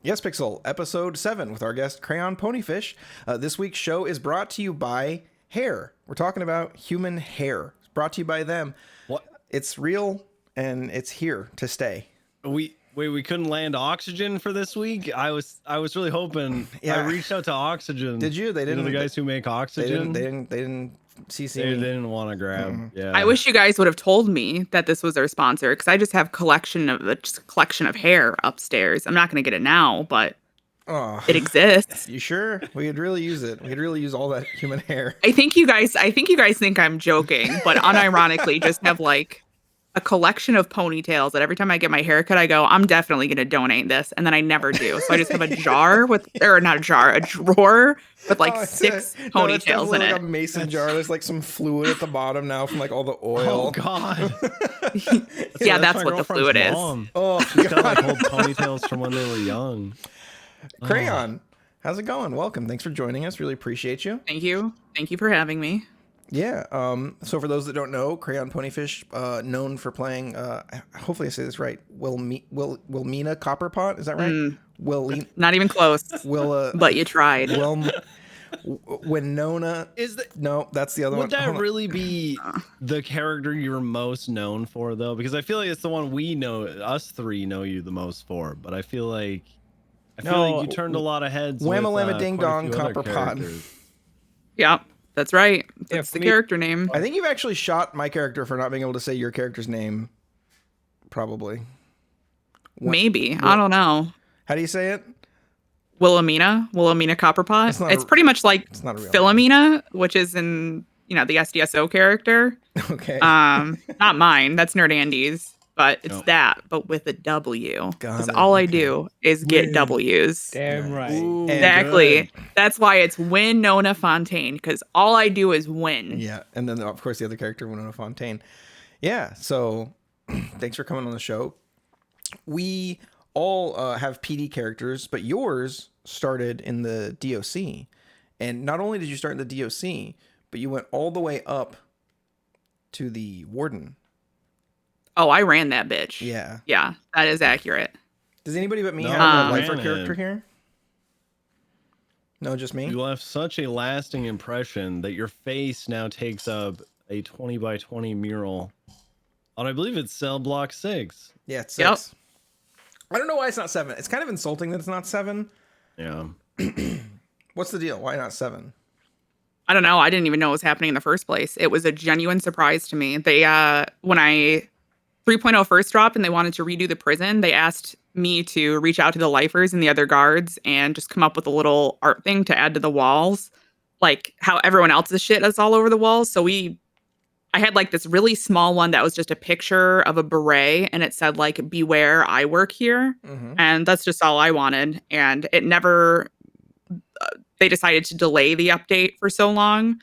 Yespixel, episode 7 with our guest Crayonponyfish. This week's show is brought to you by hair. We're talking about human hair. It's brought to you by them. What? It's real and it's here to stay. We couldn't land Oxygen for this week. I was really hoping. Yeah. I reached out to Oxygen. Did you? They didn't. The guys who make Oxygen. They didn't CC They me. didn't want to grab. Yeah. I wish you guys would have told me that this was their sponsor, because I just have just a collection of hair upstairs. I'm not going to get it now, but it exists. You sure? We could really use it. We could really use all that human hair. I think you guys think I'm joking, but unironically just have like a collection of ponytails that every time I get my haircut, I go, I'm definitely going to donate this. And then I never do. So I just have a drawer a drawer with like six ponytails in like it. A mason jar. There's like some fluid at the bottom now from like all the oil. Oh God. Yeah, that's what the fluid is. Oh, She's got like old ponytails from when they were young. Crayon, how's it going? Welcome. Thanks for joining us. Really appreciate you. Thank you. Thank you for having me. Yeah. So for those that don't know, Crayonponyfish, known for playing, hopefully I say this right, Wilmina Copperpot. Is that right? Not even close. But you tried. Winona. No, that's the other one. Would that really be the character you're most known for, though? Because I feel like it's the one we know, us three know you the most for. But I feel like you turned a lot of heads. Whammalama Ding Dong Copperpot. Yeah. That's right. That's the character name. I think you've actually shot my character for not being able to say your character's name. Probably. Maybe. I don't know. How do you say it? Wilhelmina Copperpot. It's pretty much like Philomena, which is in, the SDSO character. Okay. Not mine. That's Nerd Andy's. But it's that, but with a W. Because all I do is get W's. Damn right. Ooh, exactly. Good. That's why it's Winona Fontaine, because all I do is win. Yeah. And then, of course, the other character, Winona Fontaine. Yeah. So thanks for coming on the show. We all have PD characters, but yours started in the DOC. And not only did you start in the DOC, but you went all the way up to the warden. Oh, I ran that bitch. Yeah. Yeah, that is accurate. Does anybody but me have a lifer ran character it. here? No, just me? You left such a lasting impression that your face now takes up a 20 by 20 mural on, I believe it's cell block 6. Yeah, it's 6. Yep. I don't know why it's not 7. It's kind of insulting that it's not 7. Yeah. What's the deal? Why not 7? I don't know. I didn't even know it was happening in the first place. It was a genuine surprise to me. They, when I 3.0 first dropped and they wanted to redo the prison, they asked me to reach out to the lifers and the other guards and just come up with a little art thing to add to the walls, like how everyone else's shit is all over the walls. So I had like this really small one that was just a picture of a beret and it said like, "Beware, I work here." Mm-hmm. And that's just all I wanted. And it never, they decided to delay the update for so long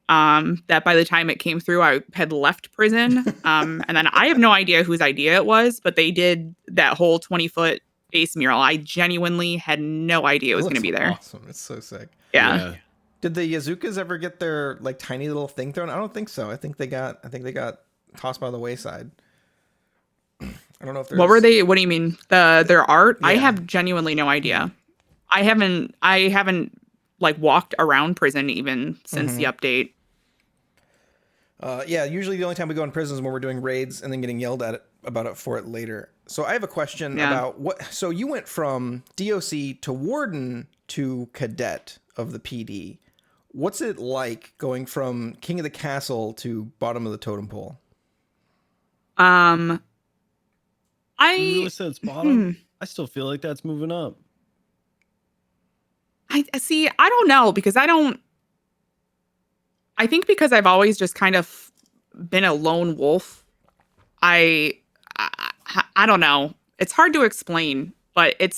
that by the time it came through, I had left prison. And then I have no idea whose idea it was, but they did that whole 20-foot face mural. I genuinely had no idea it was going to be there. Awesome. It's so sick. Yeah. Did the Yazukas ever get their like tiny little thing thrown? I don't think so. I think they got tossed by the wayside. I don't know if there's... What were they? What do you mean? Their art? Yeah. I have genuinely no idea. I haven't like walked around prison even since the update. Yeah, usually the only time we go in prison is when we're doing raids and then getting yelled at about it for it later. So I have a question about what... So you went from DOC to warden to cadet of the PD. What's it like going from king of the castle to bottom of the totem pole? You really said it's bottom. I still feel like that's moving up. I see. I don't know because I think because I've always just kind of been a lone wolf. I don't know. It's hard to explain, but it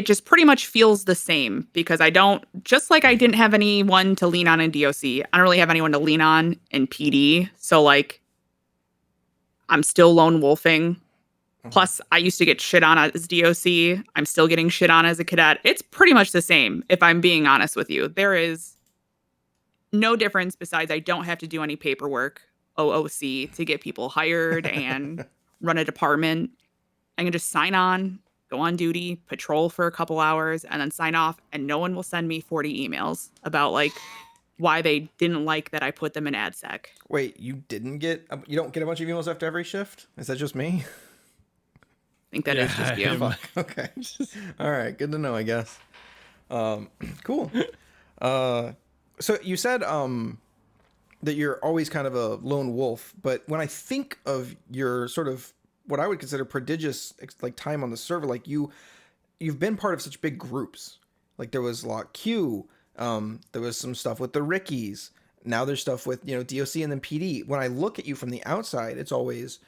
just pretty much feels the same because just like I didn't have anyone to lean on in DOC, I don't really have anyone to lean on in PD. So like, I'm still lone wolfing. Plus, I used to get shit on as DOC. I'm still getting shit on as a cadet. It's pretty much the same, if I'm being honest with you. There is no difference besides I don't have to do any paperwork, OOC, to get people hired and run a department. I can just sign on go on duty, patrol for a couple hours, and then sign off. And no one will send me 40 emails about like why they didn't like that I put them in AdSec. Wait, you don't get a bunch of emails after every shift? Is that just me? I think that is just you. Fuck. Okay. All right. Good to know, I guess. Cool. So you said that you're always kind of a lone wolf, but when I think of your sort of what I would consider prodigious like time on the server, like you've been part of such big groups. Like there was Lot Q, there was some stuff with the Rickies. Now there's stuff with, DOC and then PD. When I look at you from the outside, it's always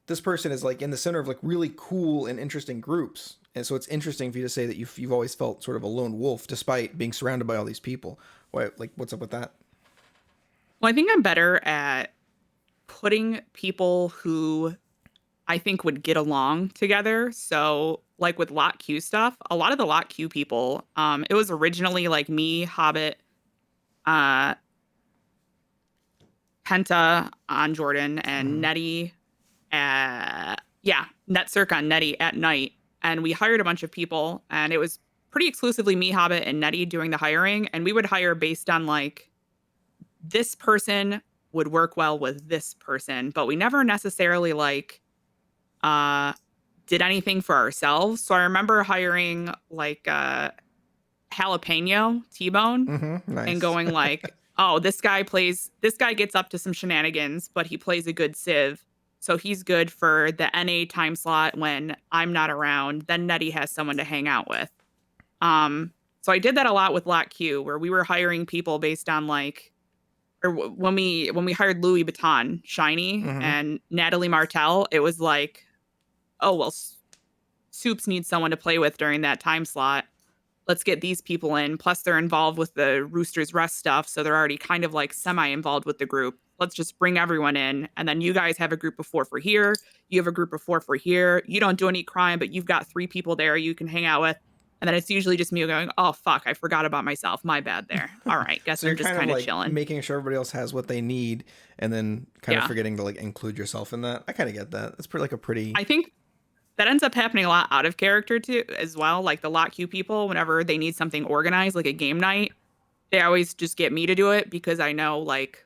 this person is like in the center of like really cool and interesting groups. And so it's interesting for you to say that you've always felt sort of a lone wolf despite being surrounded by all these people. What's up with that? Well, I think I'm better at putting people who I think would get along together. So like with Lot Q stuff, a lot of the Lot Q people, it was originally like me, Hobbit, Penta on Jordan, and Nettie, Netcirc on Nettie at night. And we hired a bunch of people, and it was pretty exclusively me, Hobbit, and Nettie doing the hiring. And we would hire based on like, this person would work well with this person, but we never necessarily like did anything for ourselves. So I remember hiring like Jalapeno T-Bone Nice. and going like, oh, this guy gets up to some shenanigans, but he plays a good Civ. So he's good for the NA time slot when I'm not around. Then Nettie has someone to hang out with. So I did that a lot with Lot Q, where we were hiring people based on like, or when we hired Louis Vuitton, Shiny, and Natalie Martell, it was like, oh, well, Soups needs someone to play with during that time slot. Let's get these people in. Plus, they're involved with the Rooster's Rest stuff, so they're already kind of like semi-involved with the group. Let's just bring everyone in, and then you guys have a group of 4 for here. You have a group of 4 for here. You don't do any crime, but you've got 3 people there you can hang out with. And then it's usually just me going, oh, fuck, I forgot about myself. My bad there. All right, guess So I'm just kind of like chilling. making sure everybody else has what they need and then kind of forgetting to like include yourself in that. I kind of get that. It's pretty. I think that ends up happening a lot out of character too, as well. Like the Lot Q people, whenever they need something organized, like a game night, they always just get me to do it because I know like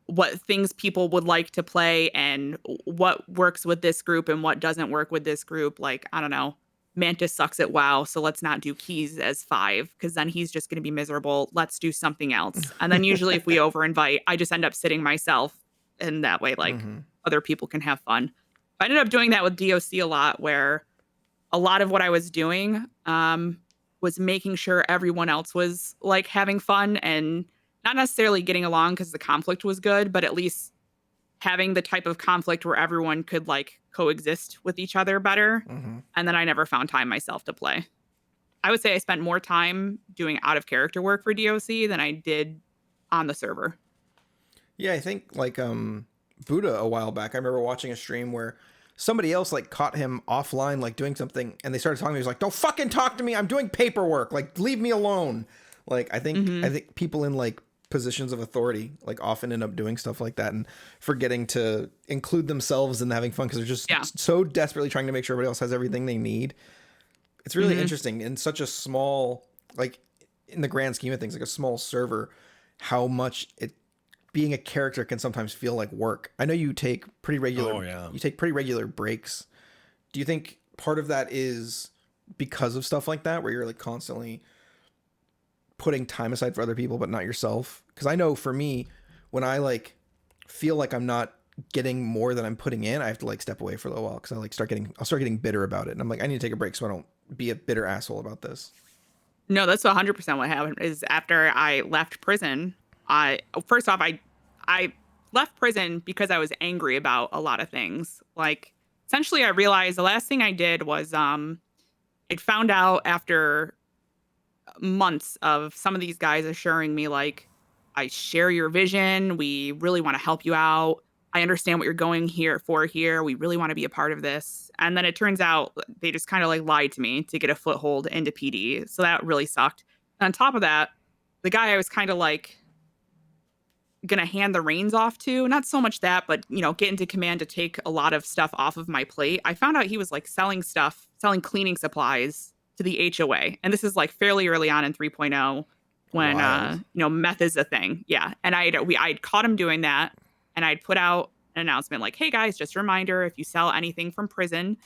what things people would like to play and what works with this group and what doesn't work with this group. Like, I don't know, Mantis sucks at WoW, so let's not do Keys as 5 because then he's just going to be miserable. Let's do something else. And then usually if we over invite, I just end up sitting myself, and that way like other people can have fun. I ended up doing that with DOC a lot, where a lot of what I was doing was making sure everyone else was like having fun and not necessarily getting along because the conflict was good, but at least having the type of conflict where everyone could like coexist with each other better. And then I never found time myself to play. I would say I spent more time doing out of character work for DOC than I did on the server. Yeah, I think like Buddha a while back, I remember watching a stream where somebody else like caught him offline like doing something, and they started talking to me. He was like, don't fucking talk to me, I'm doing paperwork, like leave me alone. Like I think people in like positions of authority like often end up doing stuff like that and forgetting to include themselves in having fun because they're just so desperately trying to make sure everybody else has everything they need. It's really interesting in such a small, like in the grand scheme of things, like a small server, how much it being a character can sometimes feel like work. I know you take pretty regular breaks. Do you think part of that is because of stuff like that, where you're like constantly putting time aside for other people but not yourself? Because I know for me, when I like feel like I'm not getting more than I'm putting in, I have to like step away for a little while because I'll start getting bitter about it, and I'm like, I need to take a break so I don't be a bitter asshole about this. No, that's 100% what happened. Is after I left prison, I left prison because I was angry about a lot of things. Like essentially I realized the last thing I did was I'd found out after months of some of these guys assuring me like, I share your vision, we really want to help you out, I understand what you're going here for here, we really want to be a part of this. And then it turns out they just kind of like lied to me to get a foothold into PD. So that really sucked. And on top of that, the guy I was kind of like gonna hand the reins off to. Not so much that, but get into command to take a lot of stuff off of my plate. I found out he was like selling cleaning supplies to the HOA, and this is like fairly early on in 3.0 when meth is a thing. Yeah, and I'd caught him doing that, and I'd put out an announcement like, "Hey guys, just a reminder: if you sell anything from prison,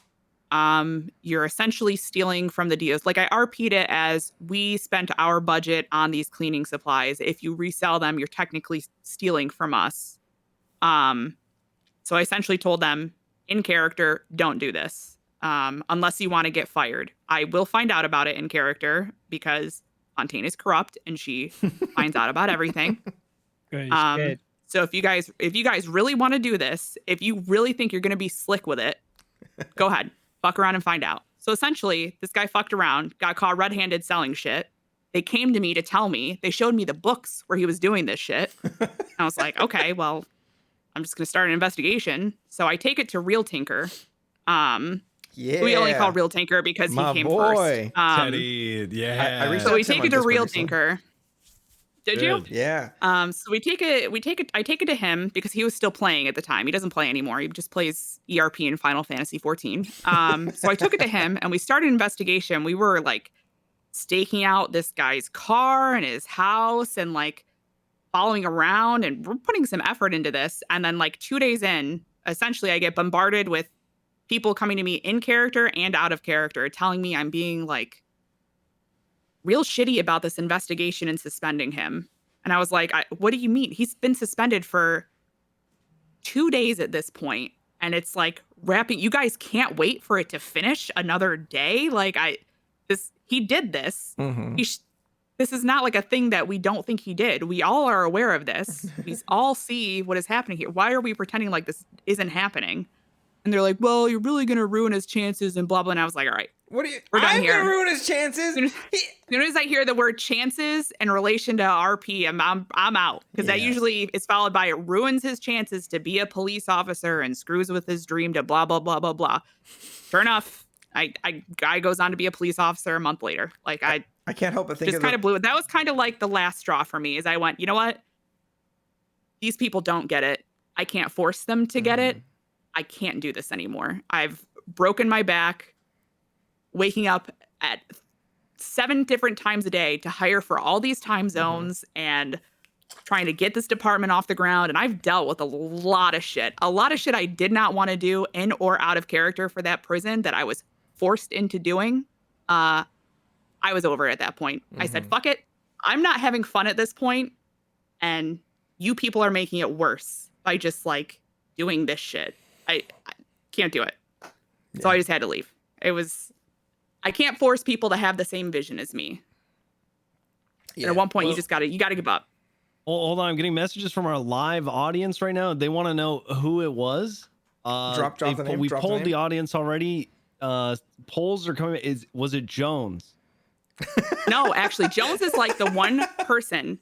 you're essentially stealing from the DOs." Like I RP'd it as we spent our budget on these cleaning supplies. If you resell them, you're technically stealing from us. So I essentially told them in character, don't do this unless you want to get fired. I will find out about it in character because Fontaine is corrupt and she finds out about everything. Good. So if you guys really want to do this, if you really think you're going to be slick with it, go ahead. Fuck around and find out. So essentially, this guy fucked around, got caught red-handed selling shit. They came to me to tell me. They showed me the books where he was doing this shit. I was like, okay, well, I'm just going to start an investigation. So I take it to Real Tinker. We only call Real Tinker because he came first. Teddy, yeah. So we take it to Real Tinker. Did you? Yeah. So I take it to him because he was still playing at the time. He doesn't play anymore. He just plays ERP in Final Fantasy 14. So I took it to him and we started an investigation. We were like staking out this guy's car and his house and like following around, and we're putting some effort into this. And then like 2 days in, essentially I get bombarded with people coming to me in character and out of character telling me I'm being like real shitty about this investigation and suspending him. And I was like, what do you mean? He's been suspended for 2 days at this point. And it's like wrapping. You guys can't wait for it to finish another day. Like he did this. Mm-hmm. This is not like a thing that we don't think he did. We all are aware of this. We all see what is happening here. Why are we pretending like this isn't happening? And they're like, well, you're really going to ruin his chances and blah, blah. And I was like, all right. What are you? We're done I'm here. gonna ruin his chances. As soon as I hear the word chances in relation to RP, I'm out, because that usually is followed by it ruins his chances to be a police officer and screws with his dream to blah blah blah blah blah. Sure enough, guy goes on to be a police officer a month later. Like I can't help but think just kind of blew it. That was kind of like the last straw for me. Is I went, you know what? These people don't get it. I can't force them to get it. I can't do this anymore. I've broken my back. Waking up at 7 different times a day to hire for all these time zones and trying to get this department off the ground. And I've dealt with a lot of shit I did not want to do in or out of character for that prison that I was forced into doing. I was over it at that point. I said, fuck it. I'm not having fun at this point, and you people are making it worse by just like doing this shit. I can't do it. So I just had to leave. I can't force people to have the same vision as me. Yeah. And at one point, you got to give up. Hold on, I'm getting messages from our live audience right now. They want to know who it was. Drop the name. We polled the audience already. Polls are coming. Was it Jones? No, actually, Jones is like the one person.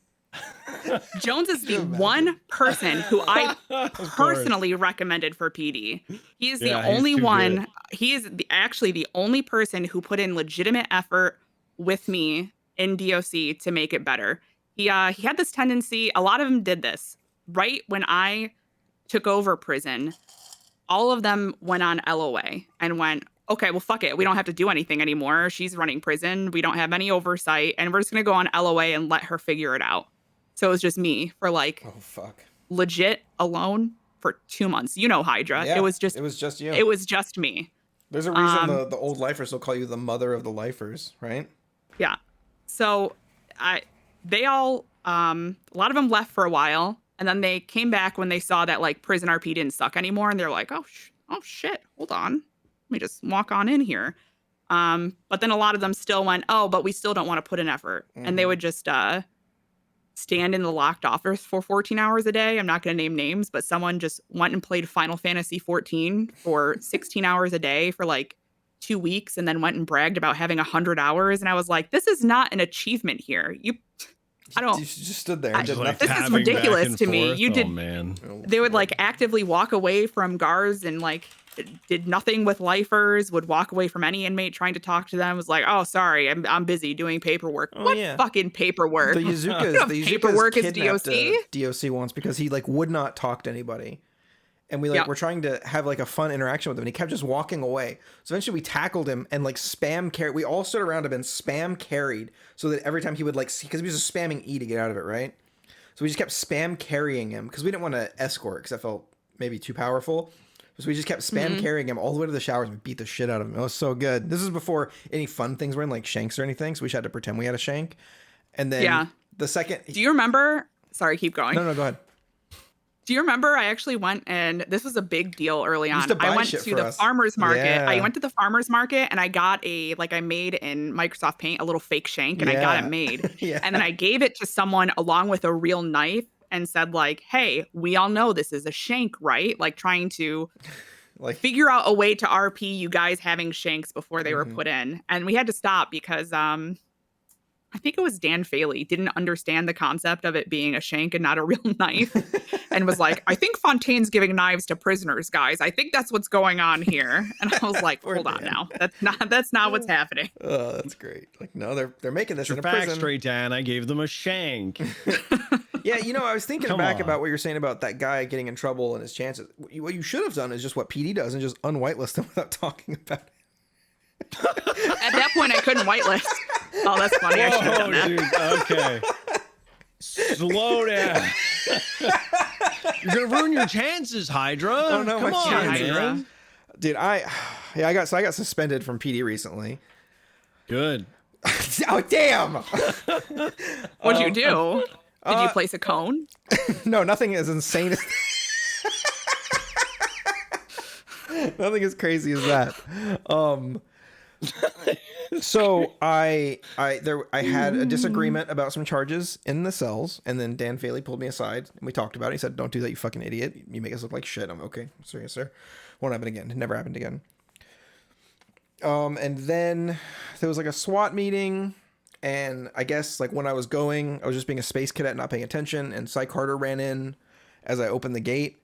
Jones is the one person who I personally recommended for PD. He is the only one. Good. He is actually the only person who put in legitimate effort with me in DOC to make it better. He had this tendency. A lot of them did this right when I took over prison. All of them went on LOA and went, okay, well, fuck it. We don't have to do anything anymore. She's running prison. We don't have any oversight, and we're just gonna go on LOA and let her figure it out. So it was just me for like, legit alone for 2 months. You know, Hydra. Yeah, it was just you. It was just me. There's a reason the old lifers will call you the mother of the lifers, right? Yeah. So they all, a lot of them left for a while, and then they came back when they saw that like prison RP didn't suck anymore, and they're like, oh shit, hold on, let me just walk on in here. But then a lot of them still went, oh, but we still don't want to put in effort, and they would just stand in the locked office for 14 hours a day. I'm not going to name names, but someone just went and played Final Fantasy 14 for 16 hours a day for like 2 weeks, and then went and bragged about having 100 hours. And I was like, this is not an achievement here. You just stood there and did nothing. This is ridiculous to me. Man. They would like actively walk away from guards and like did nothing with lifers, would walk away from any inmate trying to talk to them, was like, oh, sorry, I'm busy doing paperwork. Oh, What yeah. fucking paperwork? The Yuzukas paperwork is kidnapped DOC? DOC once because he like would not talk to anybody. And we like were trying to have like a fun interaction with him, and he kept just walking away. So eventually we tackled him and like spam carried. We all stood around him and spam carried so that every time he would like see, because he was just spamming E to get out of it, right? So we just kept spam carrying him because we didn't want to escort because that felt maybe too powerful. So we just kept spam carrying him all the way to the showers and we beat the shit out of him. It was so good. This is before any fun things were in like shanks or anything. So we just had to pretend we had a shank. And then the second. Do you remember? Sorry, keep going. No, go ahead. Do you remember I actually went, and this was a big deal early on. I went to the farmer's market. Yeah. I went to the farmer's market and I got I made in Microsoft Paint a little fake shank, and I got it made. And then I gave it to someone along with a real knife and said like, hey, we all know this is a shank, right? Like trying to like figure out a way to RP you guys having shanks before they were put in. And we had to stop because I think it was Dan Faley didn't understand the concept of it being a shank and not a real knife, and was like, I think Fontaine's giving knives to prisoners, guys. I think that's what's going on here. And I was like, hold on now. That's not what's happening. Oh, that's great. Like, no, they're making this in a back prison. Straight, Dan. I gave them a shank. Yeah, I was thinking about what you're saying about that guy getting in trouble and his chances. What you should have done is just what PD does and just unwhitelist him without talking about it. At that point, I couldn't whitelist. Oh, that's funny. I should have done that. Dude, okay. Slow down. You're gonna ruin your chances, Hydra. Oh no, come on, Hydra. man. Dude, I got suspended from PD recently. Good. Oh damn! What'd you do? Did you place a cone? No, nothing as insane as nothing as crazy as that. So I had a disagreement about some charges in the cells, and then Dan Faley pulled me aside and we talked about it. He said, "Don't do that, you fucking idiot. You make us look like shit." I'm okay. Serious, sir. Won't happen again. It never happened again. And then there was like a SWAT meeting, and I guess like when I was just being a space cadet, not paying attention, and Cy Carter ran in as I opened the gate.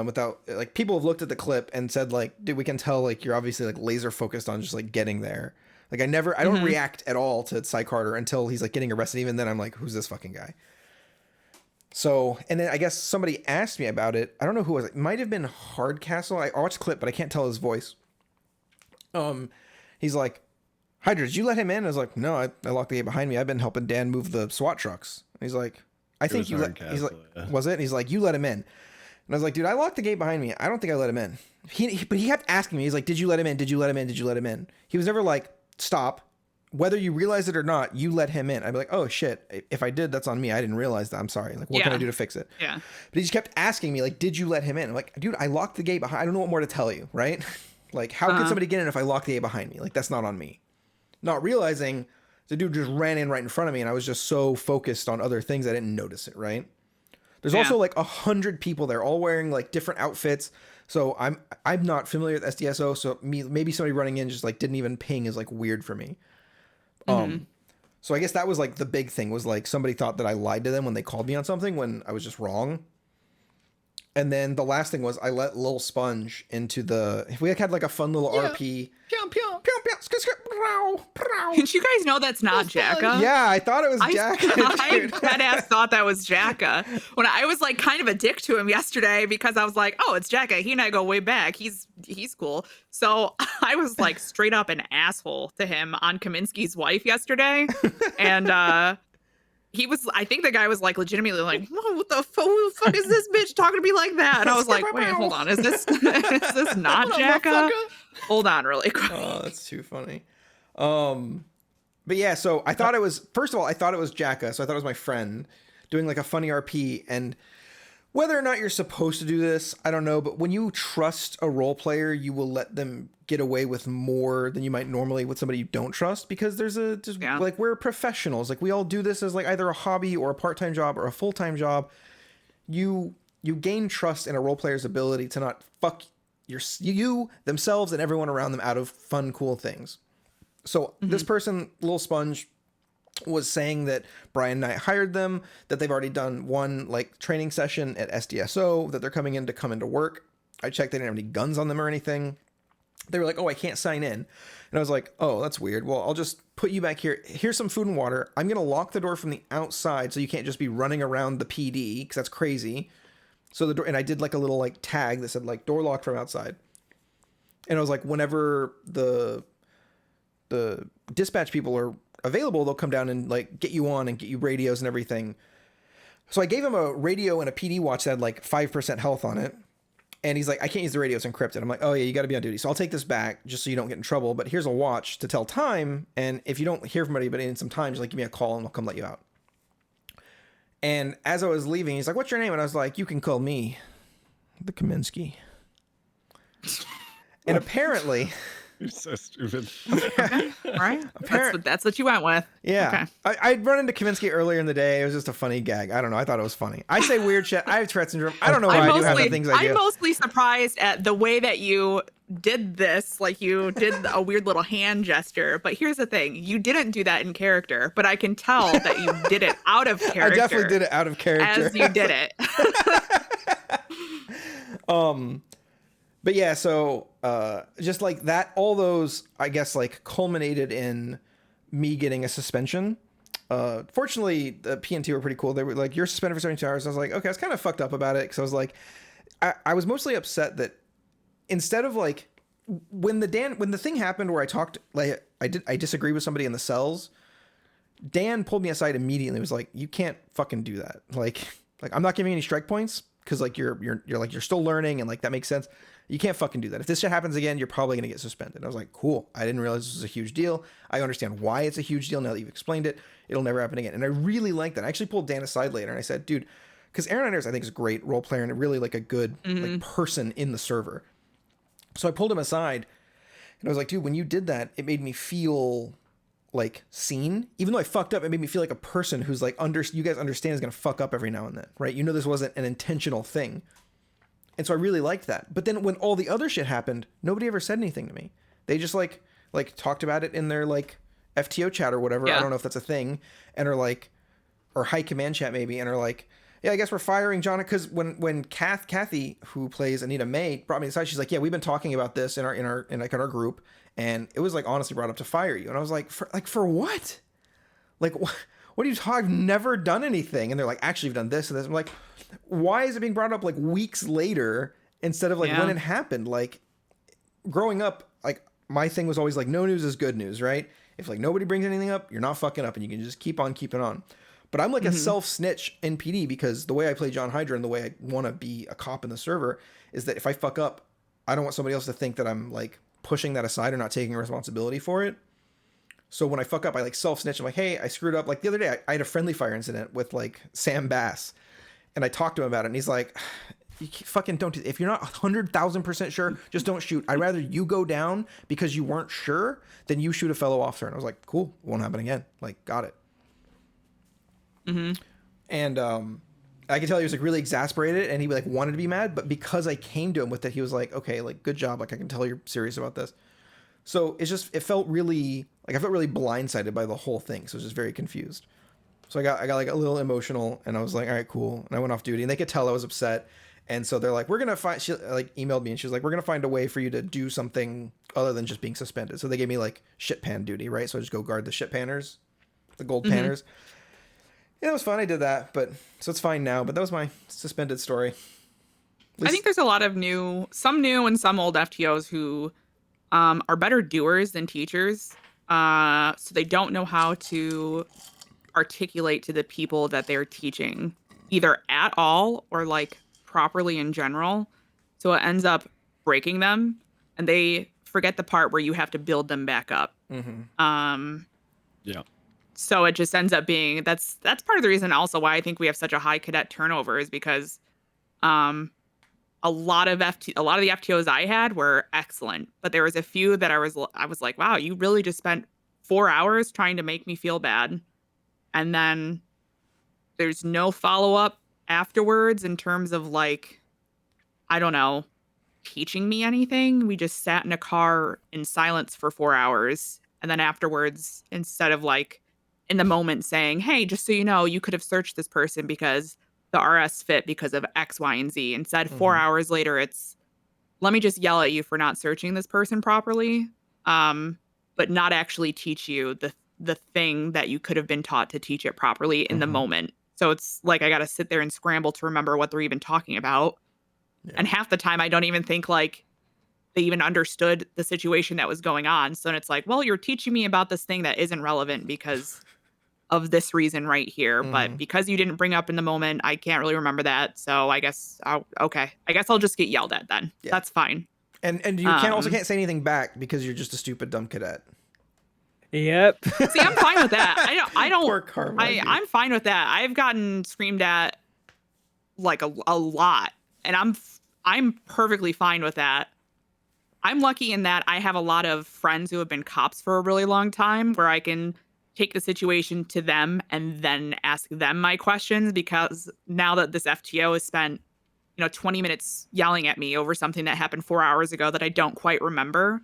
Without like people have looked at the clip and said like, dude, we can tell like you're obviously like laser focused on just like getting there. Like I don't react at all to Cy Carter until he's like getting arrested. Even then I'm like, who's this fucking guy? So, and then I guess somebody asked me about it. I don't know who it was. It might have been Hardcastle. I watched the clip, but I can't tell his voice. He's like, Hydra, did you let him in? I was like, no, I locked the gate behind me. I've been helping Dan move the SWAT trucks. And he's like, I think you let, he's like, was it? And he's like, you let him in. And I was like, dude, I locked the gate behind me. I don't think I let him in. But he kept asking me. He's like, did you let him in? Did you let him in? Did you let him in? He was never like, stop. Whether you realize it or not, you let him in. I'd be like, oh shit. If I did, that's on me. I didn't realize that. I'm sorry. Like, what can I do to fix it? Yeah. But he just kept asking me, like, did you let him in? I'm like, dude, I locked the gate behind. I don't know what more to tell you, right? Like, how could somebody get in if I locked the gate behind me? Like, that's not on me. Not realizing the dude just ran in right in front of me, and I was just so focused on other things I didn't notice it, right? There's also like 100 people there, all wearing like different outfits. So I'm not familiar with SDSO, so maybe somebody running in just like didn't even ping is like weird for me. So I guess that was like the big thing, was like somebody thought that I lied to them when they called me on something when I was just wrong. And then the last thing was I let Lil Sponge into we had like a fun little RP. Did you guys know that's not Jacka? Yeah, I thought it was Jacka. I deadass thought that was Jacka. When I was like kind of a dick to him yesterday because I was like, oh, it's Jacka. He and I go way back. He's cool. So I was like straight up an asshole to him on Kaminsky's wife yesterday. And I think the guy was like legitimately like, whoa, what the fuck is this bitch talking to me like that? And I was like, wait, hold on. Is this not Jacka? Hold on really quick. Oh, that's too funny. But yeah, so I thought it was, first of all, I thought it was Jacka. So I thought it was my friend doing like a funny RP, and whether or not you're supposed to do this, I don't know. But when you trust a role player, you will let them get away with more than you might normally with somebody you don't trust, because like we're professionals. Like we all do this as like either a hobby or a part-time job or a full-time job. You gain trust in a role player's ability to not fuck you themselves and everyone around them out of fun, cool things. So this person, Lil Sponge, was saying that Brian Knight hired them, that they've already done one like training session at SDSO, that they're coming in to work. I checked, they didn't have any guns on them or anything. They were like, oh, I can't sign in. And I was like, oh, that's weird. Well, I'll just put you back here. Here's some food and water. I'm going to lock the door from the outside so you can't just be running around the PD because that's crazy. So the door, and I did like a little like tag that said like door locked from outside. And I was like, whenever the dispatch people are available, they'll come down and like get you on and get you radios and everything. So I gave him a radio and a PD watch that had like 5% health on it. And he's like, I can't use the radio, it's encrypted. I'm like, oh yeah, you got to be on duty. So I'll take this back just so you don't get in trouble. But here's a watch to tell time. And if you don't hear from anybody in some time, just like give me a call and I'll come let you out. And as I was leaving, he's like, what's your name? And I was like, you can call me the Kaminsky. And apparently... You're so stupid. Okay. All right. That's what you went with. Yeah. Okay. I'd run into Kaminsky earlier in the day. It was just a funny gag. I don't know. I thought it was funny. I say weird shit. I have Tourette syndrome. I don't know why I do have the things I do. I'm mostly surprised at the way that you did this. Like you did a weird little hand gesture. But here's the thing. You didn't do that in character. But I can tell that you did it out of character. I definitely did it out of character. As you did it. But yeah, so just like that, all those, I guess, like culminated in me getting a suspension. Fortunately, the PNT were pretty cool. They were like, you're suspended for 72 hours. I was like, okay, I was kind of fucked up about it because I was like, I was mostly upset that instead of like when the thing happened where I talked, like I disagreed with somebody in the cells, Dan pulled me aside immediately. He was like, you can't fucking do that. Like I'm not giving you any strike points because like you're still learning and like that makes sense. You can't fucking do that. If this shit happens again, you're probably going to get suspended. I was like, cool. I didn't realize this was a huge deal. I understand why it's a huge deal now that you've explained it. It'll never happen again. And I really like that. I actually pulled Dan aside later and I said, dude, because Aaron Anders, I think, is a great role player and really like a good like person in the server. So I pulled him aside and I was like, dude, when you did that, it made me feel like seen. Even though I fucked up, it made me feel like a person who's like, you guys understand is going to fuck up every now and then, right? You know, this wasn't an intentional thing. And so I really liked that. But then when all the other shit happened, nobody ever said anything to me. They just like talked about it in their like FTO chat or whatever. Yeah. I don't know if that's a thing. And are like, or high command chat maybe. And are like, yeah, I guess we're firing John. Because when Kathy, who plays Anita May, brought me aside, she's like, yeah, we've been talking about this in our group. And it was like honestly brought up to fire you. And I was like, for what? Like, what are you talking? I've never done anything. And they're like, actually, you've done this and this. I'm like, why is it being brought up like weeks later instead of like when it happened? Like growing up, like my thing was always like, no news is good news, right? If like nobody brings anything up, you're not fucking up and you can just keep on keeping on. But I'm like a self-snitch in PD because the way I play John Hydra and the way I want to be a cop in the server is that if I fuck up, I don't want somebody else to think that I'm like pushing that aside or not taking responsibility for it. So when I fuck up, I like self-snitch. I'm like, hey, I screwed up. Like the other day, I had a friendly fire incident with like Sam Bass. And I talked to him about it, and he's like, you fucking don't do it. If you're not 100,000% sure, just don't shoot. I'd rather you go down because you weren't sure than you shoot a fellow officer. And I was like, cool, won't happen again. Like, got it. And I could tell he was like really exasperated, and he like wanted to be mad. But because I came to him with it, he was like, okay, like good job. Like I can tell you're serious about this. So it felt really, like I felt really blindsided by the whole thing. So I was just very confused. So I got like a little emotional and I was like, all right, cool. And I went off duty and they could tell I was upset. And so they're like, we're going to find, she like emailed me and she was like, we're going to find a way for you to do something other than just being suspended. So they gave me like shit pan duty, right? So I just go guard the shit panners, the gold panners. Yeah, it was fun. I did that, but so it's fine now. But that was my suspended story. I think there's a lot of some new and some old FTOs who are better doers than teachers. So they don't know how to articulate to the people that they're teaching either at all or like properly in general. So it ends up breaking them and they forget the part where you have to build them back up. Yeah. So it just ends up being that's part of the reason also why I think we have such a high cadet turnover is because a lot of the FTOs I had were excellent, but there was a few that I was like, wow, you really just spent 4 hours trying to make me feel bad. And then there's no follow-up afterwards in terms of like, I don't know, teaching me anything. We just sat in a car in silence for 4 hours. And then afterwards, instead of like in the moment saying, hey, just so you know, you could have searched this person because the RS fit because of X, Y, and Z. Instead, 4 hours later, it's, let me just yell at you for not searching this person properly, but not actually teach you the thing that you could have been taught to teach it properly in the moment. So it's like I got to sit there and scramble to remember what they're even talking about. Yeah. And half the time I don't even think like they even understood the situation that was going on. So then it's like, well, you're teaching me about this thing that isn't relevant because of this reason right here. But because you didn't bring up in the moment, I can't really remember that. So I guess, okay. I guess I'll just get yelled at then. Yeah. That's fine. And you can't say anything back because you're just a stupid dumb cadet. Yep. See, I'm fine with that. I don't work hard. I'm fine with that. I've gotten screamed at like a lot, and I'm perfectly fine with that. I'm lucky in that I have a lot of friends who have been cops for a really long time where I can take the situation to them and then ask them my questions, because now that this FTO has spent 20 minutes yelling at me over something that happened 4 hours ago that I don't quite remember.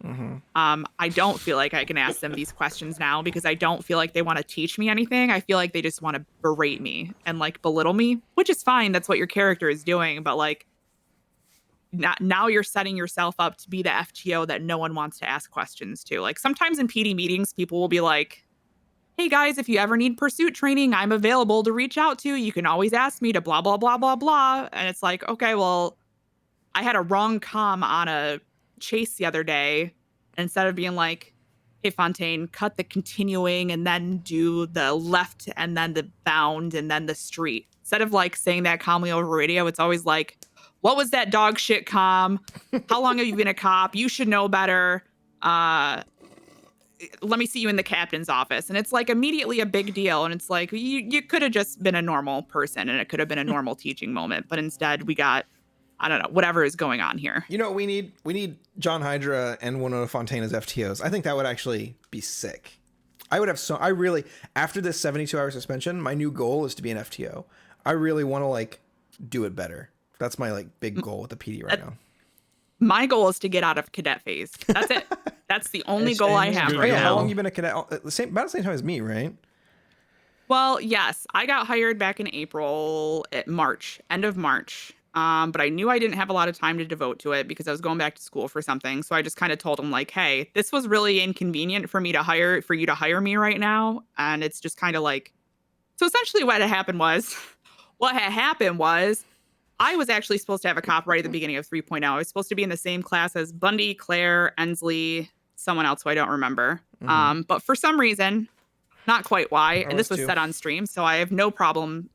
I don't feel like I can ask them these questions now because I don't feel like they want to teach me anything. I feel like they just want to berate me and like belittle me, which is fine. That's what your character is doing. But like now you're setting yourself up to be the FTO that no one wants to ask questions to. Like sometimes in PD meetings, people will be like, hey guys, if you ever need pursuit training, I'm available to reach out to. You can always ask me to blah, blah, blah, blah, blah. And it's like, okay, well, I had a wrong comm on a chase the other day. Instead of being like, hey, Fontaine, cut the continuing and then do the left and then the bound and then the street. Instead of like saying that calmly over radio, it's always like, what was that dog shit comm? How long have you been a cop? You should know better. Let me see you in the captain's office. And it's like immediately a big deal. And it's like, you could have just been a normal person and it could have been a normal teaching moment. But instead we got, I don't know, whatever is going on here. We need John Hydra and Winona Fontaine as FTOs. I think that would actually be sick. After this 72-hour suspension, my new goal is to be an FTO. I really want to like do it better. That's my like big goal with the PD right now. My goal is to get out of cadet phase. That's it. That's the only goal I have right now. How long have you been a cadet? About the same time as me, right? Well, yes. I got hired back in end of March. But I knew I didn't have a lot of time to devote to it because I was going back to school for something. So I just kind of told him like, hey, this was really inconvenient for you to hire me right now. And it's just kind of like, so essentially what had happened was I was actually supposed to have a cop right at the beginning of 3.0. I was supposed to be in the same class as Bundy, Claire, Ensley, someone else who I don't remember. But for some reason, not quite why, and this was said on stream, so I have no problem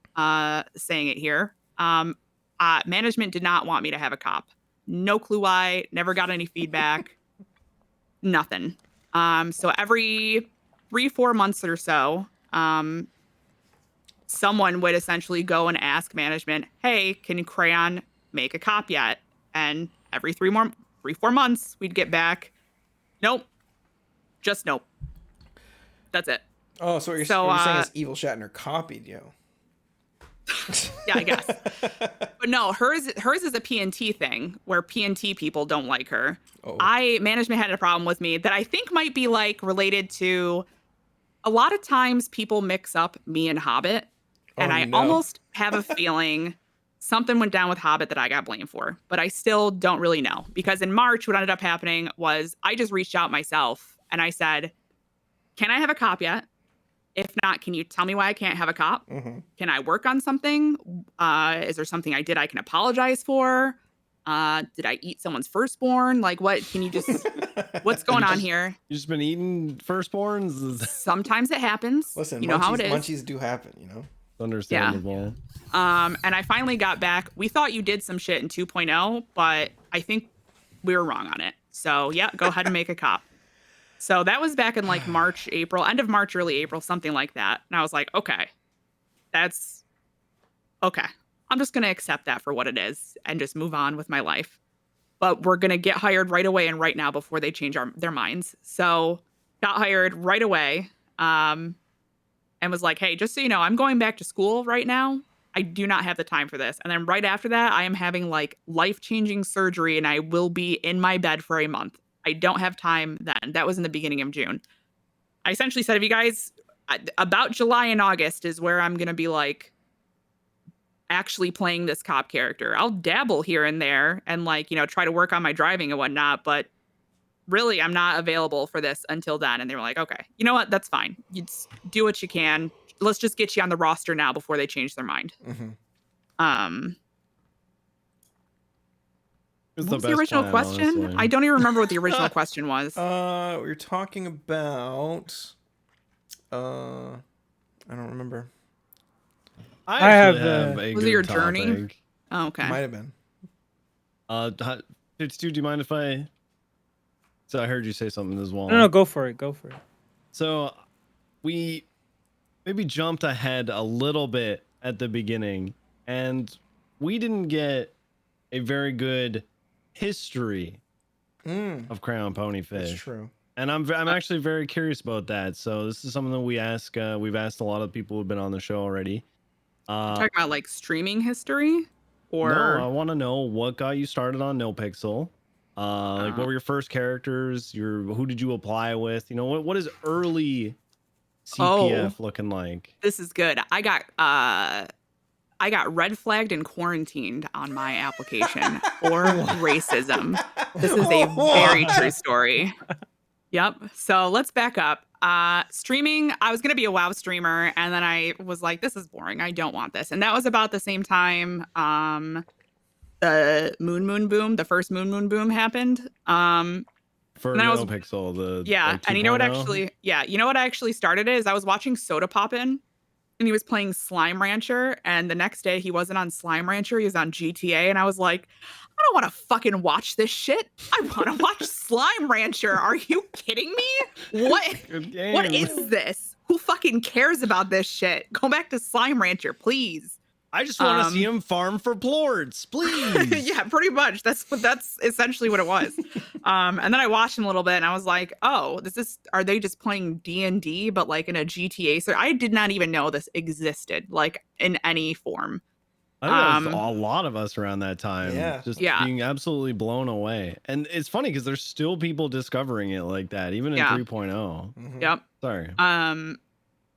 saying it here. Management did not want me to have a cop. No clue why, never got any feedback, nothing. So every 3-4 months or so, someone would essentially go and ask management, hey, can Crayon make a cop yet? And every 3-4 months, we'd get back, nope, just nope. That's it. Oh, so what you're saying is Evil Shatner copied you. Yeah, I guess. But no, hers is a PNT thing where PNT people don't like her. Management had a problem with me that I think might be like related to a lot of times people mix up me and Hobbit. And I almost have a feeling something went down with Hobbit that I got blamed for, but I still don't really know. Because in March, what ended up happening was I just reached out myself and I said, can I have a cop yet? If not, can you tell me why I can't have a cop? Can I work on something? Is there something I did I can apologize for? Did I eat someone's firstborn? Like, what? Can you just, what's going on here? You just been eating firstborns? Sometimes it happens. Listen, you know how it is. Munchies do happen, Understandable. Yeah. And I finally got back. We thought you did some shit in 2.0, but I think we were wrong on it. So yeah, go ahead and make a cop. So that was back in like March, April, end of March, early April, something like that. And I was like, okay, that's okay. I'm just going to accept that for what it is and just move on with my life. But we're going to get hired right away and right now before they change their minds. So got hired right away. And was like, hey, just so you know, I'm going back to school right now. I do not have the time for this. And then right after that, I am having like life-changing surgery and I will be in my bed for a month. I don't have time then. That was in the beginning of June. I essentially said, if you guys, about July and August is where I'm going to be like actually playing this cop character. I'll dabble here and there and like, try to work on my driving and whatnot, but really I'm not available for this until then. And they were like, okay, you know what? That's fine. You just do what you can. Let's just get you on the roster now before they change their mind. It's what was the original plan, question? honestly. I don't even remember what the original question was. We were talking about. I don't remember. I have, actually have a was good it your journey? topic. Oh, okay. Might have been. Stu, do you mind if I? So I heard you say something as well. No, go for it. Go for it. So we maybe jumped ahead a little bit at the beginning, and we didn't get a very good history of Crayonponyfish. That's true. And I'm actually very curious about that. So this is something that we ask. We've asked a lot of people who've been on the show already. Talking about like streaming history, or No, I want to know what got you started on Yespixel. Like what were your first characters? Who did you apply with? What is early CPF looking like? This is good. I got red flagged and quarantined on my application for racism. This is a very true story. Yep. So let's back up. Streaming, I was going to be a WoW streamer, and then I was like, this is boring. I don't want this. And that was about the same time the moon boom, the first moon boom happened. For Yespixel, and you know what 2.0? I actually started it is I was watching Soda Poppin', and he was playing Slime Rancher, and the next day he wasn't on Slime Rancher, he was on GTA, and I was like, I don't want to fucking watch this shit. I want to watch Slime Rancher. Are you kidding me? What is this? Who fucking cares about this shit? Go back to Slime Rancher, please. I just want to see him farm for plorts, please. Yeah, pretty much. That's essentially what it was. And then I watched him a little bit, and I was like, "Oh, are they just playing D&D, but like in a GTA?" So I did not even know this existed, like in any form. I think that was a lot of us around that time. Yeah. Being absolutely blown away. And it's funny because there's still people discovering it like that, even in 3.0. Yep. Sorry.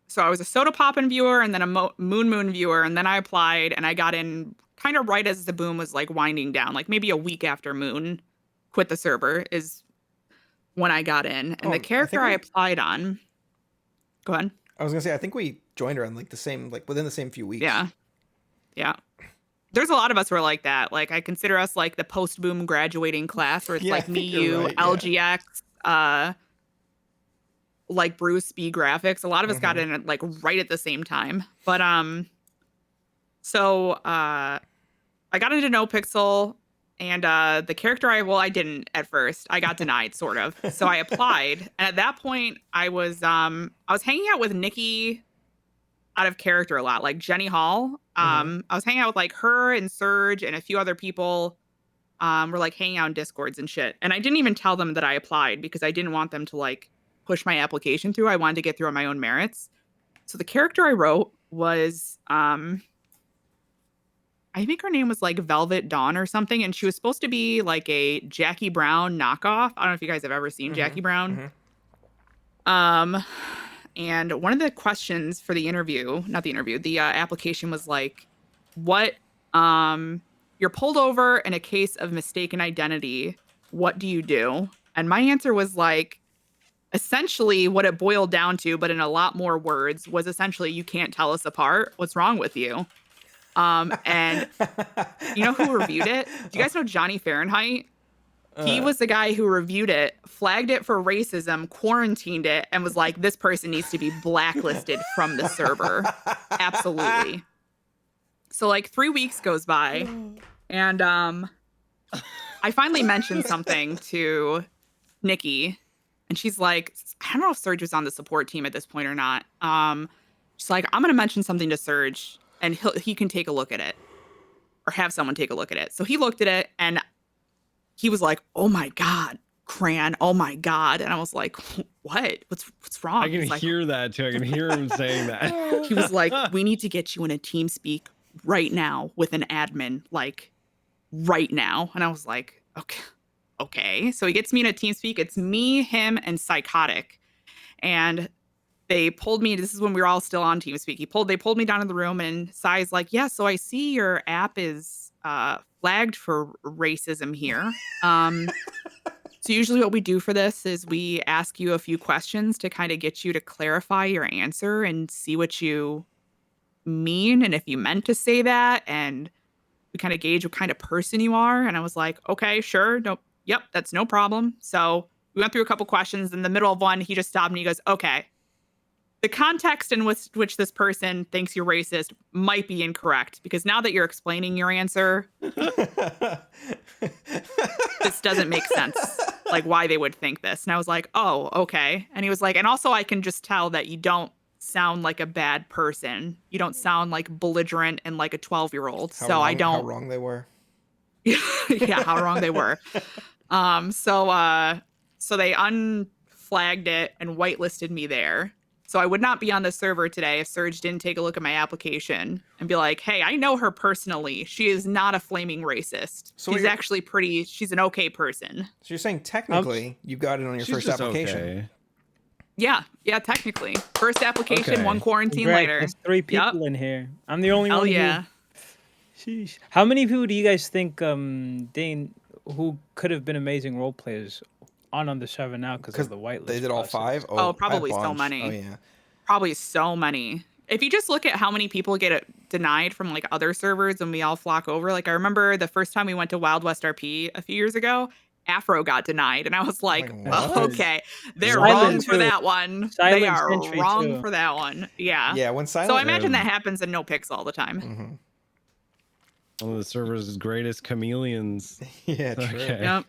So I was a Soda Poppin' viewer and then a Moon viewer, and then I applied and I got in kind of right as the boom was like winding down, like maybe a week after Moon quit the server is when I got in. And the character I applied on, go ahead. I was gonna say I think we joined around like within the same few weeks. Yeah. There's a lot of us who are like that. Like I consider us like the post boom graduating class, where it's like me, you, right, LGX, like Bruce B graphics. A lot of us got in like right at the same time. But so I got into Yespixel, and the character I didn't at first. I got denied sort of. So I applied, and at that point I was hanging out with Nikki out of character a lot, like Jenny Hall. I was hanging out with like her and Surge and a few other people. We're like hanging out in Discords and shit. And I didn't even tell them that I applied because I didn't want them to like push my application through. I wanted to get through on my own merits. So the character I wrote was, I think her name was like Velvet Dawn or something. And she was supposed to be like a Jackie Brown knockoff. I don't know if you guys have ever seen Jackie Brown. And one of the questions for the application was like, what, you're pulled in a case of mistaken identity. What do you do? And my answer was like, essentially what it boiled down to, but in a lot more words, was essentially, you can't tell us apart. What's wrong with you? And you know who reviewed it? Do you guys know Johnny Fahrenheit? He was the guy who reviewed it, flagged it for racism, quarantined it, and was like, this person needs to be blacklisted from the server. Absolutely. So like 3 weeks goes by, and I finally mentioned something to Nikki, and she's like, I don't know if Surge was on the support team at this point or not. She's like, I'm going to mention something to Surge, and he can take a look at it, or have someone take a look at it. So he looked at it, and he was like, oh my God, Crayon, oh my God. And I was like, what? What's wrong? I can hear that too. I can hear him saying that. He was like, we need to get you in a TeamSpeak right now with an admin, like right now. And I was like, okay. So he gets me in a TeamSpeak. It's me, him, and Psychotic. And they pulled me. This is when we were all still on TeamSpeak. They pulled me down in the room, and Sai's like, "Yeah, so I see your app is flagged for racism here. So usually what we do for this is we ask you a few questions to kind of get you to clarify your answer and see what you mean and if you meant to say that, and we kind of gauge what kind of person you are." And I was like, "Okay, sure, no, yep, that's no problem." So we went through a couple questions. In the middle of one, he just stopped and he goes, "Okay, the context in which this person thinks you're racist might be incorrect, because now that you're explaining your answer, this doesn't make sense, like why they would think this." And I was like, "Oh, okay." And he was like, "And also I can just tell that you don't sound like a bad person. You don't sound like belligerent and like a 12-year-old. So I don't." How wrong they were. Yeah, how wrong they were. So they unflagged it and whitelisted me there. So I would not be on the server today if Surge didn't take a look at my application and be like, "Hey, I know her personally. She is not a flaming racist. So she's actually she's an okay person." So you're saying technically you got it on your She's first just application. okay. Yeah, technically. First application, Okay. one quarantine Congrats, later. there's 3 people in here. I'm the only Hell one. yeah. Sheesh. How many people do you guys think, Dane, who could have been amazing role players on the server now because of the whitelist? They did all process? 5? Oh, a probably so bunch. many. Oh, yeah. Probably so many. If you just look at how many people get it denied from like other servers and we all flock over, like I remember the first time we went to Wild West RP a few years ago, Afro got denied, and I was like, what? okay, they're Silent wrong for too. that one. Silent They are Sentry wrong too. for that one. Yeah. Yeah, when Silent... So I imagine that happens in No Pix all the time. Mhm. One of the server's greatest chameleons. Yeah, true. Okay. Yep.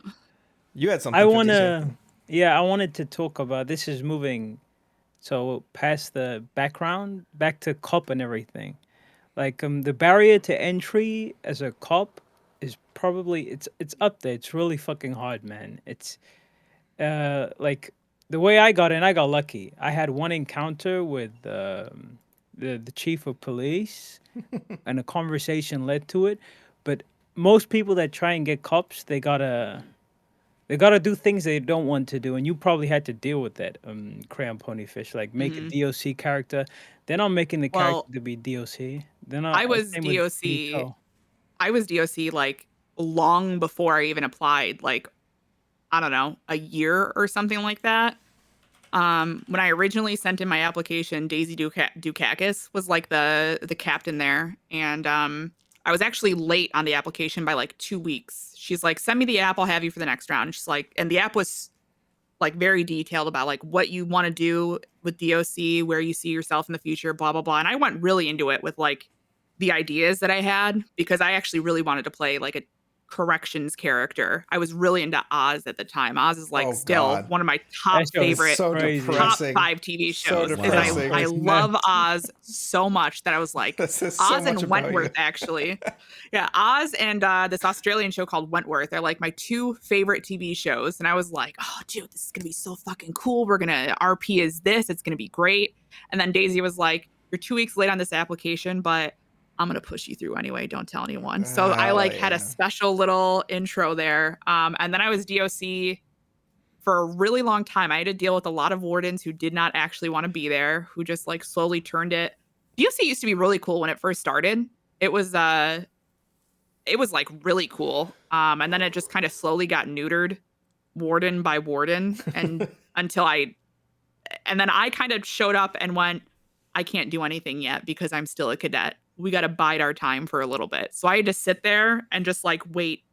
You had something. I 50 want Cent. to, yeah, I wanted to talk about, this is moving, so past the background, back to cop and everything. Like, the barrier to entry as a cop is probably, it's up there. It's really fucking hard, man. It's, like, the way I got in, I got lucky. I had one encounter with the chief of police, and a conversation led to it. But most people that try and get cops, they gotta do things they don't want to do, and you probably had to deal with that. Crayonponyfish, like make a DOC character. They're not making the character to be DOC. They're not. I was same with DOC. Nico. I was DOC like long before I even applied, like, I don't know, a year or something like that. When I originally sent in my application, Daisy Dukakis was like the captain there, and I was actually late on the application by like 2 weeks. She's like, "Send me the app, I'll have you for the next round." And she's like, and the app was like very detailed about like what you want to do with DOC, where you see yourself in the future, blah blah blah. And I went really into it with like the ideas that I had, because I actually really wanted to play like a corrections character. I was really into Oz at the time. Oz is like still one of my top That show is favorite so crazy. top depressing. 5 TV So shows. depressing. I love Oz so much that I was like, That says so Oz much and about Wentworth, you. actually. Yeah, Oz and this Australian show called Wentworth. They're like my 2 favorite TV shows. And I was like, oh, dude, this is going to be so fucking cool. We're going to RP is this. It's going to be great. And then Daisy was like, "You're 2 weeks late on this application, but I'm going to push you through anyway. Don't tell anyone." So I like had a special little intro there. And then I was DOC for a really long time. I had to deal with a lot of wardens who did not actually want to be there, who just like slowly turned it. DOC used to be really cool when it first started. It was like really cool. And then it just kind of slowly got neutered warden by warden. And and then I kind of showed up and went, I can't do anything yet because I'm still a cadet. We got to bide our time for a little bit. So I had to sit there and just like wait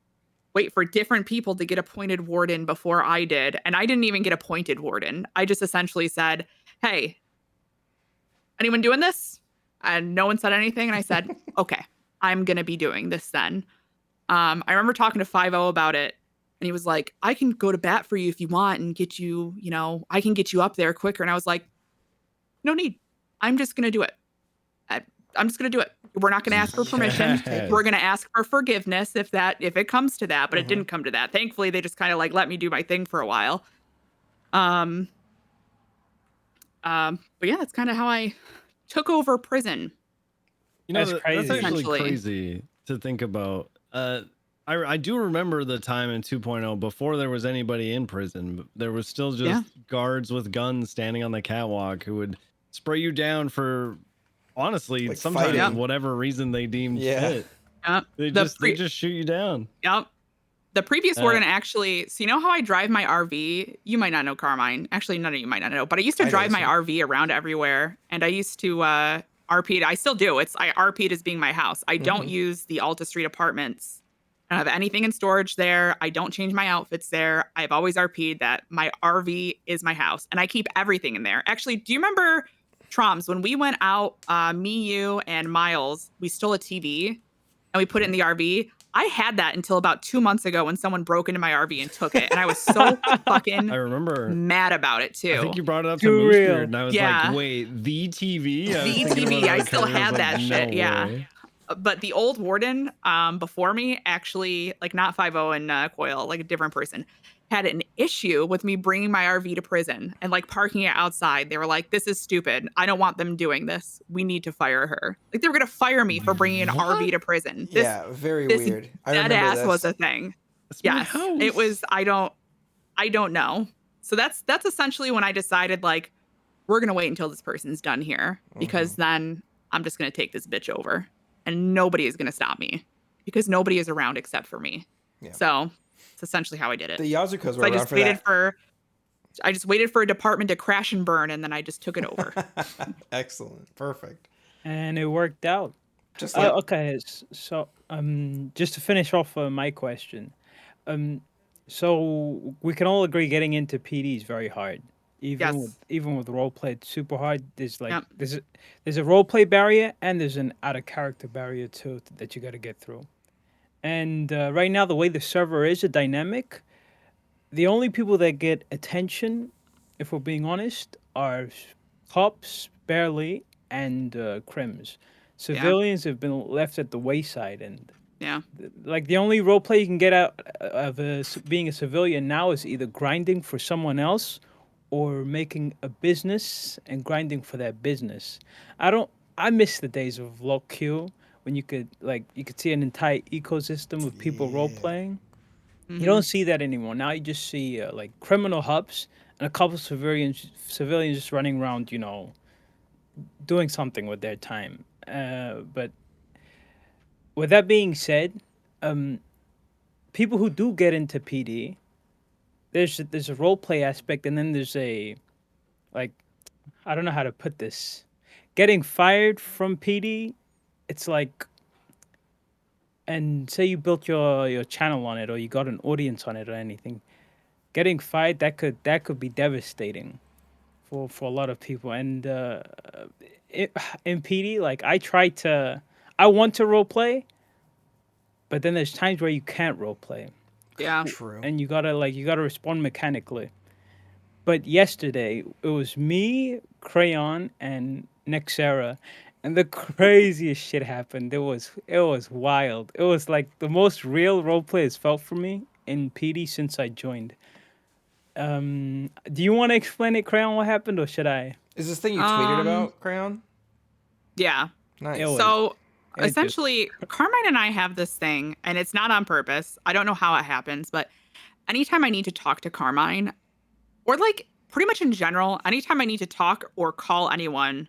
for different people to get appointed warden before I did. And I didn't even get appointed warden. I just essentially said, "Hey, anyone doing this?" And no one said anything. And I said, "Okay, I'm going to be doing this then." I remember talking to 5-0 about it. And he was like, "I can go to bat for you if you want and get you, I can get you up there quicker." And I was like, "No need. I'm just going to do it. I'm just going to do it. We're not going to ask for permission. Yes. We're going to ask for forgiveness if it comes to that." But it didn't come to that. Thankfully, they just kind of like let me do my thing for a while. But yeah, that's kind of how I took over prison. That's That's crazy. actually Essentially. crazy to think about. I do remember the time in 2.0 before there was anybody in prison. There was still just guards with guns standing on the catwalk who would spray you down for honestly Like sometimes fighting. whatever reason they deem fit. They The just shoot you down. Yep. The previous warden actually, so you know how I drive my RV? You might not know Carmine. Actually, none of you might not know, but I used to I know drive this my one. RV around everywhere, and I used to RP it. I still do. I RP it as being my house. I don't use the Alta Street apartments. I don't have anything in storage there. I don't change my outfits there. I've always RP'd that my RV is my house, and I keep everything in there. Actually, do you remember, Troms, when we went out, me, you, and Miles, we stole a TV, and we put it in the RV? I had that until about 2 months ago when someone broke into my RV and took it. And I was so fucking I remember mad about it too. I think you brought it up to Too Moose real. Beard, and I was Yeah. like, wait, the TV? I was The thinking TV. about I it, still and I was had like, that no shit. Yeah. way. But the old warden before me actually, like not 5-0 and Coil, like a different person, had an issue with me bringing my RV to prison and like parking it outside. They were like, this is stupid. I don't want them doing this. We need to fire her. Like they were going to fire me for bringing an RV to prison. Yeah, very this weird. I dead remember ass this. was a thing. That's my Yes, house. it was. I don't know. So that's essentially when I decided like we're gonna wait until this person's done here because then I'm just gonna take this bitch over and nobody is gonna stop me because nobody is around except for me. Yeah. So it's essentially how I did it. The Yazukas So were I around just for waited that. for. I just waited for a department to crash and burn, and then I just took it over. Excellent. Perfect. And it worked out. Just like Okay, so just to finish off my question, so we can all agree getting into PD is very hard. Yes. Even with roleplay, it's super hard. There's like Yep. there's a roleplay barrier and there's an out of character barrier too that you got to get through. And right now, the way the server is a dynamic, the only people that get attention, if we're being honest, are cops barely and crims. Civilians have been left at the wayside, and Yeah. like the only roleplay you can get out of being a civilian now is either grinding for someone else or making a business and grinding for that business. I miss the days of lock queue when you could see an entire ecosystem of people role playing. You don't see that anymore. Now you just see like criminal hubs and a couple of civilians just running around, doing something with their time. But with that being said, people who do get into PD, there's a role play aspect, and then there's a, like, I don't know how to put this. Getting fired from PD, it's like, and say you built your channel on it or you got an audience on it or anything, getting fired that could be devastating for a lot of people. And in PD, like I want to role play, but then there's times where you can't role play. Yeah. true. And you gotta respond mechanically. But yesterday it was me, Crayon, and Nexera, and the craziest shit happened. It was wild. It was like the most real roleplay it's felt for me in PD since I joined. Do you want to explain it, Crayon, what happened, or should I? Is this thing you tweeted about, Crayon? Yeah. Nice. It was- So it just- essentially, Carmine and I have this thing, and it's not on purpose. I don't know how it happens, but anytime I need to talk to Carmine, or like pretty much in general, anytime I need to talk or call anyone,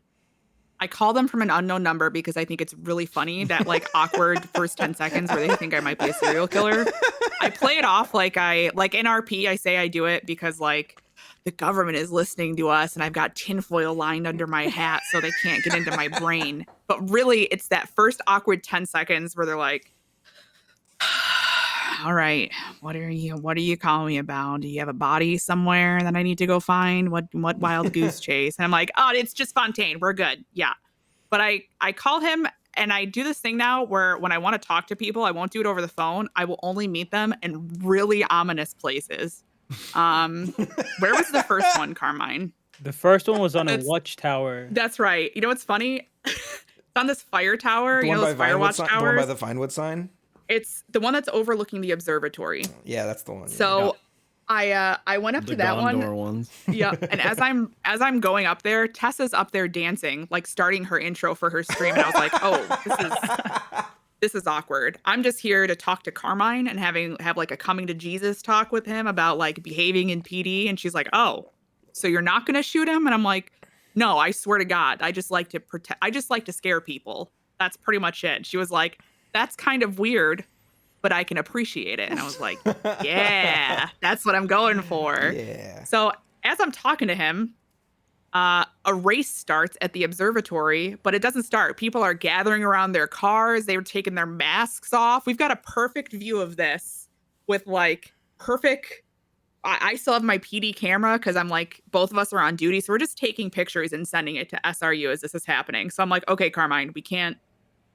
I call them from an unknown number because I think it's really funny that like awkward first 10 seconds where they think I might be a serial killer. I play it off like in RP, I say I do it because like the government is listening to us and I've got tinfoil lined under my hat so they can't get into my brain. But really, it's that first awkward 10 seconds where they're like, all right, what are you calling me about? Do you have a body somewhere that I need to go find? What wild goose chase? And I'm like, oh, it's just Fontaine. We're good. Yeah. But I call him and I do this thing now where when I want to talk to people, I won't do it over the phone. I will only meet them in really ominous places. Where was the first one, Carmine? The first one was on a watchtower. That's right. You know what's funny? It's on this fire tower. The You one know by those fire Vinewood watch sign, the one by towers? the Vinewood sign. It's the one that's overlooking the observatory. Yeah, that's the one. So I went up The to that Gondor one. ones. Yeah. And as I'm going up there, Tessa's up there dancing, like starting her intro for her stream. And I was like, oh, this is awkward. I'm just here to talk to Carmine and have like a coming to Jesus talk with him about like behaving in PD. And she's like, oh, so you're not gonna shoot him? And I'm like, no, I swear to God, I just like to protect. I just like to scare people. That's pretty much it. She was like, that's kind of weird, but I can appreciate it. And I was like, yeah, that's what I'm going for. Yeah. So as I'm talking to him, a race starts at the observatory, but it doesn't start. People are gathering around their cars. They were taking their masks off. We've got a perfect view of this with like perfect. I still have my PD camera because I'm like, both of us are on duty. So we're just taking pictures and sending it to SRU as this is happening. So I'm like, okay, Carmine,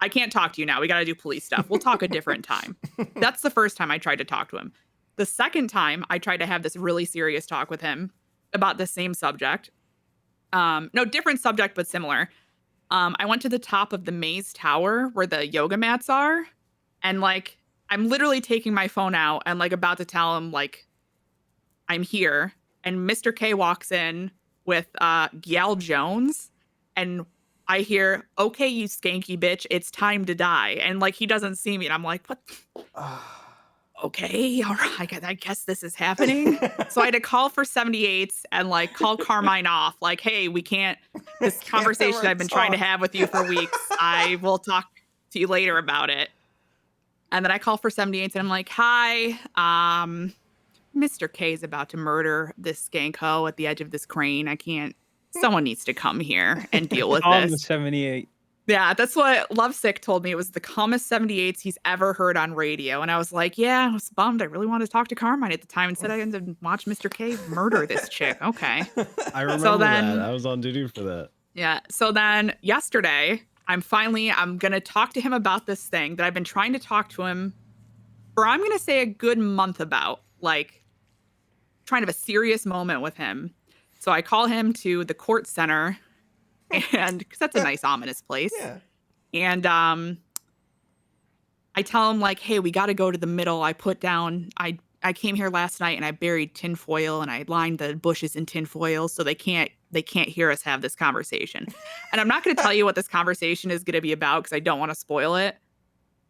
I can't talk to you now. We got to do police stuff. We'll talk a different time. That's the first time I tried to talk to him. The second time I tried to have this really serious talk with him about the same subject. No, different subject, but similar. I went to the top of the maze tower where the yoga mats are. And like, I'm literally taking my phone out and like about to tell him like, I'm here. And Mr. K walks in with Gyal Jones. And I hear, okay, you skanky bitch, it's time to die. And like, he doesn't see me. And I'm like, what? Okay, all right, I guess this is happening. So I had to call for 78s and like call Carmine off. Like, hey, we can't, this conversation I've been trying to have with you for weeks. I will talk to you later about it. And then I call for 78s and I'm like, hi, Mr. K is about to murder this skank hoe at the edge of this crane. I can't, someone needs to come here and deal with On the this. 78. Yeah, that's what Lovesick told me. It was the calmest 78s he's ever heard on radio. And I was like, yeah, I was bummed. I really wanted to talk to Carmine at the time. Instead, I ended up watch Mr. K murder this chick. Okay. I remember that. I was on duty for that. Yeah. So then yesterday, I'm going to talk to him about this thing that I've been trying to talk to him for, I'm going to say a good month about, like trying to have a serious moment with him. So I call him to the court center. And because that's a nice ominous place. Yeah. And I tell him like, hey, we got to go to the middle. I came here last night and I buried tinfoil and I lined the bushes in tinfoil so they can't hear us have this conversation. And I'm not going to tell you what this conversation is going to be about because I don't want to spoil it.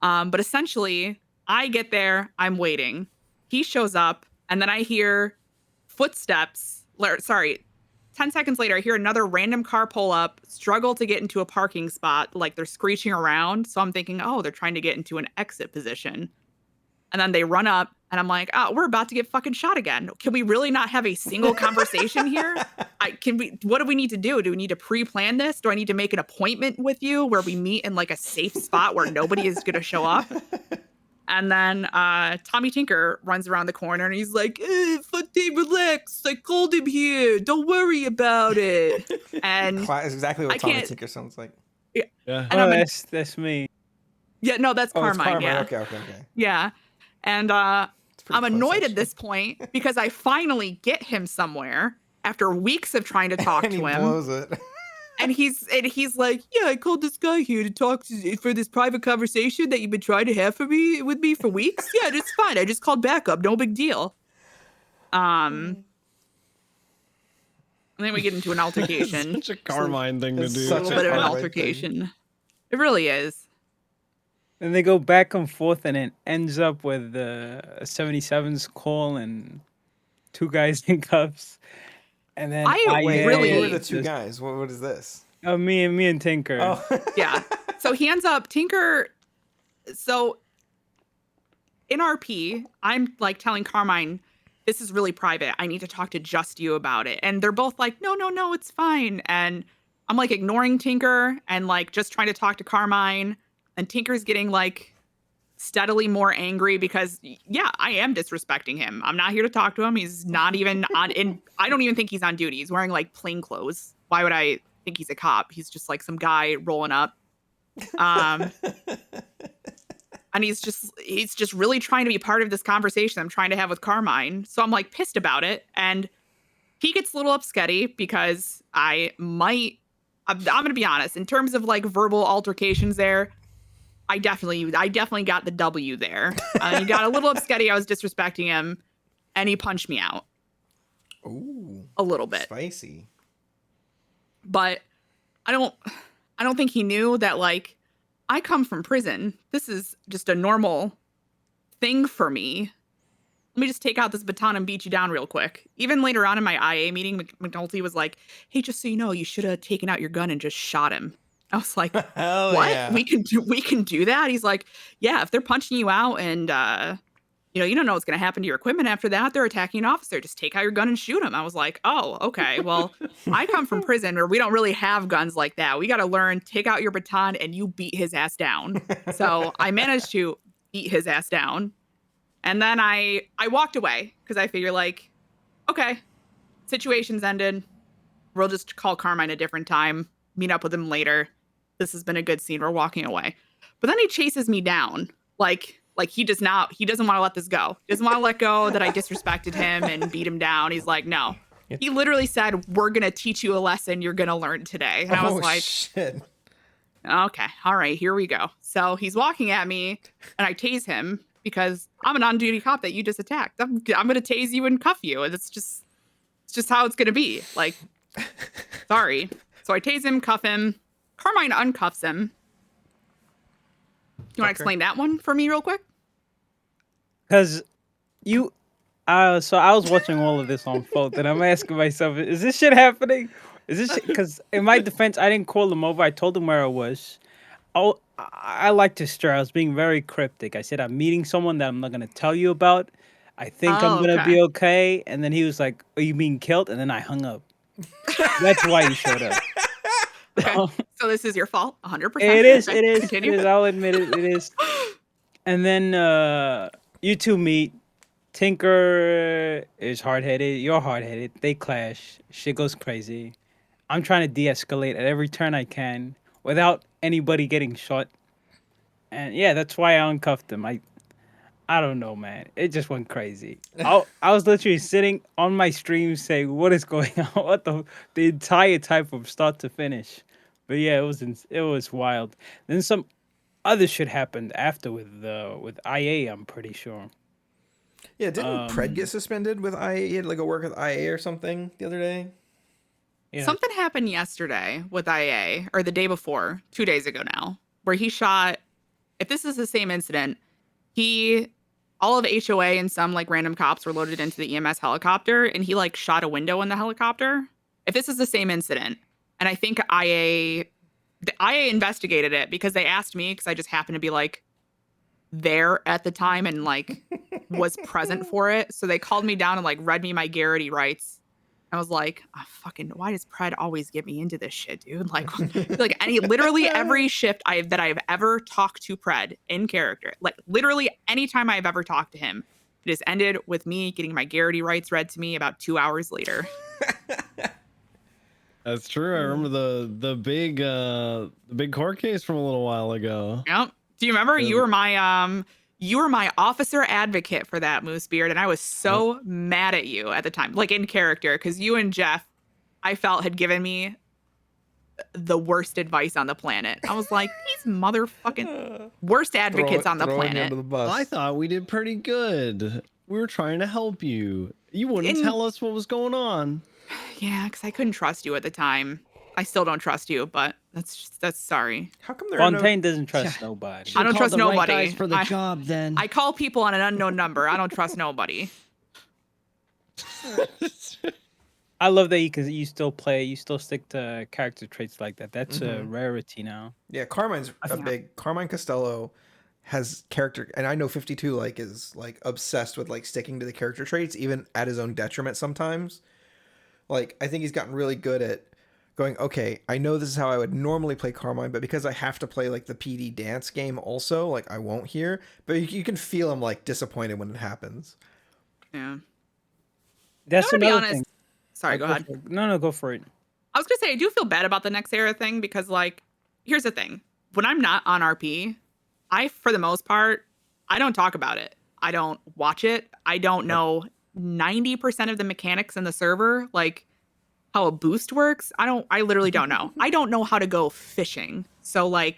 But essentially, I get there, I'm waiting. He shows up, and then I hear footsteps. 10 seconds later, I hear another random car pull up, struggle to get into a parking spot, like they're screeching around. So I'm thinking, oh, they're trying to get into an exit position. And then they run up, and I'm like, oh, we're about to get fucking shot again. Can we really not have a single conversation here? What do we need to do? Do we need to pre-plan this? Do I need to make an appointment with you where we meet in like a safe spot where nobody is going to show up? And then Tommy Tinker runs around the corner and he's like, Fontaine, relax. I called him here. Don't worry about it. And That's exactly what Tommy Tinker sounds like. Yeah. Yeah. And That's me. Yeah, no, that's Carmine. Yeah. Okay. Yeah. And I'm annoyed at this point because I finally get him somewhere after weeks of trying to talk and to he him. blows it. And he's like, yeah, I called this guy here to talk for this private conversation that you've been trying to have with me for weeks. Yeah, it's fine. I just called backup. No big deal. And then we get into an altercation. Such a Carmine thing to do. A little bit of an altercation. It really is. And they go back and forth, and it ends up with the 77's call and two guys in cuffs. And then who are the two guys? What is this? Oh, me and Tinker. Oh. Yeah. So he ends up Tinker. So in RP, I'm like telling Carmine, this is really private. I need to talk to just you about it. And they're both like, no, it's fine. And I'm like ignoring Tinker and like just trying to talk to Carmine. And Tinker's getting like steadily more angry because, yeah, I am disrespecting him. I'm not here to talk to him. He's not even I don't even think he's on duty. He's wearing like plain clothes. Why would I think he's a cop? He's just like some guy rolling up. And he's just really trying to be part of this conversation I'm trying to have with Carmine. So I'm like pissed about it. And he gets a little upsetty because I'm going to be honest, in terms of like verbal altercations there, I definitely got the W there. He got a little upsetty. I was disrespecting him, and he punched me out. Ooh, a little bit spicy. But I don't think he knew that like I come from prison. This is just a normal thing for me. let me just take out this baton and beat you down real quick. Even later on in my IA meeting, McNulty was like, hey, just so you know, you should have taken out your gun and just shot him. I was like, Hell what? yeah. We can do that? He's like, yeah, if they're punching you out and you don't know what's going to happen to your equipment after that. They're attacking an officer. Just take out your gun and shoot him. I was like, oh, okay. Well, I come from prison where we don't really have guns like that. We got to learn, take out your baton and you beat his ass down. So I managed to beat his ass down. And then I walked away because I figure like, okay, situation's ended. We'll just call Carmine a different time, meet up with him later. This has been a good scene. We're walking away. But then he chases me down. Like he doesn't want to let this go. He doesn't want to let go that I disrespected him and beat him down. He's like, no. He literally said, we're going to teach you a lesson you're going to learn today. And I was like, shit. Okay, all right, here we go. So he's walking at me and I tase him because I'm an on-duty cop that you just attacked. I'm going to tase you and cuff you. And it's just how it's going to be. Like, sorry. So I tase him, cuff him. Carmine uncuffs him. You want to explain that one for me real quick? Because so I was watching all of this unfold, and I'm asking myself, is this shit happening? Is this because in my defense, I didn't call him over. I told him where I was. I like to stir. I was being very cryptic. I said, I'm meeting someone that I'm not going to tell you about. I think I'm going to be okay. And then he was like, are you being killed? And then I hung up. That's why he showed up. Okay. So this is your fault, 100%. It is. Okay. It is. Continue. It is. I'll admit it. It is. And then you two meet. Tinker is hard-headed. You're hard-headed. They clash. Shit goes crazy. I'm trying to de-escalate at every turn I can without anybody getting shot. And yeah, that's why I uncuffed him. I don't know, man. It just went crazy. I was literally sitting on my stream saying, "What is going on? What the entire time from start to finish?" But yeah, it was wild. Then some other shit happened after with IA. I'm pretty sure. Yeah, didn't Pred get suspended with IA? He had to go work with IA or something the other day. Yeah. Something happened yesterday with IA, or the day before, 2 days ago now, where he shot. If this is the same incident, all of HOA and some like random cops were loaded into the EMS helicopter, and he like shot a window in the helicopter. If this is the same incident, and I think IA investigated it because they asked me because I just happened to be like there at the time and like was present for it. So they called me down and like read me my Garrity rights. I was like, fucking, why does Pred always get me into this shit, dude? Like literally every shift that I've ever talked to Pred in character, like literally anytime I've ever talked to him, it has ended with me getting my Garrity rights read to me about 2 hours later. That's true. I remember the big court case from a little while ago. Yep. Do you remember? You were my officer advocate for that, Moosebeard, and I was so mad at you at the time, like in character, because you and Jeff, I felt, had given me the worst advice on the planet. I was like, these motherfucking worst advocates on the planet. Under the bus. I thought we did pretty good. We were trying to help you. You wouldn't tell us what was going on. Yeah, because I couldn't trust you at the time. I still don't trust you, but that's sorry. How come there Fontaine doesn't trust nobody? I don't trust nobody. Right guys for the job, then. I call people on an unknown number. I don't trust nobody. I love that you still stick to character traits like that. That's a rarity now. Yeah, Carmine's Carmine Costello has character, and I know 52 is obsessed with sticking to the character traits, even at his own detriment sometimes. Like, I think he's gotten really good at going, okay, I know this is how I would normally play Carmine, but because I have to play the PD dance game also, I won't hear. But you can feel him disappointed when it happens. Yeah. That's another thing. Sorry, go ahead. No, go for it. I was gonna say I do feel bad about the next era thing because here's the thing. When I'm not on RP, for the most part, I don't talk about it. I don't watch it. I don't know 90% of the mechanics in the server, how a boost works. I literally don't know. I don't know how to go fishing. So I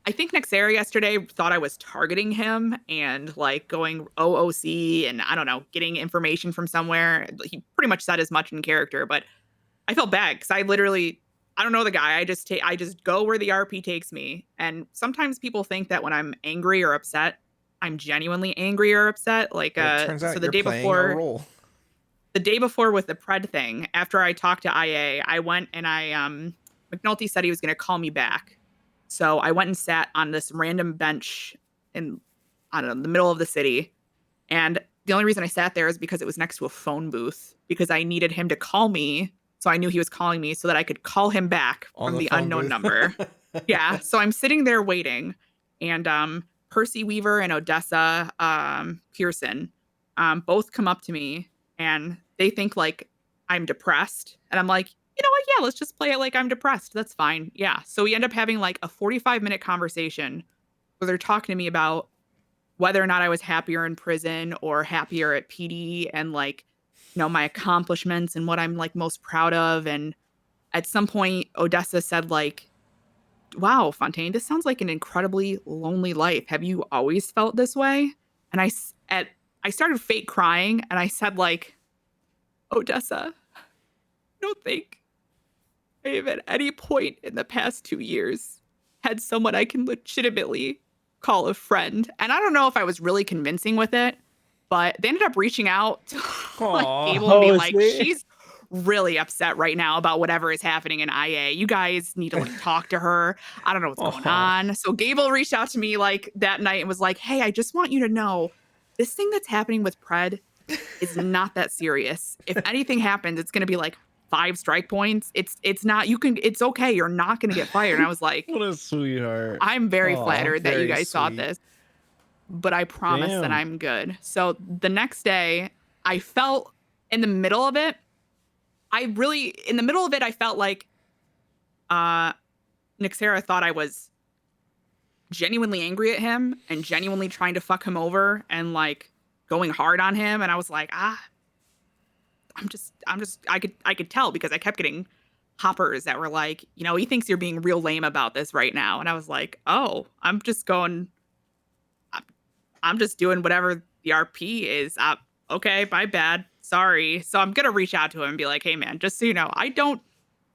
think Nexera yesterday thought I was targeting him and going OOC and I don't know, getting information from somewhere. He pretty much said as much in character, but I felt bad because I don't know the guy. I just go where the RP takes me. And sometimes people think that when I'm angry or upset, I'm genuinely angry or upset. Like, It turns out so you're playing a role. the day before with the pred thing, after I talked to IA, I went and McNulty said he was going to call me back. So I went and sat on this random bench in, I don't know, the middle of the city. And the only reason I sat there is because it was next to a phone booth, because I needed him to call me. So I knew he was calling me so that I could call him back On from the the phone unknown booth. number. Yeah. So I'm sitting there waiting. And Percy Weaver and Odessa Pearson both come up to me and they think like I'm depressed. And I'm like, you know what? Yeah, let's just play it like I'm depressed. That's fine. Yeah. So we end up having like a 45-minute conversation where they're talking to me about whether or not I was happier in prison or happier at PD, and like, you know, my accomplishments and what I'm like most proud of. And at some point, Odessa said like, wow, Fontaine, this sounds like an incredibly lonely life. Have you always felt this way? And I started fake crying and I said like, Odessa, I don't think I have at any point in the past 2 years had someone I can legitimately call a friend. And I don't know if I was really convincing with it, but they ended up reaching out to like Aw. Gable and being Oh, like, see? she's really upset right now about whatever is happening in IA. You guys need to like talk to her. I don't know what's going Aw. on. So Gable reached out to me like that night and was like, hey, I just want you to know this thing that's happening with Pred is not that serious. If anything happens, it's going to be like 5 strike points. It's not, it's okay. You're not going to get fired. And I was like, What a sweetheart. I'm very Aw, flattered that you very guys thought sweet. this, but I promise that Damn. I'm good. So the next day, I felt in the middle of it, I felt like Nixera thought I was genuinely angry at him and genuinely trying to fuck him over and like going hard on him. And I was like, I could tell because I kept getting hoppers that were like, you know, he thinks you're being real lame about this right now. And I was like, oh, I'm just doing whatever the RP is. Okay, my bad. Sorry. So I'm going to reach out to him and be like, hey man, just so you know, I don't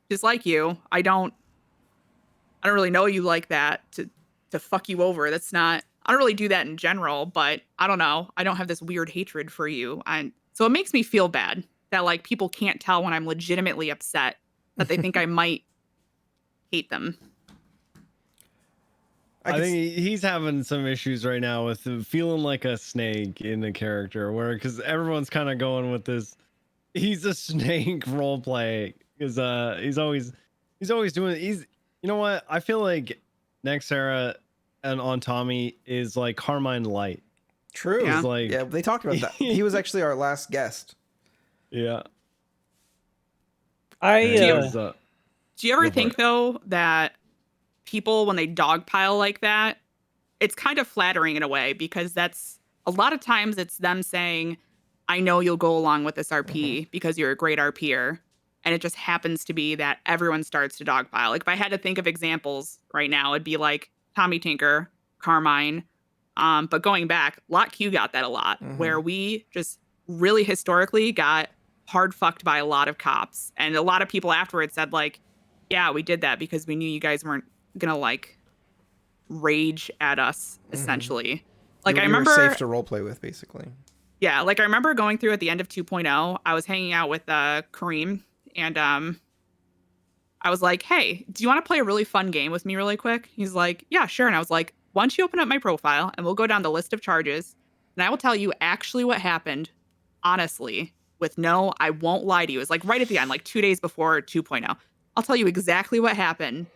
dislike you. I don't really know you like that to fuck you over. That's not, I don't really do that in general, but I don't know. I don't have this weird hatred for you. And so it makes me feel bad that like people can't tell when I'm legitimately upset, that they think I might hate them. I think he's having some issues right now with feeling like a snake in the character, where because everyone's kind of going with this, he's a snake role play because he's always doing. You know what, I feel like Nexera and on Tommy is like Carmine Light. True. Yeah. Like, Yeah, they talked about that. He was actually our last guest. yeah. I And it was, Do you ever Go for think it. though that people, when they dogpile like that, it's kind of flattering in a way, because that's a lot of times it's them saying, I know you'll go along with this RP because you're a great RPer. And it just happens to be that everyone starts to dogpile. Like if I had to think of examples right now, it'd be like Tommy Tinker, Carmine. But going back, Lot Q got that a lot, where we just really historically got hard fucked by a lot of cops. And a lot of people afterwards said like, yeah, we did that because we knew you guys weren't gonna like rage at us, essentially. Like I You were remember safe to roleplay with, basically. yeah, like I remember going through at the end of 2.0, I was hanging out with Kareem, and I was like, hey, do you want to play a really fun game with me really quick? He's like, yeah, sure. And I was like, why don't you open up my profile and we'll go down the list of charges and I will tell you actually what happened, honestly, with no, I won't lie to you. It's like right at the end, like 2 days before 2.0. I'll tell you exactly what happened,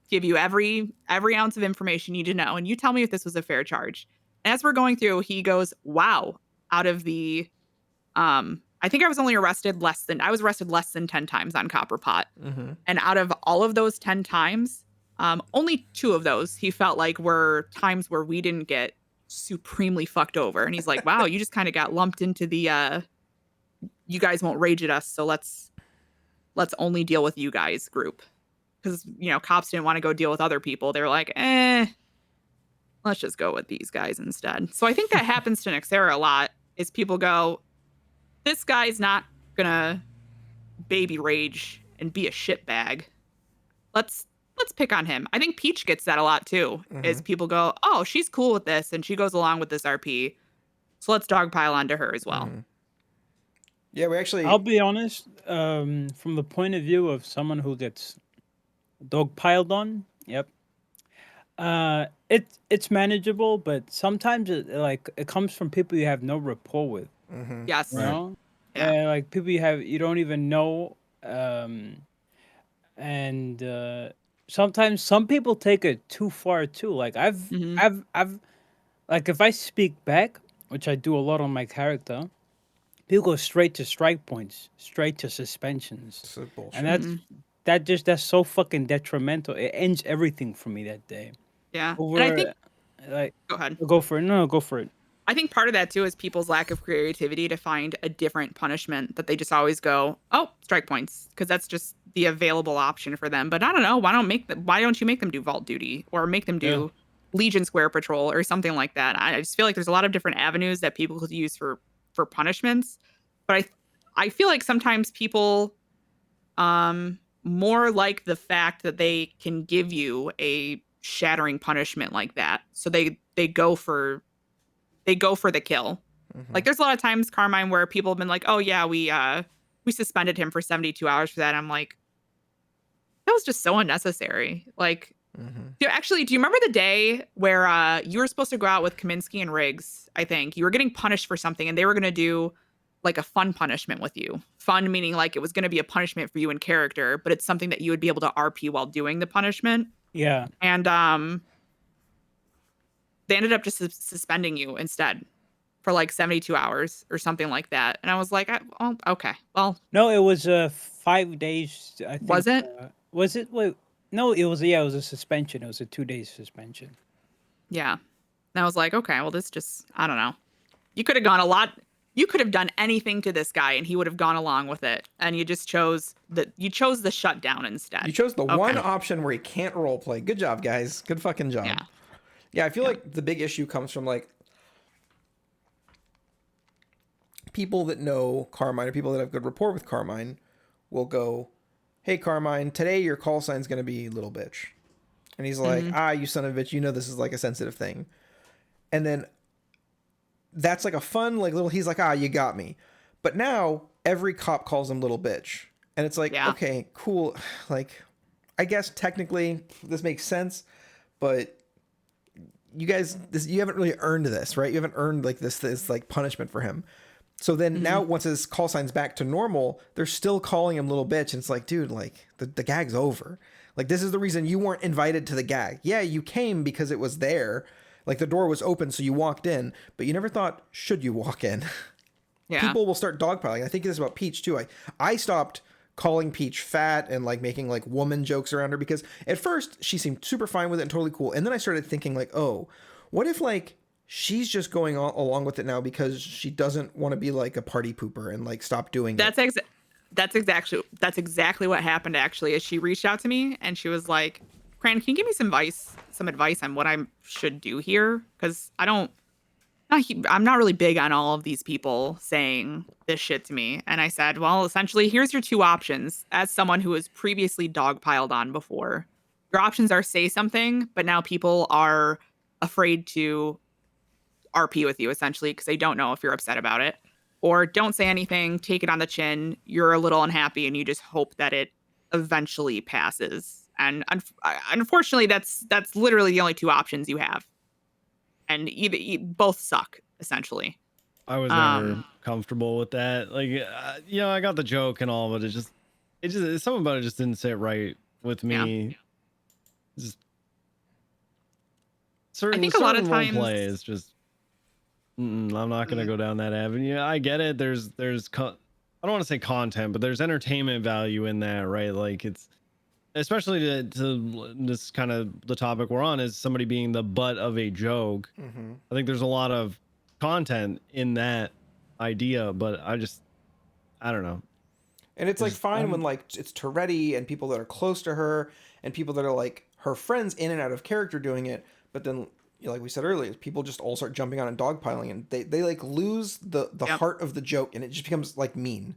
give you every ounce of information you need to know, and you tell me if this was a fair charge. And as we're going through, he goes, wow, out of the I think I was arrested less than 10 times on Copperpot. And out of all of those 10 times, only 2 of those he felt like were times where we didn't get supremely fucked over. And he's like, wow, you just kind of got lumped into the you guys won't rage at us, so let's only deal with you guys group. Because, you know, cops didn't want to go deal with other people. They were like, let's just go with these guys instead. So I think that happens to Nexera a lot, is people go, this guy's not gonna baby rage and be a shitbag. Let's let's pick on him. I think Peach gets that a lot too. Is people go, oh, she's cool with this and she goes along with this RP, so let's dogpile onto her as well. Yeah, we actually. I'll be honest. From the point of view of someone who gets dogpiled on, yep. It's manageable, but sometimes it comes from people you have no rapport with. Yes. You know? Yeah. Yeah, like people you don't even know. And sometimes some people take it too far too. Like I've like if I speak back, which I do a lot on my character, people go straight to strike points, straight to suspensions. So bullshit. And that's so fucking detrimental. It ends everything for me that day. Yeah. Over, And I think like, go ahead. Go for it. No, go for it. I think part of that too is people's lack of creativity to find a different punishment, that they just always go, oh, strike points, because that's just the available option for them. But I don't know, why don't you make them do vault duty or make them do Legion Square Patrol or something like that? I just feel like there's a lot of different avenues that people could use for punishments. But I feel like sometimes people more like the fact that they can give you a shattering punishment like that. So they go for the kill. Like there's a lot of times, Carmine, where people have been like, oh yeah, we suspended him for 72 hours for that. I'm like, that was just so unnecessary. Like, do you remember the day where you were supposed to go out with Kaminsky and Riggs? I think you were getting punished for something and they were going to do like a fun punishment with you. Fun meaning like it was going to be a punishment for you in character, but it's something that you would be able to RP while doing the punishment. Yeah. And they ended up just suspending you instead for like 72 hours or something like that. And I was like, oh, okay, well. No, it was 5 days. I think, was it? Was it? Wait, no, it was a suspension. It was a 2 day suspension. Yeah. And I was like, okay, well, this just, I don't know. You could have done anything to this guy and he would have gone along with it. And you just chose the shutdown instead. You chose the one option where he can't roleplay. Good job, guys. Good fucking job. Yeah, I feel like the big issue comes from like people that know Carmine or people that have good rapport with Carmine will go, hey, Carmine, today your call sign's going to be little bitch. And he's like, you son of a bitch, you know this is like a sensitive thing. And then that's like a fun, like little, he's like, you got me. But now every cop calls him little bitch. And it's like, okay, cool. Like, I guess technically this makes sense, but you guys, you haven't really earned this, right? You haven't earned like this like punishment for him. So then now once his call sign's back to normal, they're still calling him little bitch. And it's like, dude, like the gag's over. Like, this is the reason you weren't invited to the gag. Yeah, you came because it was there. Like the door was open, so you walked in, but you never thought, should you walk in? Yeah. People will start dogpiling. I think this is about Peach too. I stopped calling Peach fat and like making like woman jokes around her because at first she seemed super fine with it and totally cool. And then I started thinking like, oh, what if like she's just going along with it now because she doesn't want to be like a party pooper and like stop doing it. That's exactly what happened actually. Is she reached out to me and she was like, Crayon, can you give me some advice on what I should do here? Because I'm not really big on all of these people saying this shit to me. And I said, well, essentially, here's your two options. As someone who was previously dogpiled on before, your options are say something, but now people are afraid to RP with you, essentially, because they don't know if you're upset about it. Or don't say anything, take it on the chin. You're a little unhappy and you just hope that it eventually passes. And unfortunately, that's literally the only two options you have. And both suck, essentially. I was never comfortable with that. Like, I got the joke and all, but it just something about it just didn't sit right with me. Yeah. Just I think a lot of times play is just. I'm not gonna go down that avenue. I get it. I don't want to say content, but there's entertainment value in that, right? Like it's. Especially to this kind of the topic we're on is somebody being the butt of a joke. I think there's a lot of content in that idea, but I don't know. And it's like fine when like it's Tourette and people that are close to her and people that are like her friends in and out of character doing it. But then, like we said earlier, people just all start jumping on and dogpiling and they like lose the heart of the joke and it just becomes like mean.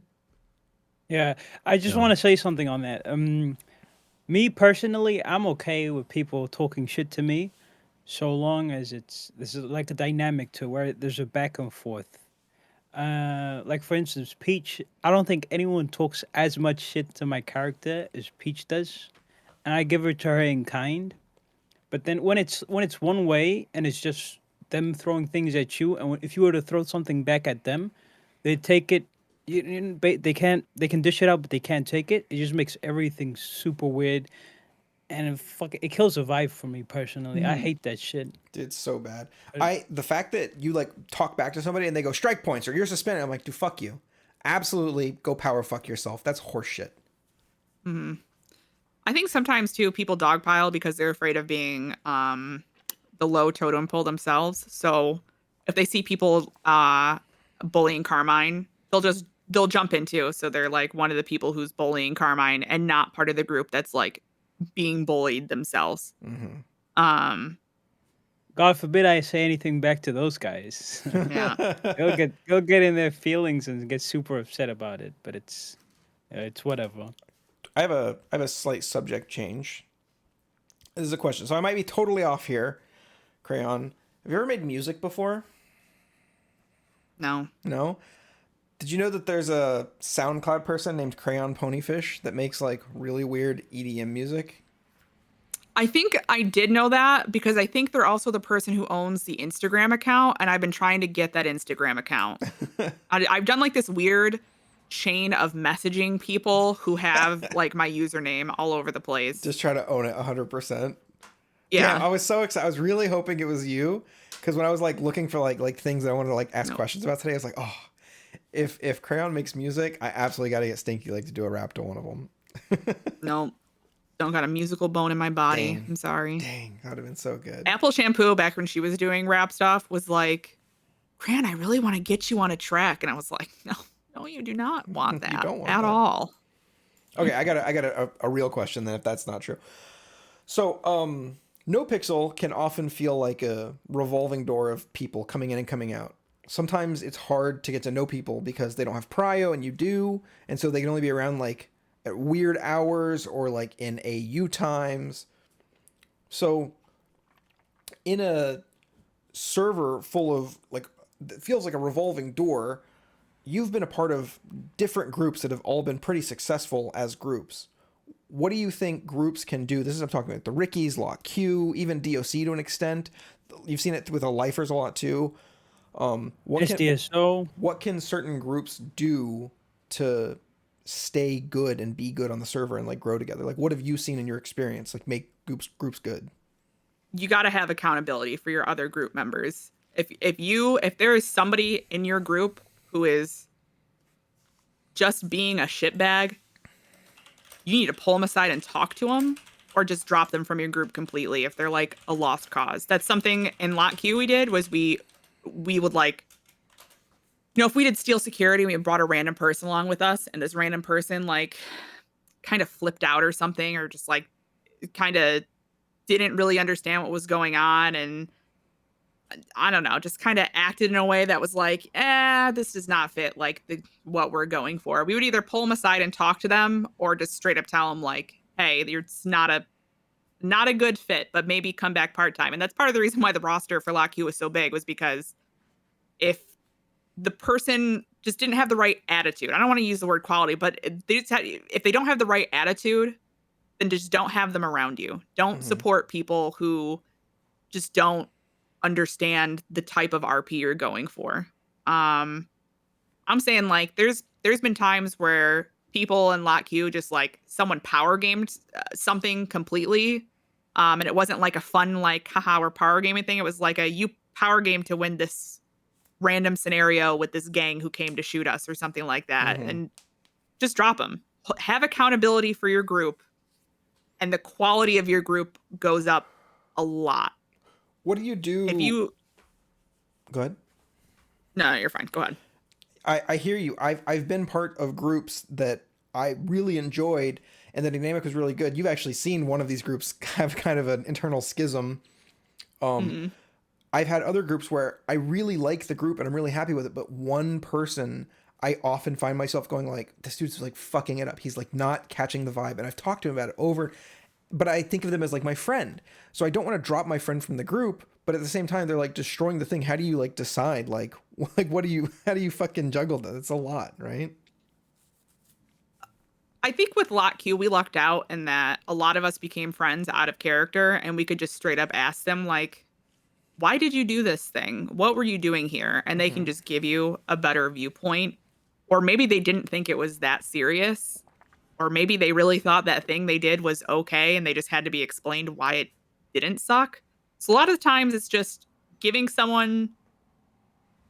Yeah, I just want to say something on that. Me personally, I'm okay with people talking shit to me, so long as this is like a dynamic to where there's a back and forth. Like for instance, Peach. I don't think anyone talks as much shit to my character as Peach does, and I give it to her in kind. But then when it's one way and it's just them throwing things at you, and if you were to throw something back at them, they take it. They can dish it out, but they can't take it. It just makes everything super weird, and it kills the vibe for me personally. I hate that shit. It's so bad. Uh, The fact that you like talk back to somebody and they go strike points or you're suspended. I'm like, dude, fuck you. Absolutely, go power fuck yourself. That's horseshit. I think sometimes too people dogpile because they're afraid of being the low totem pole themselves. So if they see people bullying Carmine, they'll jump into. So they're like one of the people who's bullying Carmine and not part of the group that's like being bullied themselves. Mm-hmm. Um, God forbid I say anything back to those guys. yeah. They'll get in their feelings and get super upset about it. But it's whatever. I have a slight subject change. This is a question, so I might be totally off here. Crayon, have you ever made music before? No. No. Did you know that there's a SoundCloud person named Crayonponyfish that makes like really weird EDM music? I think I did know that because I think they're also the person who owns the Instagram account, and I've been trying to get that Instagram account. I've done like this weird chain of messaging people who have like my username all over the place. Just try to own it 100%. Yeah. Damn, I was so excited. I was really hoping it was you because when I was like looking for like things that I wanted to like ask questions about today, I was like, oh, if Crayon makes music, I absolutely got to get Stinky Leg to do a rap to one of them. No, don't got a musical bone in my body. Dang. I'm sorry. Dang, that would have been so good. Apple Shampoo, back when she was doing rap stuff, was like, Crayon, I really want to get you on a track. And I was like, no, you do not want that don't want at that. all. Okay, I got a real question then if that's not true. So, NoPixel can often feel like a revolving door of people coming in and coming out. Sometimes it's hard to get to know people because they don't have prio and you do, and so they can only be around like at weird hours or like in AU times. So, in a server full of like, it feels like a revolving door, you've been a part of different groups that have all been pretty successful as groups. What do you think groups can do? This is, I'm talking about the Rickies, Lock Q, even DOC to an extent. You've seen it with the lifers a lot too. SDSO. What can certain groups do to stay good and be good on the server and like grow together? Like, what have you seen in your experience? Like, make groups good. You got to have accountability for your other group members. If there is somebody in your group who is just being a shitbag, you need to pull them aside and talk to them, or just drop them from your group completely if they're like a lost cause. That's something in Lot Q we did, was we would like, if we did steal security, we brought a random person along with us, and this random person like kind of flipped out or something, or just like kind of didn't really understand what was going on, and I don't know, just kind of acted in a way that was like, this does not fit like what we're going for. We would either pull them aside and talk to them, or just straight up tell them like, hey, it's not a good fit, but maybe come back part-time. And that's part of the reason why the roster for Lock Q was so big, was because if the person just didn't have the right attitude, I don't want to use the word quality, but if they don't have the right attitude, then just don't have them around you. Don't support people who just don't understand the type of RP you're going for. I'm saying like there's been times where people in Lot Q just like someone power gamed something completely, and it wasn't like a fun like haha we're power gaming thing. It was like you power game to win this random scenario with this gang who came to shoot us or something like that, and just drop them. Have accountability for your group, and the quality of your group goes up a lot. What do you do? If you Go ahead. No, you're fine. Go ahead. I hear you. I've been part of groups that I really enjoyed, and the dynamic was really good. You've actually seen one of these groups have kind of an internal schism. I've had other groups where I really like the group and I'm really happy with it, but one person, I often find myself going like, this dude's like fucking it up. He's like not catching the vibe, and I've talked to him about it over but I think of them as like my friend. So I don't want to drop my friend from the group, but at the same time, they're like destroying the thing. How do you like decide like how do you fucking juggle that? It's a lot, right? I think with Lot Q, we lucked out in that a lot of us became friends out of character, and we could just straight up ask them, like, why did you do this thing? What were you doing here? And they can just give you a better viewpoint. Or maybe they didn't think it was that serious. Or maybe they really thought that thing they did was okay and they just had to be explained why it didn't suck. So a lot of times it's just giving someone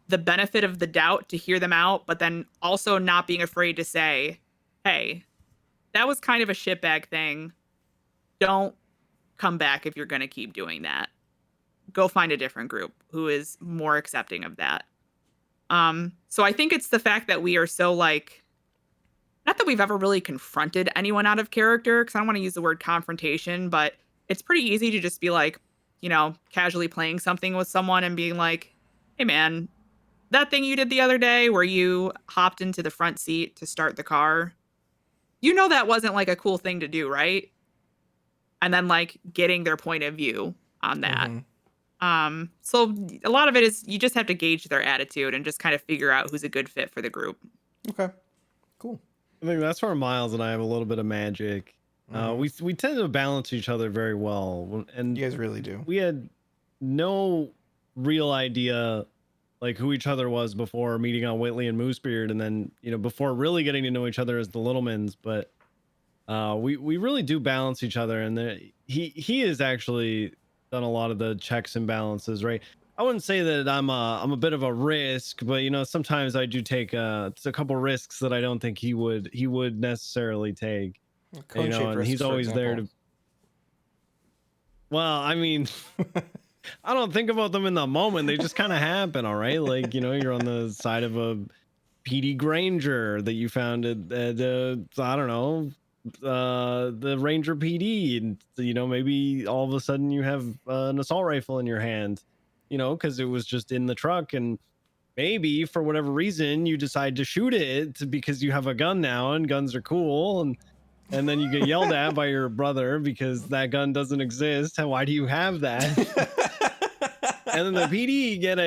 the benefit of the doubt to hear them out, but then also not being afraid to say, hey, that was kind of a shitbag thing. Don't come back if you're going to keep doing that. Go find a different group who is more accepting of that. So I think it's the fact that we are so like, not that we've ever really confronted anyone out of character, because I don't want to use the word confrontation, but it's pretty easy to just be like, you know, casually playing something with someone and being like, hey man, that thing you did the other day where you hopped into the front seat to start the car, you know that wasn't like a cool thing to do, right? And then like getting their point of view on that. So a lot of it is you just have to gauge their attitude and just kind of figure out who's a good fit for the group. Okay, cool. I think that's where Miles and I have a little bit of magic. We tend to balance each other very well, and You guys really do. we had no real idea like who each other was before meeting on Whitley and Moosebeard, and then before really getting to know each other as the Littlemans. But we really do balance each other, and he has actually done a lot of the checks and balances, right? I wouldn't say that I'm a bit of a risk, but sometimes I do take a couple risks that I don't think he would necessarily take. And he's always there to. Well, I mean, I don't think about them in the moment. They just kind of happen, all right? Like, you're on the side of a PD Granger that you found at I don't know, the Ranger PD, and maybe all of a sudden you have an assault rifle in your hand, because it was just in the truck, and maybe for whatever reason you decide to shoot it because you have a gun now, and guns are cool, and then you get yelled at by your brother because that gun doesn't exist. Why do you have that? And then the PD get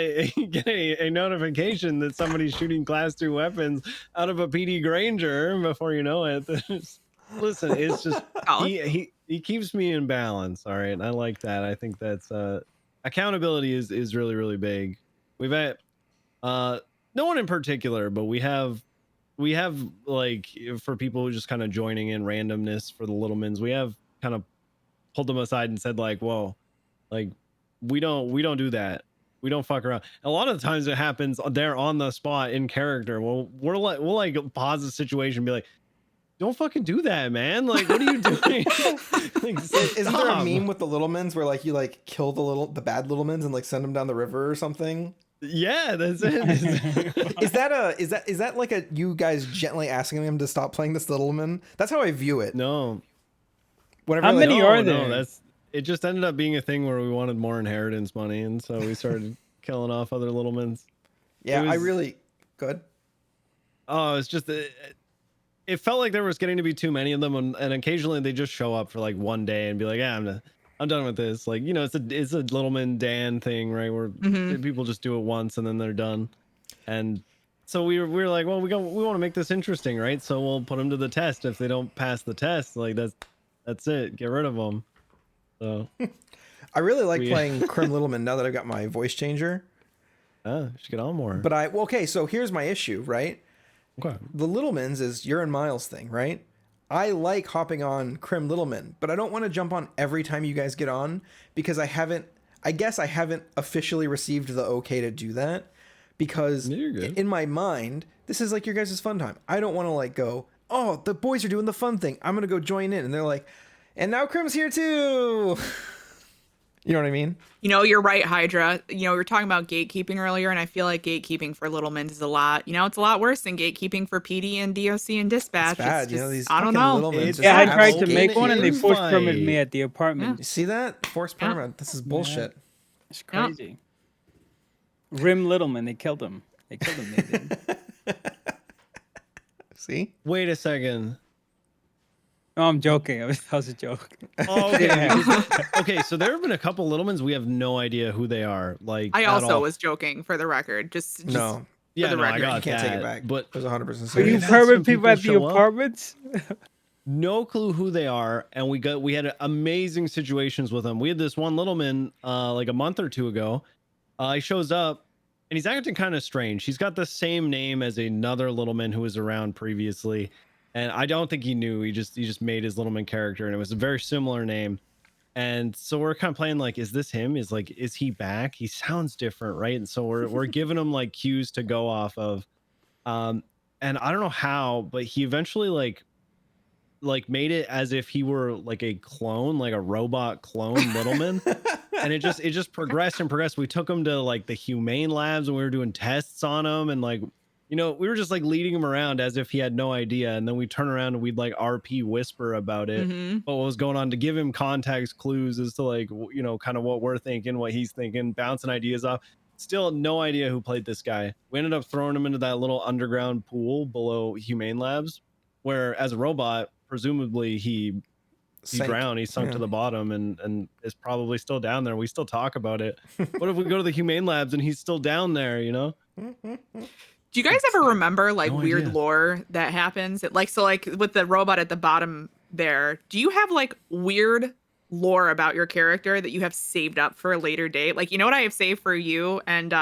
a notification that somebody's shooting class 2 weapons out of a PD Granger. Before you know it, listen, it's just he keeps me in balance. All right, I like that. I think that's accountability is really, really big. We've had no one in particular, but we have like, for people who just kind of joining in randomness for the Littlemans, we have kind of pulled them aside and said like, whoa, like we don't do that. We don't fuck around. A lot of the times it happens there on the spot in character. Well, we'll like pause the situation and be like, don't fucking do that, man. Like, what are you doing? Like, isn't there a meme with the Littlemans where like you like kill the bad Littlemans and like send them down the river or something? Yeah, that's it. Is that like a you guys gently asking them to stop playing this Littleman? That's how I view it. No. Whatever. How many are there? No, it just ended up being a thing where we wanted more inheritance money, and so we started killing off other Littlemans. Yeah, I really good. Oh, it's just it felt like there was getting to be too many of them, and occasionally they just show up for like one day and be like, yeah, I'm done with this. Like, it's a Littleman Dan thing, right? Where people just do it once and then they're done. And so we were like, well, we want to make this interesting, right? So we'll put them to the test. If they don't pass the test, like that's it. Get rid of them. So I really like playing Crim Littleman now that I've got my voice changer. Should get on more. But okay, so here's my issue, right? Okay. The Littlemans is your and Miles thing, right? I like hopping on Crim Littleman, but I don't want to jump on every time you guys get on because I guess I haven't officially received the okay to do that, because in my mind, this is like your guys' fun time. I don't want to like go, oh, the boys are doing the fun thing, I'm going to go join in. And they're like, and now Crim's here too. You know what I mean? You're right, Hydra. We were talking about gatekeeping earlier, and I feel like gatekeeping for Littlemans is a lot. It's a lot worse than gatekeeping for PD and DOC and Dispatch. It's bad. Just, these I don't know. Yeah, I tried to make one, and they forced permitted me at the apartment. You see that? Forced permit. This is bullshit. Yeah. It's crazy. Yeah. Rim Littleman, they killed him. They did. See? Wait a second. No, I'm joking. I was a joke. Oh, okay. Yeah. Okay, so there have been a couple Littlemans. We have no idea who they are, like I at also all. was joking for the record. Just No, for Yeah, the no, I record. got you can't take it that, back. but It was 100% Are you serious. We've had some pervert people at the people show up. apartments? no clue who they are, and we had amazing situations with them. We had this one Littleman like a month or two ago. He shows up and he's acting kind of strange. He's got the same name as another Littleman who was around previously, and I don't think he knew. He just made his Littleman character, and it was a very similar name. And so we're kind of playing like, is this him? Is he back? He sounds different, right? And so we're giving him like cues to go off of. And I don't know how, but he eventually like made it as if he were like a clone, like a robot clone Littleman. And it just progressed and progressed. We took him to like the humane labs and we were doing tests on him, and like, you know, we were just like leading him around as if he had no idea. And then we turn around and we'd like RP whisper about it, what was going on, to give him context clues as to like, you know, kind of what we're thinking, what he's thinking, bouncing ideas off. Still no idea who played this guy. We ended up throwing him into that little underground pool below humane labs, where as a robot, presumably he Sank. drowned, he sunk Yeah. to the bottom, and is probably still down there. We still talk about it. What if we go to the humane labs and he's still down there, you know? Do you guys ever remember like No weird idea. lore that happens? Like with the robot at the bottom there, do you have like weird lore about your character that you have saved up for a later date? Like, you know what I have saved for you and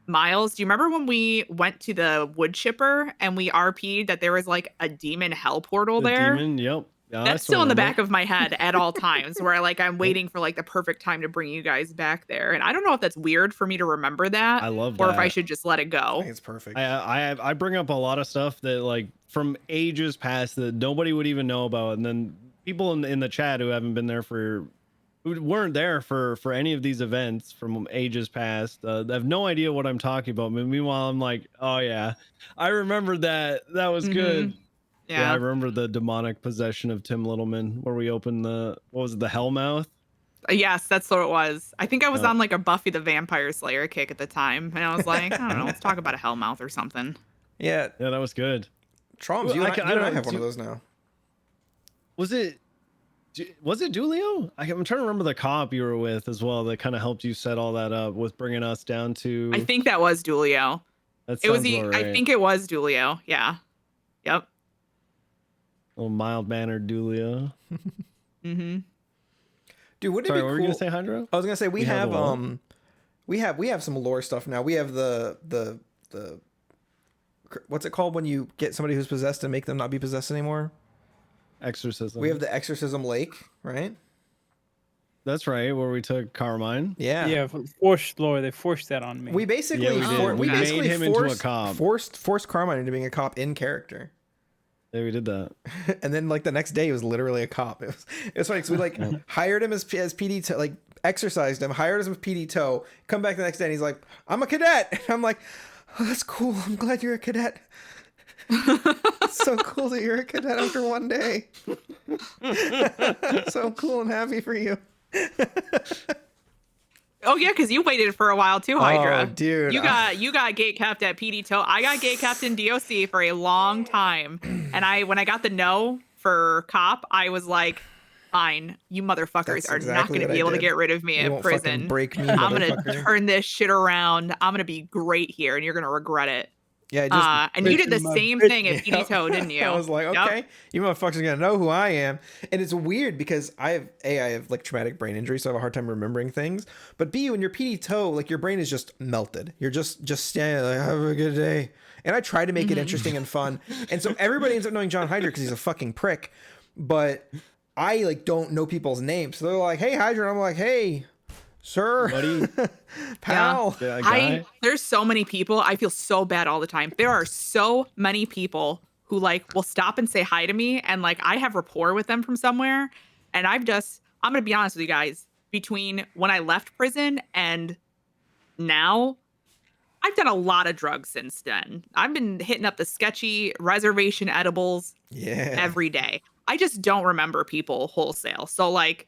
Miles? Do you remember when we went to the Woodchipper and we RP'd that there was like a demon hell portal The there? demon, yep. Yeah, That's still in the back of my head at all times, where I'm waiting for like the perfect time to bring you guys back there. And I don't know if that's weird for me to remember that, I love or if I that. should just let it I go. think it's perfect. I bring up a lot of stuff that like from ages past that nobody would even know about, and then people in the chat who haven't been there who weren't there for any of these events from ages past, have no idea what I'm talking about. But meanwhile, I'm like, oh yeah, I remember that. That was good. Yeah, I Yeah. remember the demonic possession of Tim Littleman, where we opened the the Hellmouth. Yes, that's what it was. I think I was Yeah. on like a Buffy the Vampire Slayer kick at the time, and I was like, I don't know, let's talk about a Hellmouth or something. Yeah, Yeah, that was good. Troms, Well, you I and ca- I, I you and I don't- have one do- of those now. Was it Dulio? I'm trying to remember the cop you were with as well that kind of helped you set all that up with bringing us down to. I think that was Dulio. That It was sounds about right. I think it was Dulio. Yeah. Yep. Little mild mannered Dulio. Mm-hmm. Dude, wouldn't Sorry, it be what were cool? you gonna say, Hydro? I was gonna say we have have a what? we have some lore stuff now. We have the what's it called when you get somebody who's possessed and make them not be possessed anymore? Exorcism. We have the Exorcism Lake, right? That's right, where we took Carmine. Yeah. Yeah, forced lore. They forced that on me. We basically Yeah, we did. We made basically him into a cop. Forced Carmine into being a cop in character. Yeah, we did that. And then like the next day he was literally a cop. It was funny because we like hired him as PD toe, like exercised him, hired him as PD toe, come back the next day and he's like, I'm a cadet. And I'm like, oh, that's cool. I'm glad you're a cadet. It's so cool that you're a cadet after one day. So cool and happy for you. Oh yeah, because you waited for a while too, Hydra. Oh, dude. You got gate capped at PD Toe. I got gate capped in DOC for a long time. And when I got the no for cop, I was like, fine, you motherfuckers That's are exactly not gonna what be I able to did. get rid of me You in won't fucking prison. break me, I'm gonna motherfucker. turn this shit around. I'm gonna be great here and you're gonna regret it. Yeah, just And you did the my same bitch. thing at PD Toe, didn't you? I was like, Yep. okay, you motherfuckers are gonna know who I am. And it's weird because I have like traumatic brain injury, so I have a hard time remembering things. But B, when you're PD toe, like your brain is just melted. You're just standing like, have a good day. And I try to make it interesting and fun. And so everybody ends up knowing John Hydra because he's a fucking prick. But I like don't know people's names. So they're like, hey Hydra, and I'm like, hey, sir, Buddy. pal. Yeah, guy. There's so many people. I feel so bad all the time. There are so many people who like will stop and say hi to me, and like I have rapport with them from somewhere. And I'm gonna be honest with you guys. Between when I left prison and now, I've done a lot of drugs since then. I've been hitting up the sketchy reservation edibles Yeah. every day. I just don't remember people wholesale. So like,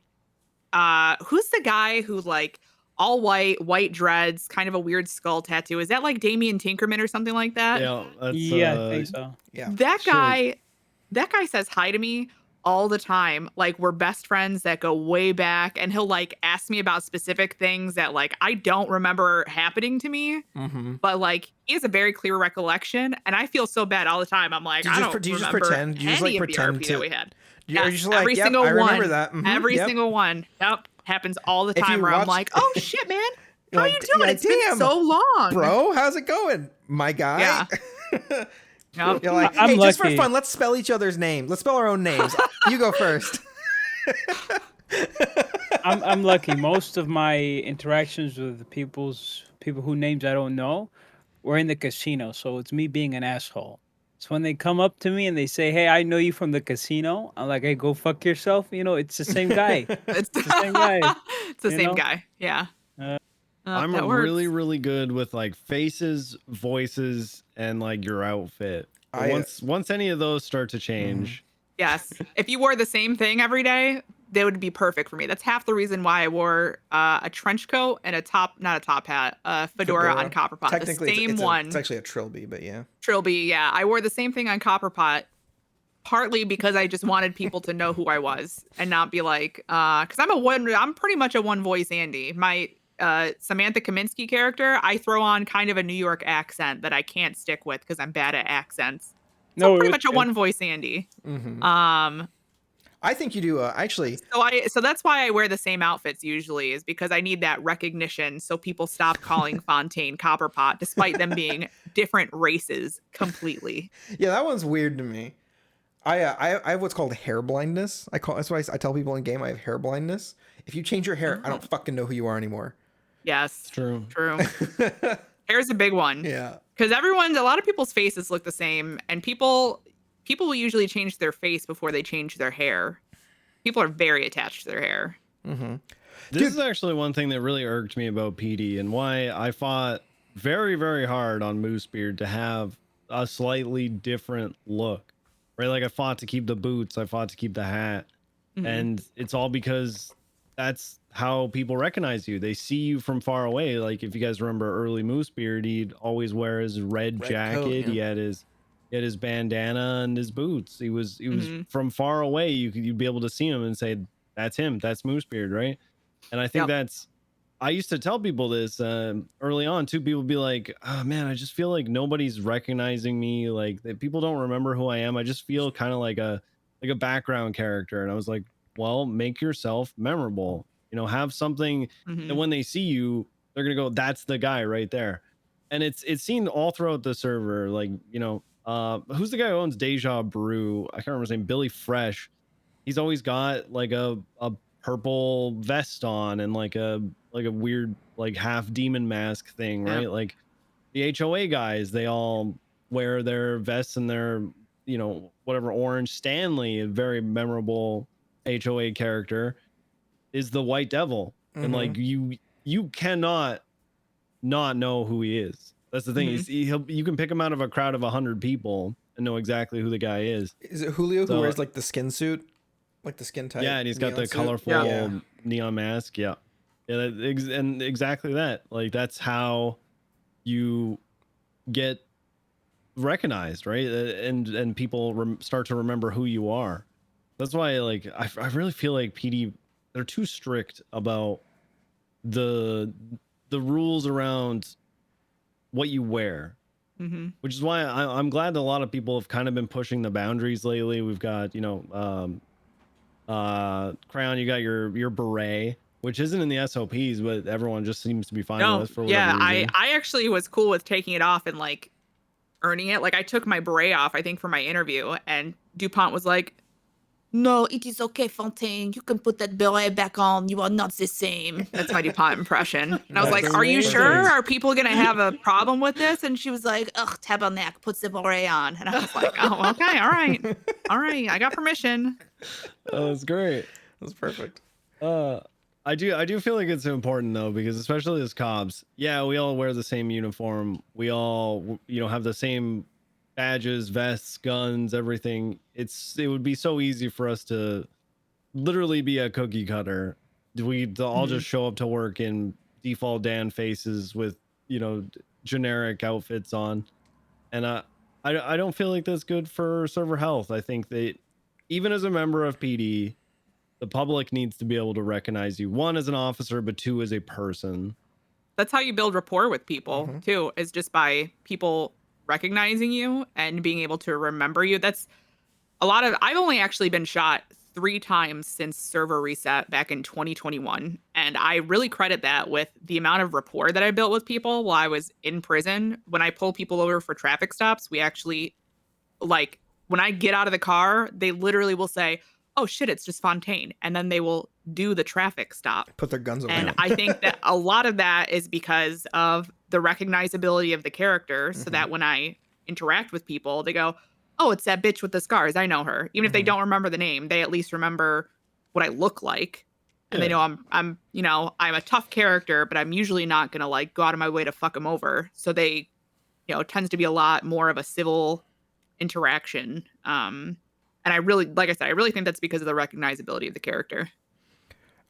who's the guy who like all white dreads, kind of a weird skull tattoo? Is that like Damien Tinkerman or something like that? Yeah, that's, Yeah, I think so. Yeah. That guy says hi to me all the time. Like we're best friends that go way back, and he'll like ask me about specific things that like I don't remember happening to me. Mm-hmm. But like he has a very clear recollection, and I feel so bad all the time. I'm like, I don't Do you just remember pretend? Do you just any like of the pretend RP to? that we had. Are you just like, every yep, single I remember one. that. Mm-hmm, Every yep. single one. Yep, happens all the If time. you Where I'm watch- like, oh shit, man, how like, you doing? yeah, It's been damn, so long, bro. How's it going, my guy? Yeah. Yep. You're like, I'm hey, just for lucky. fun, let's spell each other's names. Let's spell our own names. You go first. I'm lucky. Most of my interactions with people who names I don't know were in the casino, so it's me being an asshole. So when they come up to me and they say, "Hey, I know you from the casino," I'm like, "Hey, go fuck yourself." You know, it's the same guy. It's the same guy, It's the you same know? guy. Yeah. I'm that works. really, really good with like faces, voices, and like your outfit. But once any of those start to change, Yes. If you wore the same thing every day, they would be perfect for me. That's half the reason why I wore a trench coat and not a top hat, a fedora on Copperpot. Technically, the same it's one. It's actually a trilby, but yeah. Trilby, yeah. I wore the same thing on Copperpot, partly because I just wanted people to know who I was and not be like, because I'm pretty much a one voice Andy. My Samantha Kaminsky character, I throw on kind of a New York accent that I can't stick with because I'm bad at accents. So No, pretty it much a was- one voice Andy. Mm-hmm. I think you do actually. So that's why I wear the same outfits usually, is because I need that recognition so people stop calling Fontaine Copperpot despite them being different races completely. Yeah, that one's weird to me. I have what's called hair blindness. That's why I tell people in game I have hair blindness. If you change your hair, I don't fucking know who you are anymore. Yes. it's true. True. Hair's a big one. Yeah. Because a lot of people's faces look the same, and people will usually change their face before they change their hair. People are very attached to their hair. Mm-hmm. This is actually one thing that really irked me about PD and why I fought very, very hard on Moosebeard to have a slightly different look. Right? Like I fought to keep the boots, I fought to keep the hat. Mhm. And it's all because that's how people recognize you. They see you from far away. Like if you guys remember early Moosebeard, he'd always wear his red jacket. coat, yeah. He had his bandana and his boots. He was Mhm. from far away. You'd be able to see him and say, "That's him. That's Moosebeard," right? And I think Yep. I used to tell people this early on too. People would be like, "Oh man, I just feel like nobody's recognizing me. Like that people don't remember who I am. I just feel kind of like a background character." And I was like, "Well, make yourself memorable. You know, have something Mhm. that when they see you, they're gonna go, 'That's the guy right there.'" And it's seen all throughout the server. Like, you know, who's the guy who owns Deja Brew? I can't remember his name. Billy Fresh. He's always got like a purple vest on and like a weird like half demon mask thing, right? Yeah. Like the HOA guys, they all wear their vests and their, you know, whatever orange. Stanley, a very memorable HOA character, is the White Devil. And like you cannot not know who he is. That's the thing. Mhm. You can pick him out of a crowd of 100 people and know exactly who the guy is. Is it Julio who So- wears like the skin suit, like the skin tight? Yeah, and he's got neon the suit? colorful Yeah. neon mask. Yeah, and exactly that. Like that's how you get recognized, right? And people start to remember who you are. That's why, like, I really feel like PD, they're too strict about the rules around what you wear. Mhm. Which is why I'm glad that a lot of people have kind of been pushing the boundaries lately. We've got, you know, Crayon, you got your beret, which isn't in the SOPs, but everyone just seems to be fine No, with for whatever reason. I actually was cool with taking it off and like earning it. Like I took my beret off, I think, for my interview, and DuPont was like, "No, it is okay, Fontaine. You can put that beret back on. You are not the same." That's my DuPont impression. And I was That's like, "Are you amazing. sure? Are people gonna have a problem with this?" And she was like, "Ugh, Tabernacle puts the beret on." And I was like, "Oh, okay, all right, all right. I got permission." Oh, that's great. That's perfect. I do feel like it's important though, because especially as cops, yeah, we all wear the same uniform. We all, you know, have the same badges, vests, guns, everything. It would be so easy for us to literally be a cookie cutter. We'd all just show up to work in default Dan faces with, you know, generic outfits on. And I don't feel like that's good for server health. I think that even as a member of PD, the public needs to be able to recognize you, one as an officer, but two as a person. That's how you build rapport with people Mhm. too, is just by people recognizing you and being able to remember you. That's a lot of I've only actually been shot 3 times since server reset back in 2021, and I really credit that with the amount of rapport that I built with people while I was in prison. When I pull people over for traffic stops, we actually like when I get out of the car, they literally will say, "Oh shit, it's just Fontaine." And then they will do the traffic stop. Put their guns away. And I think that a lot of that is because of the recognizability of the character, so that when I interact with people, they go, "Oh, it's that bitch with the scars. I know her." Even if they don't remember the name, they at least remember what I look like. And they know I'm I'm a tough character, but I'm usually not going to like go out of my way to fuck them over. So they, it tends to be a lot more of a civil interaction. And I really, like I said, I really think that's because of the recognizability of the character.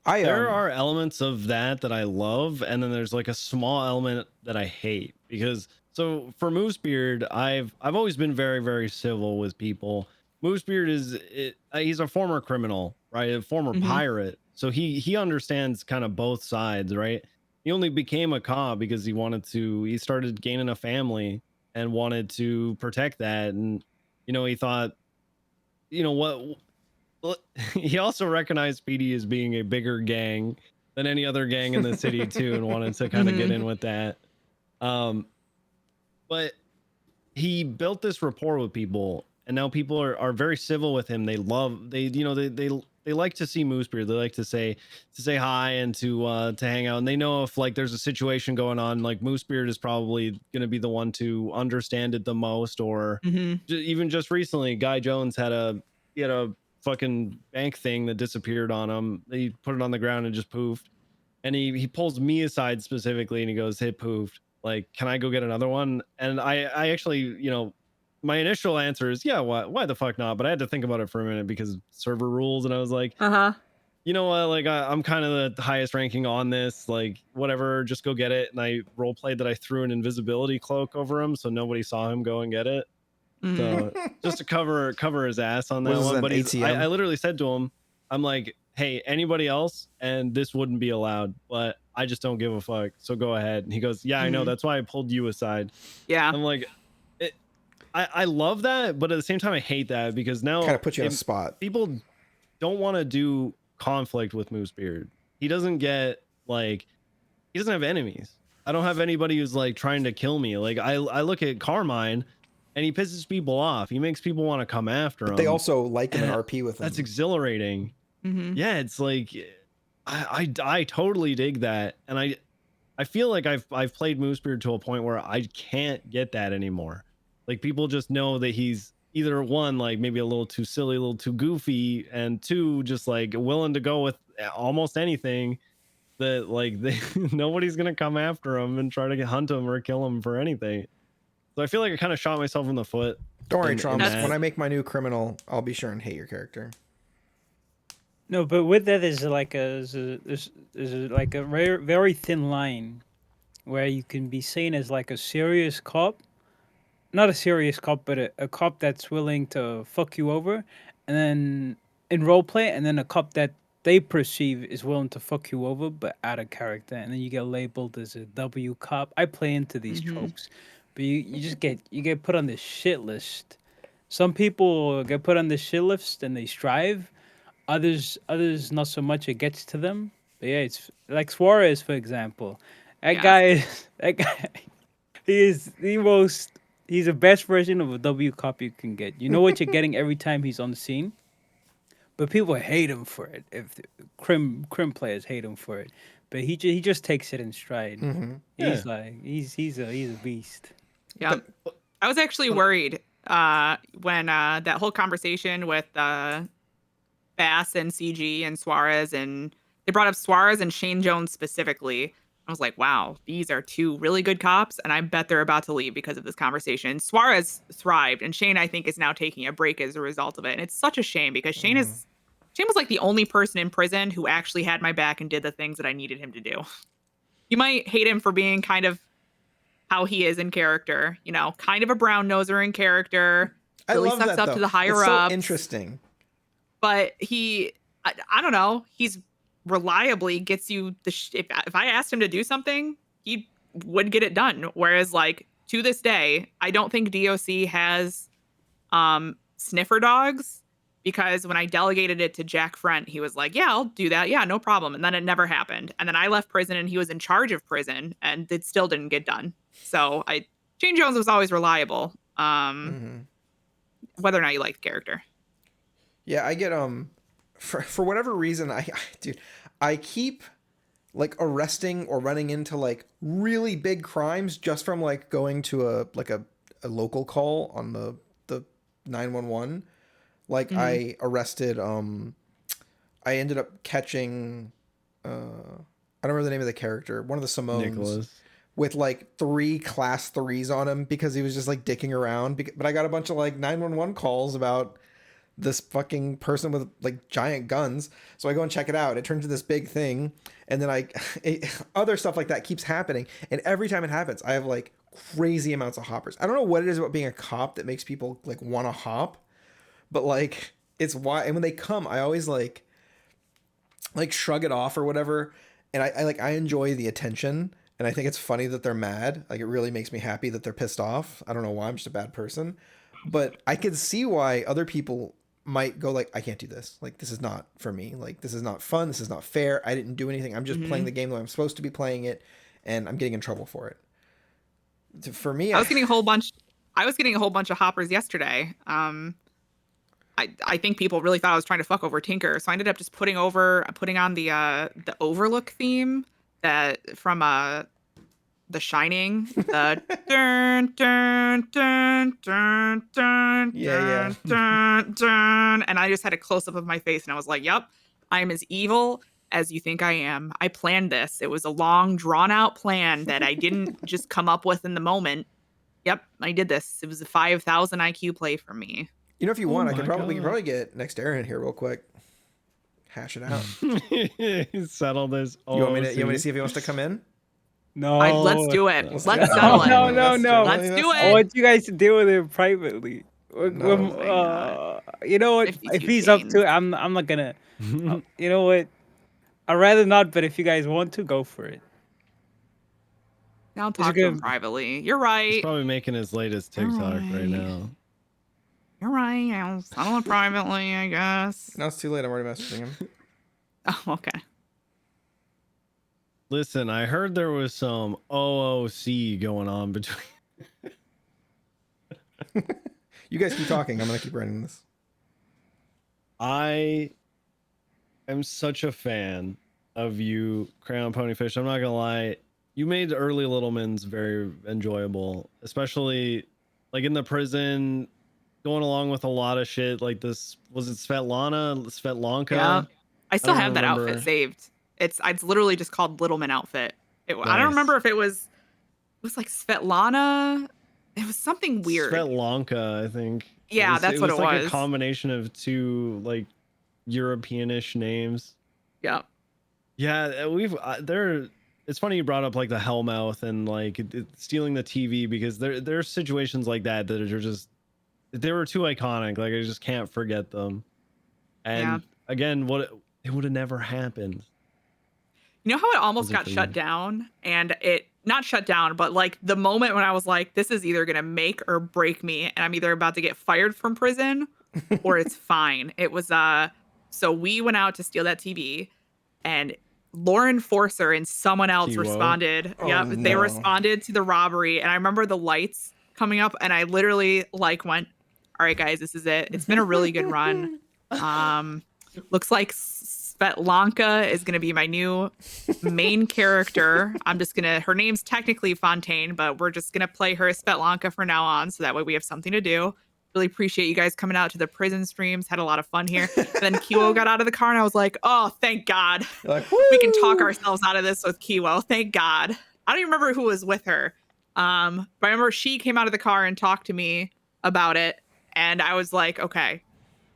There are elements of that I love, and then there's like a small element that I hate, because so for Moosebeard, I've always been very, very civil with people. Moosebeard he's a former criminal, right? A former pirate, so he understands kind of both sides, right? He only became a cop because he started gaining a family and wanted to protect that, and he thought, what. Well, he also recognized PD as being a bigger gang than any other gang in the city too, and wanted to kind of get in with that. But he built this rapport with people, and now people are very civil with him. They like to see Moosebeard. They like to say hi and to hang out. And they know if like there's a situation going on, like Moosebeard is probably going to be the one to understand it the most. Or even just recently, Guy Jones had a fucking bank thing that disappeared on him. He put it on the ground and just poofed. And he pulls me aside specifically and he goes, "Hey, poofed. Like, can I go get another one?" And I actually, my initial answer is, yeah, why the fuck not? But I had to think about it for a minute because server rules, and I was like, you know what? Like, I'm kind of the highest ranking on this. Like, whatever, just go get it. And I role played that I threw an invisibility cloak over him so nobody saw him go and get it. So just to cover his ass on that one. But I literally said to him, I'm like, "Hey, anybody else, and this wouldn't be allowed, but I just don't give a fuck. So go ahead." And he goes, "Yeah, I know. That's why I pulled you aside." Yeah. I'm like, I love that, but at the same time, I hate that because now kind of put you on a spot. People don't want to do conflict with Moosebeard. He doesn't have enemies. I don't have anybody who's like trying to kill me. Like I look at Carmine, and he pisses people off. He makes people want to come after him. They also like him and RP with him. That's exhilarating. Yeah, it's like I totally dig that, and I feel like I've played Moosebeard to a point where I can't get that anymore. Like people just know that he's either one, like maybe a little too silly, a little too goofy, and two, just like willing to go with almost anything. That like nobody's gonna come after him and try to hunt him or kill him for anything. So I feel like I kind of shot myself in the foot. Don't worry, Trumps. When I make my new criminal, I'll be sure and hate your character. No, but with that is like there's like a very, very thin line where you can be seen as like a serious cop, not a serious cop, but a cop that's willing to fuck you over, and then in roleplay, and then a cop that they perceive is willing to fuck you over, but out of character, and then you get labeled as a W cop. I play into these tropes, but you just get put on this shit list. Some people get put on the shit list and they strive. Others not so much. It gets to them. But yeah, it's like Suarez, for example. That guy, he's the best version of a W cop you can get. You know what you're getting every time he's on the scene. But people hate him for it. If crim players hate him for it, but he just takes it in stride. He's like he's a beast. Yeah, I was actually worried when that whole conversation with Bass and CG and Suarez, and they brought up Suarez and Shane Jones specifically. I was like, wow, these are two really good cops, and I bet they're about to leave because of this conversation. Suarez thrived, and Shane, I think, is now taking a break as a result of it. And it's such a shame because Shane was like the only person in prison who actually had my back and did the things that I needed him to do. You might hate him for being kind of how he is in character, kind of a brown noser in character. Really sucks up to the higher it's ups. So interesting. but I don't know. He's reliably gets you if I asked him to do something, he would get it done. Whereas like to this day, I don't think DOC has sniffer dogs, because when I delegated it to Jack Front, he was like, yeah, I'll do that. Yeah, no problem. And then it never happened. And then I left prison and he was in charge of prison and it still didn't get done. So Jane Jones was always reliable. Whether or not you like the character. Yeah, I get for whatever reason I keep like arresting or running into like really big crimes just from like going to a local call on the 911. Like I arrested I ended up catching I don't remember the name of the character, one of the Simones. Nicholas. With like 3 class 3s on him because he was just like dicking around. But I got a bunch of like 911 calls about this fucking person with like giant guns. So I go and check it out. It turns into this big thing. And then other stuff like that keeps happening. And every time it happens, I have like crazy amounts of hoppers. I don't know what it is about being a cop that makes people like want to hop, but like it's why. And when they come, I always like shrug it off or whatever. And I enjoy the attention. And I think it's funny that they're mad. Like, it really makes me happy that they're pissed off. I don't know why. I'm just a bad person. But I could see why other people might go like, I can't do this. Like, this is not for me. Like, this is not fun. This is not fair. I didn't do anything. I'm just playing the game the way I'm supposed to be playing it. And I'm getting in trouble for it. For me, I was getting a whole bunch of hoppers yesterday. I think people really thought I was trying to fuck over Tinker. So I ended up just putting on the Overlook theme that from The Shining, the dun dun dun dun dun dun dun dun, and I just had a close up of my face, and I was like, "Yep, I am as evil as you think I am. I planned this. It was a long, drawn out plan that I didn't just come up with in the moment. Yep, I did this. It was a 5,000 IQ play for me. You know, if you want, we could probably get next Aaron in here real quick. Hash it out. Settle this. You want me to see if he wants to come in? No. Let's do it. Let's settle it. No. Let's do it. I want you guys to deal with it privately. No. You know what? If he's up to it, I'm not gonna. You know what? I'd rather not. But if you guys want to, go for it. I'll talk to him privately. You're right. He's probably making his latest TikTok right now. You're right. I'll settle it privately, I guess. No, it's too late. I'm already messaging him. Oh, okay. Listen, I heard there was some OOC going on between. You guys keep talking. I'm gonna keep writing this. I am such a fan of you, Crayonponyfish. I'm not gonna lie. You made early Littlemans very enjoyable, especially like in the prison, going along with a lot of shit. Like this, was it Svetlanka? Yeah, I still have that outfit saved. It's literally just called Littleman outfit. Nice. I don't remember if it was like Svetlana. It was something weird. Svetlanka, I think. Yeah, that's what it was. Like a combination of two like Europeanish names. Yeah. Yeah, it's funny you brought up like the Hellmouth and like stealing the TV, because there are situations like that that are just, they were too iconic. Like I just can't forget them. And again, it would have never happened. You know how it almost got shut down, and it not shut down, but like the moment when I was like, this is either going to make or break me, and I'm either about to get fired from prison or it's fine. It was, so we went out to steal that TV, and Lauren Forcer and someone else responded. They responded to the robbery, and I remember the lights coming up, and I literally like went, all right, guys, this is it. It's been a really good run. Looks like Svetlanka is going to be my new main character. Her name's technically Fontaine, but we're just going to play her as Svetlanka from now on, so that way we have something to do. Really appreciate you guys coming out to the prison streams. Had a lot of fun here. And then Kiwo got out of the car, and I was like, oh, thank God. Like, we can talk ourselves out of this with Kiwo. Thank God. I don't even remember who was with her. But I remember she came out of the car and talked to me about it. And I was like, okay,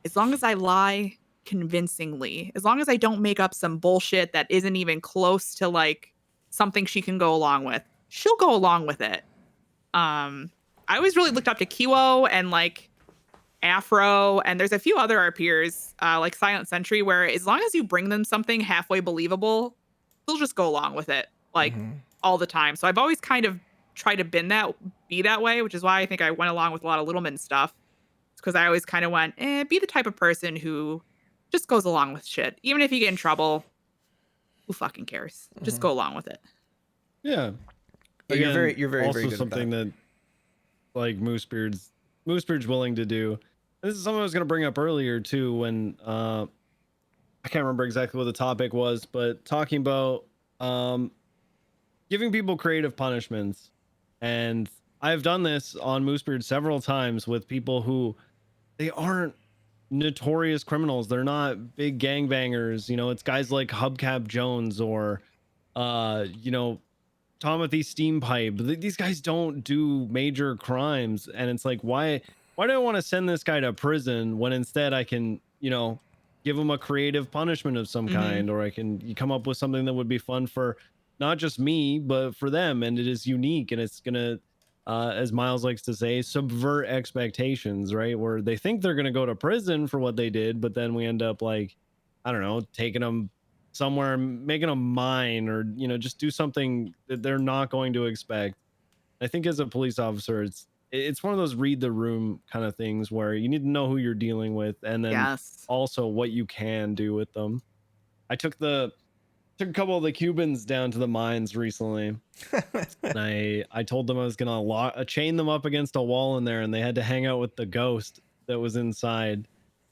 as long as I lie convincingly, as long as I don't make up some bullshit that isn't even close to like something she can go along with, she'll go along with it. I always really looked up to Kiwo, and like Afro, and there's a few other RPers, like Silent Sentry, where as long as you bring them something halfway believable, they'll just go along with it, like, all the time. So I've always kind of tried to be that way, which is why I think I went along with a lot of Littleman stuff. Because I always kind of went, be the type of person who just goes along with shit. Even if you get in trouble, who fucking cares? Just go along with it. Yeah. Yeah, Again, you're very, also very good something at that like Moosebeard's willing to do. This is something I was going to bring up earlier too, when I can't remember exactly what the topic was, but talking about giving people creative punishments. And I've done this on Moosebeard several times with people who they aren't notorious criminals. They're not big gangbangers. You know, it's guys like Hubcap Jones or you know, Timothy Steampipe. These guys don't do major crimes, and it's like, why do I want to send this guy to prison when instead I can, you know, give him a creative punishment of some kind, or I can come up with something that would be fun for not just me but for them, and it is unique, and it's gonna as Miles likes to say, subvert expectations, right? Where they think they're gonna go to prison for what they did, but then we end up like, I don't know, taking them somewhere, making a mine, or you know, just do something that they're not going to expect. I think as a police officer, it's one of those read the room kind of things where you need to know who you're dealing with, and then Yes. also what you can do with them. I took a couple of the Cubans down to the mines recently, and I told them I was gonna chain them up against a wall in there, and they had to hang out with the ghost that was inside.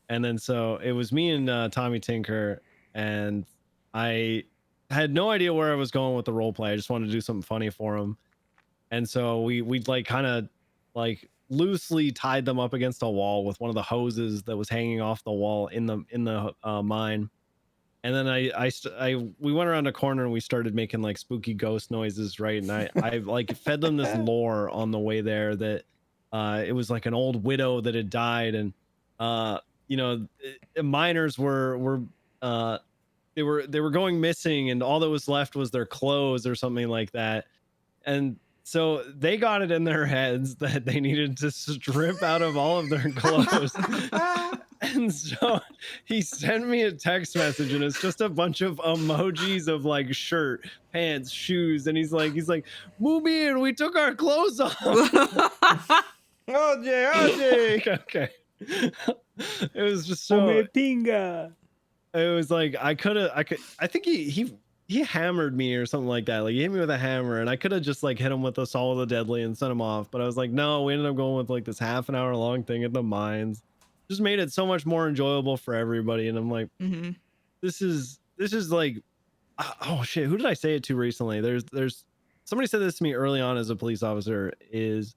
And then so it was me and Tommy Tinker, and I had no idea where I was going with the role play. I just wanted to do something funny for him. And so we like kind of like loosely tied them up against a wall with one of the hoses that was hanging off the wall in the mine. And then we went around a corner and we started making like spooky ghost noises, right? And I like fed them this lore on the way there that it was like an old widow that had died, and you know, miners were they were going missing, and all that was left was their clothes or something like that. And so they got it in their heads that they needed to strip out of all of their clothes. And so he sent me a text message, and it's just a bunch of emojis of like shirt, pants, shoes, and he's like, move in, we took our clothes off. OJ. Okay. It was just so Pinga. it was like I think he hammered me or something like that. Like he hit me with a hammer, and I could have just like hit him with Assault of the Deadly and sent him off. But I was like, no, we ended up going with like this half an hour long thing at the mines. Just made it so much more enjoyable for everybody. And I'm like, this is like, oh shit, who did I say it to recently? There's somebody said this to me early on as a police officer, is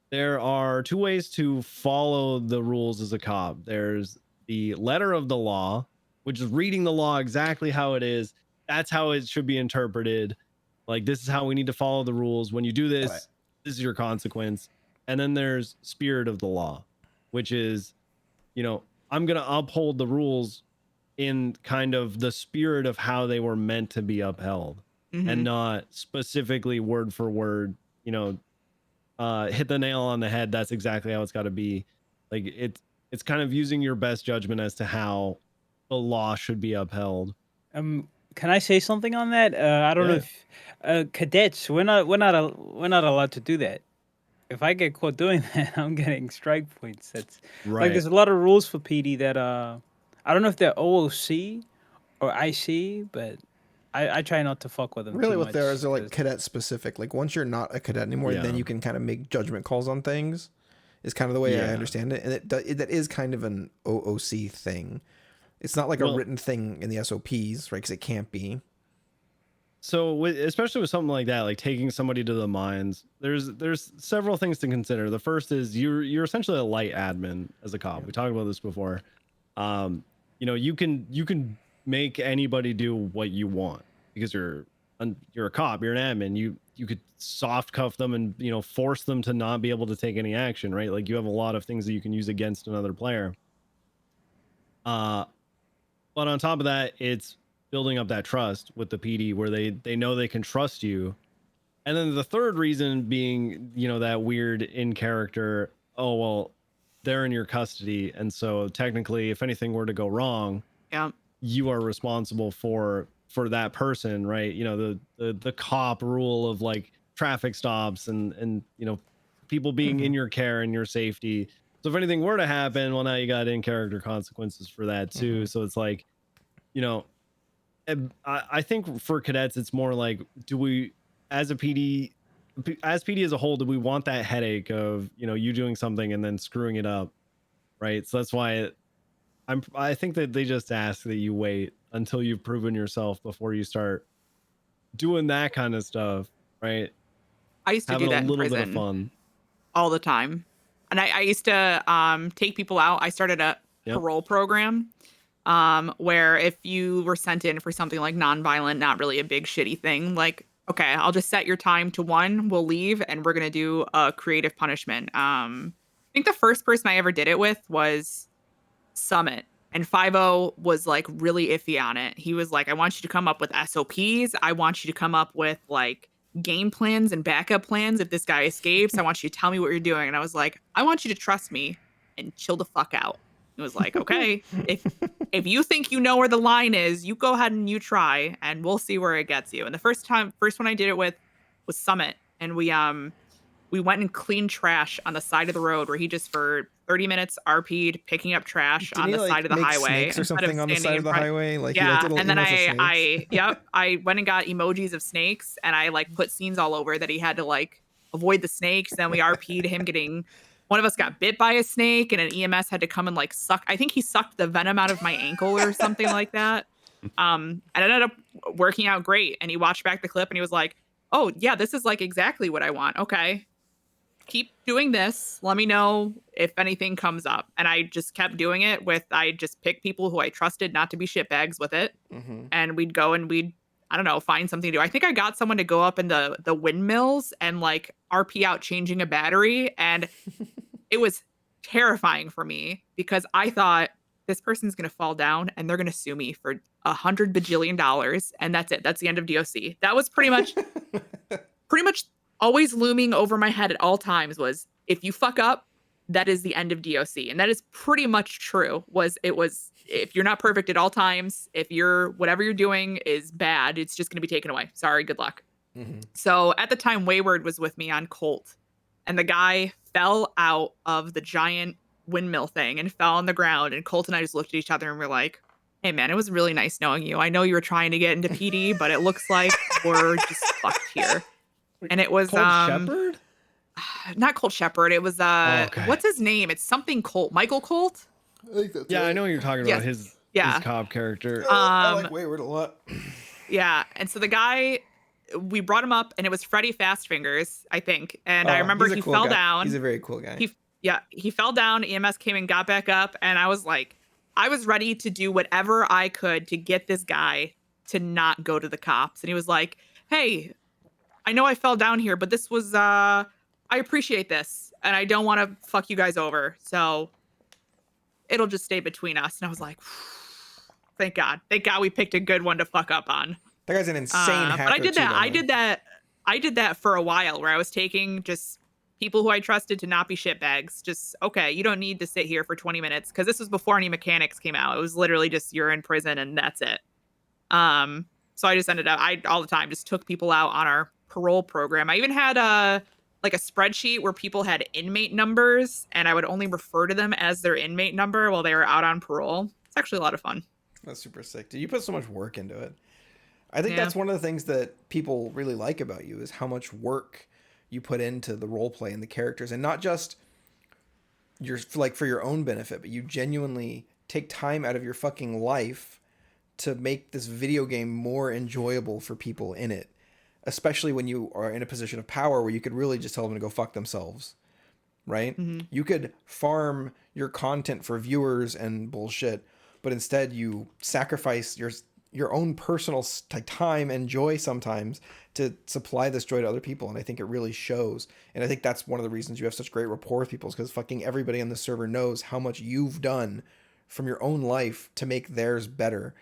there are two ways to follow the rules as a cop. There's the letter of the law, which is reading the law exactly how it is. That's how it should be interpreted. Like, this is how we need to follow the rules. When you do this, this is your consequence. And then there's spirit of the law, which is, you know, I'm going to uphold the rules in kind of the spirit of how they were meant to be upheld, and not specifically word for word, you know, hit the nail on the head. That's exactly how it's got to be. Like it's kind of using your best judgment as to how the law should be upheld. Can I say something on that? I don't know if cadets, we're not allowed to do that. If I get caught doing that, I'm getting strike points. That's right. Like there's a lot of rules for PD that I don't know if they're OOC or IC, but I try not to fuck with them. Really, too what much, there is are like cadet specific. Like once you're not a cadet anymore, then you can kind of make judgment calls on things. Is kind of the way I understand it, and that is kind of an OOC thing. It's not like a written thing in the SOPs, right? Because it can't be. So especially with something like that, like taking somebody to the mines, there's several things to consider. The first is you're essentially a light admin as a cop. Yeah. We talked about this before. You know, you can make anybody do what you want because you're a cop, you're an admin. You could soft cuff them and, you know, force them to not be able to take any action, right? Like you have a lot of things that you can use against another player. But on top of that, it's building up that trust with the PD where they know they can trust you. And then the third reason being, you know, that weird in character, oh, well, they're in your custody, and so technically if anything were to go wrong, Yeah. you are responsible for that person, right? You know, the cop rule of like traffic stops and you know, people being in your care and your safety. So if anything were to happen, well, now you got in character consequences for that too. So it's like, you know, I think for cadets it's more like, do we, as a PD, as PD as a whole, do we want that headache of, you know, you doing something and then screwing it up, right? So that's why I think that they just ask that you wait until you've proven yourself before you start doing that kind of stuff, right? I used to Having do a that in little bit of prison fun. all the time. And I used to take people out. I started a Yep. parole program where if you were sent in for something like nonviolent, not really a big shitty thing, like, okay, I'll just set your time to 1, we'll leave, and we're gonna do a creative punishment. I think the first person I ever did it with was Summit. And 5-0 was like really iffy on it. He was like, I want you to come up with SOPs. I want you to come up with like game plans and backup plans if this guy escapes. I want you to tell me what you're doing. And I was like, I want you to trust me and chill the fuck out. It was like, okay, if you think you know where the line is, you go ahead and you try, and we'll see where it gets you. And the first one I did it with was Summit, and we went and cleaned trash on the side of the road where he just for 30 minutes RP'd picking up trash Didn't on he, the like, side of the make highway snakes or instead of something on the standing side in of the front. highway? Like, he Yeah, liked little and then emotes of snakes. I went and got emojis of snakes, and I like put scenes all over that he had to like avoid the snakes. Then we RP'd him getting, one of us got bit by a snake, and an EMS had to come and like suck. I think he sucked the venom out of my ankle or something like that. And it ended up working out great. And he watched back the clip and he was like, "Oh yeah, this is like exactly what I want. Okay, keep doing this. Let me know if anything comes up." And I just kept doing it with, I just picked people who I trusted not to be shitbags with it. And we'd go and we'd, I don't know, find something to do. I think I got someone to go up in the windmills and like RP out changing a battery. And it was terrifying for me because I thought this person's going to fall down and they're going to sue me for $100 bajillion. And that's it. That's the end of DOC. That was pretty much always looming over my head at all times was, if you fuck up, that is the end of DOC. And that is pretty much true. It was, if you're not perfect at all times, if whatever you're doing is bad, it's just going to be taken away. Sorry, good luck. So at the time, Wayward was with me on Colt, and the guy fell out of the giant windmill thing and fell on the ground. And Colt and I just looked at each other and we're like, hey man, it was really nice knowing you. I know you were trying to get into PD, but it looks like we're just fucked here. And it was Colt Shepherd? not Colt Shepherd. It was okay. What's his name? It's something Colt. Michael Colt? I think that's Yeah, right. I know what you're talking about. Yes. His cop character. I like Wayward a lot. Yeah. And so the guy, we brought him up, and it was Freddy Fastfingers, I think. And I remember he's a he cool fell guy. down. He's a very cool guy. He fell down. EMS came and got back up. And I was like, I was ready to do whatever I could to get this guy to not go to the cops. And he was like, hey, I know I fell down here, but this was, I appreciate this. And I don't want to fuck you guys over. So it'll just stay between us. And I was like, thank God. Thank God we picked a good one to fuck up on. That guy's an insane hacker. But I did that. Too, I did that for a while where I was taking just people who I trusted to not be shitbags. Just, okay, you don't need to sit here for 20 minutes. Because this was before any mechanics came out. It was literally just, you're in prison and that's it. So I just ended up, all the time just took people out on our parole program. I even had a spreadsheet where people had inmate numbers, and I would only refer to them as their inmate number while they were out on parole. It's actually a lot of fun. That's super sick. Dude, you put so much work into it. I think that's one of the things that people really like about you is how much work you put into the role play and the characters, and not just for your own benefit, but you genuinely take time out of your fucking life to make this video game more enjoyable for people in it, especially when you are in a position of power where you could really just tell them to go fuck themselves, right? You could farm your content for viewers and bullshit, but instead you sacrifice your own personal time and joy sometimes to supply this joy to other people. And I think it really shows. And I think that's one of the reasons you have such great rapport with people, is because fucking everybody on the server knows how much you've done from your own life to make theirs better.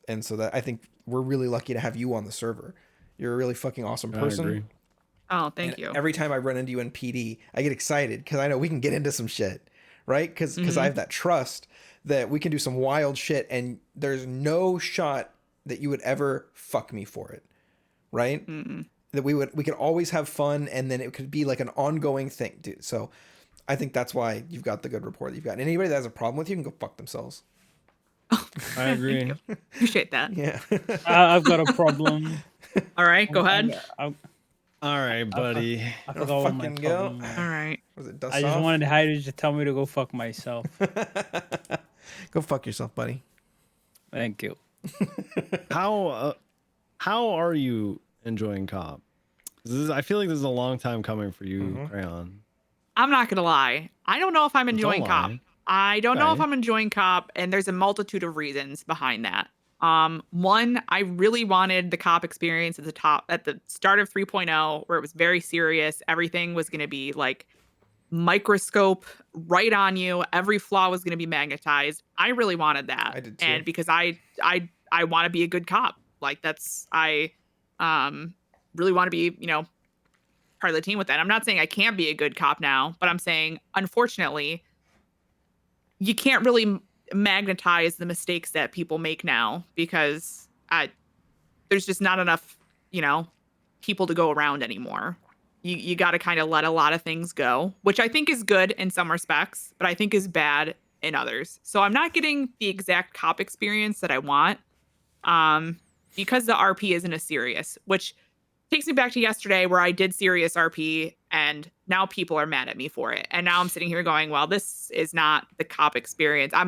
And so that, I think we're really lucky to have you on the server. You're a really fucking awesome person. I agree. Oh, thank you. Every time I run into you in PD, I get excited because I know we can get into some shit, right? Because I have that trust that we can do some wild shit, and there's no shot that you would ever fuck me for it, right? That we could always have fun, and then it could be like an ongoing thing, dude. So I think that's why you've got the good rapport that you've got. And anybody that has a problem with you can go fuck themselves. I agree. Appreciate that. Yeah. I've got a problem. All right, go ahead. All right, buddy. I forgot what my fucking go. problem was. All right. Was it dust I just off? wanted Heidi to tell me to go fuck myself. Go fuck yourself, buddy. Thank you. How are you enjoying cop? I feel like this is a long time coming for you, Crayon. I'm not gonna lie. I don't know if I'm enjoying Don't cop. lie. I don't know if Okay. I'm enjoying cop, and there's a multitude of reasons behind that. One, I really wanted the cop experience at the start of 3.0, where it was very serious. Everything was gonna be like microscope right on you. Every flaw was gonna be magnetized. I really wanted that. I did too. And because I want to be a good cop. Like I really want to be, part of the team with that. I'm not saying I can't be a good cop now, but I'm saying, unfortunately, you can't really magnetize the mistakes that people make now because there's just not enough, people to go around anymore. You got to kind of let a lot of things go, which I think is good in some respects, but I think is bad in others. So I'm not getting the exact cop experience that I want because the RP isn't as serious, which takes me back to yesterday where I did serious RP and now people are mad at me for it. And now I'm sitting here going, well, this is not the cop experience. I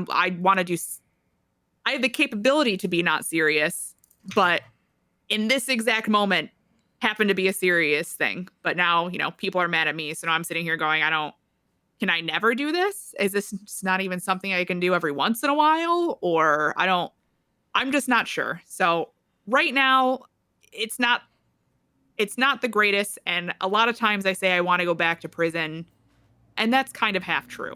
have the capability to be not serious, but in this exact moment happened to be a serious thing. But now, people are mad at me. So now I'm sitting here going, can I never do this? Is this just not even something I can do every once in a while? Or I'm just not sure. So right now it's not the greatest. And a lot of times I say I want to go back to prison, and that's kind of half true.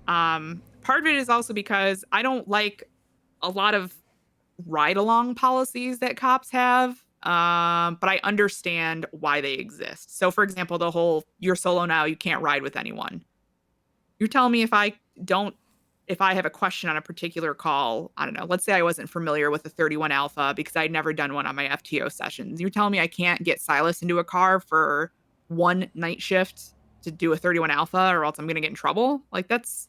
Part of it is also because I don't like a lot of ride-along policies that cops have, but I understand why they exist. So, for example, the whole "you're solo now, you can't ride with anyone." You're telling me if I have a question on a particular call, I don't know, let's say I wasn't familiar with the 31 Alpha because I'd never done one on my FTO sessions. You're telling me I can't get Silas into a car for one night shift to do a 31 Alpha or else I'm going to get in trouble? Like that's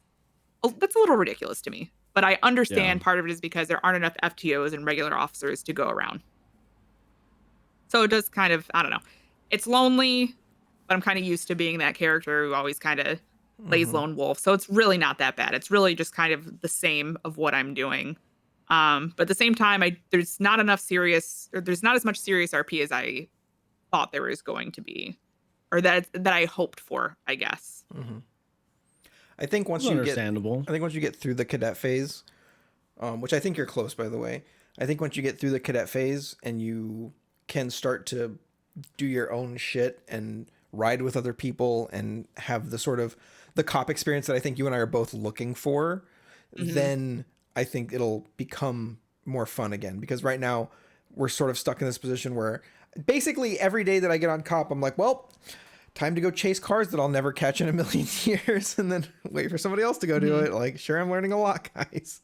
a little ridiculous to me. But I understand part of it is because there aren't enough FTOs and regular officers to go around. So it does kind of, I don't know. It's lonely, but I'm kind of used to being that character who always kind of plays lone wolf. So it's really not that bad. It's really just kind of the same of what I'm doing. But at the same time, there's not as much serious RP as I thought there was going to be, or that I hoped for, I guess. I think once It's you understandable. get through the cadet phase, which I think you're close, by the way. I think once you get through the cadet phase and you can start to do your own shit and ride with other people and have the sort of the cop experience that I think you and I are both looking for, then I think it'll become more fun again. Because right now we're sort of stuck in this position where basically every day that I get on cop, I'm like, well, time to go chase cars that I'll never catch in a million years, and then wait for somebody else to go do it. Like, sure, I'm learning a lot, guys.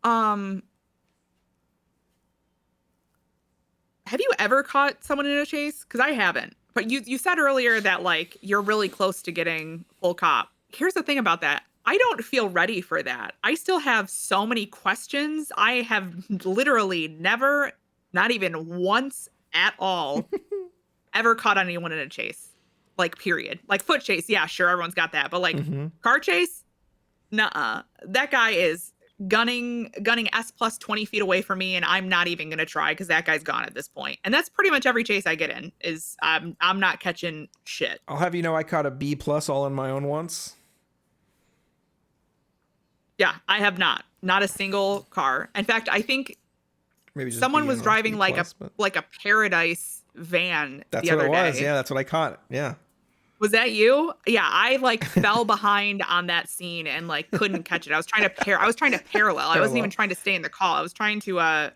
Have you ever caught someone in a chase? Because I haven't. But you said earlier that like you're really close to getting full cop. Here's the thing about that. I don't feel ready for that. I still have so many questions. I have literally never, not even once at all, ever caught anyone in a chase. Like, period. Like, foot chase, yeah, sure, everyone's got that. But like car chase, nuh-uh. That guy is gunning S plus 20 feet away from me, and I'm not even gonna try because that guy's gone at this point. And that's pretty much every chase I get in is I'm not catching shit. I'll have you know I caught a B plus all on my own once. Yeah, I have not a single car. In fact, I think Maybe just someone B was and driving B like plus, but like a Paradise van that's the what other it was. day. Yeah, that's what I caught. Yeah. Was that you? Yeah, I like fell behind on that scene and like couldn't catch it. I was trying to parallel. I wasn't even trying to stay in the call. I was trying to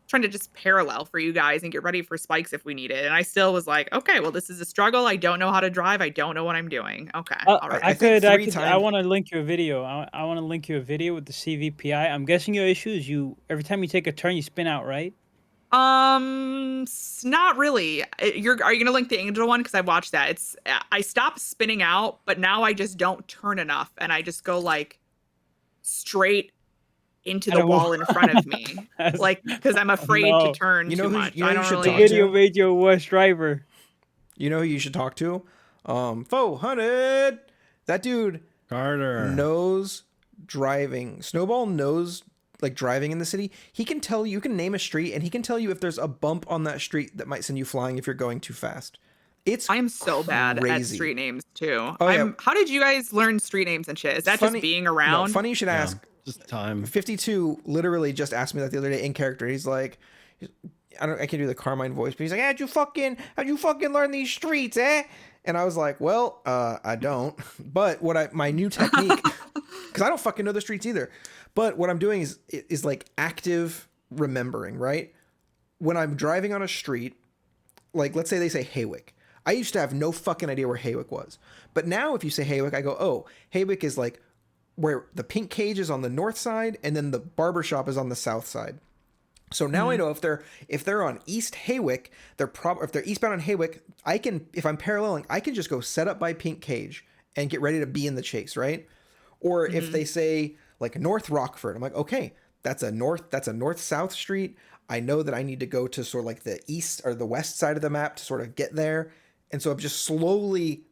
trying to just parallel for you guys and get ready for spikes if we need it. And I still was like, okay, well, this is a struggle. I don't know how to drive. I don't know what I'm doing. Okay, all right. I think I 3 times. I want to link you a video. I want to link you a video with the CVPI. I'm guessing your issue is every time you take a turn, you spin out, right? Not really. Are you gonna link the angel one? Because I watched that. I stopped spinning out, but now I just don't turn enough, and I just go like straight into the wall in front of me, like because I'm afraid to turn too much. You know I you don't should really. talk Video to? made you a worse driver. You know who you should talk to? 400. That dude Carter knows driving. Snowball knows like driving in the city. He can tell you can name a street and he can tell you if there's a bump on that street that might send you flying if you're going too fast. I am so bad at street names too. Oh, yeah. How did you guys learn street names and shit? Is that just being around? No, funny you should ask. Just time. 52 literally just asked me that the other day in character. He's like, I can't do the Carmine voice, but he's like, how'd you fucking learn these streets, eh? And I was like, well, I don't. But my new technique, because I don't fucking know the streets either. But what I'm doing is like active remembering, right? When I'm driving on a street, like let's say they say Haywick. I used to have no fucking idea where Haywick was. But now if you say Haywick, I go, oh, Haywick is like where the pink cage is on the north side and then the barbershop is on the south side. So now I know if they're on East Haywick, if they're eastbound on Haywick, if I'm paralleling, I can just go set up by pink cage and get ready to be in the chase, right? Or if they say like North Rockford, I'm like, okay, that's a north-south street. I know that I need to go to sort of like the east or the west side of the map to sort of get there. And so I'm just slowly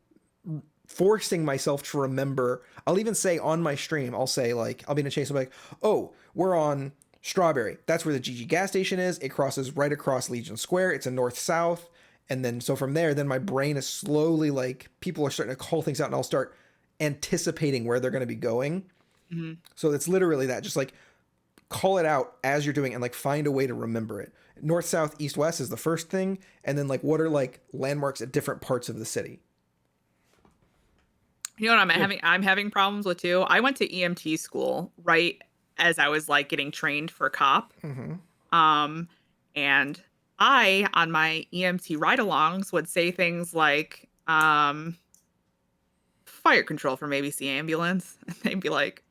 forcing myself to remember. I'll even say on my stream, I'll say like, I'll be in a chase. I'll be like, oh, we're on Strawberry. That's where the GG gas station is. It crosses right across Legion Square. It's a north-south. And then, so from there, then my brain is slowly like, people are starting to call things out and I'll start anticipating where they're going to be going. Mm-hmm. So it's literally that, just like call it out as you're doing it and like find a way to remember it. North, south, east, west is the first thing. And then like, what are like landmarks at different parts of the city? You know what I'm having problems with too? I went to EMT school right as I was like getting trained for cop. Mm-hmm. And I, on my EMT ride-alongs, would say things like, fire control from ABC ambulance. And they'd be like,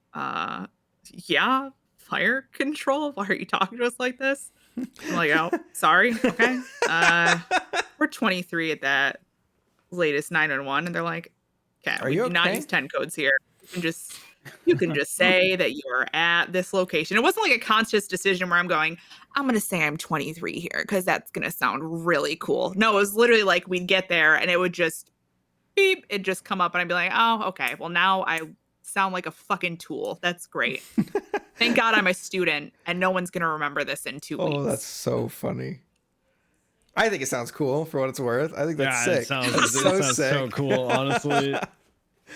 yeah, fire control? Why are you talking to us like this? I'm like, oh, sorry. Okay. We're 23 at that latest 911. And they're like, okay, we do not use 10 codes here. You can just say that you're at this location. It wasn't like a conscious decision where I'm going, I'm going to say I'm 23 here because that's going to sound really cool. No, it was literally like we'd get there and it would just beep. It'd just come up and I'd be like, oh, okay. Well, now I sound like a fucking tool. That's great. Thank God I'm a student and no one's going to remember this in 2 weeks. Oh, that's so funny. I think it sounds cool for what it's worth. I think that's sick. It sounds so cool, honestly.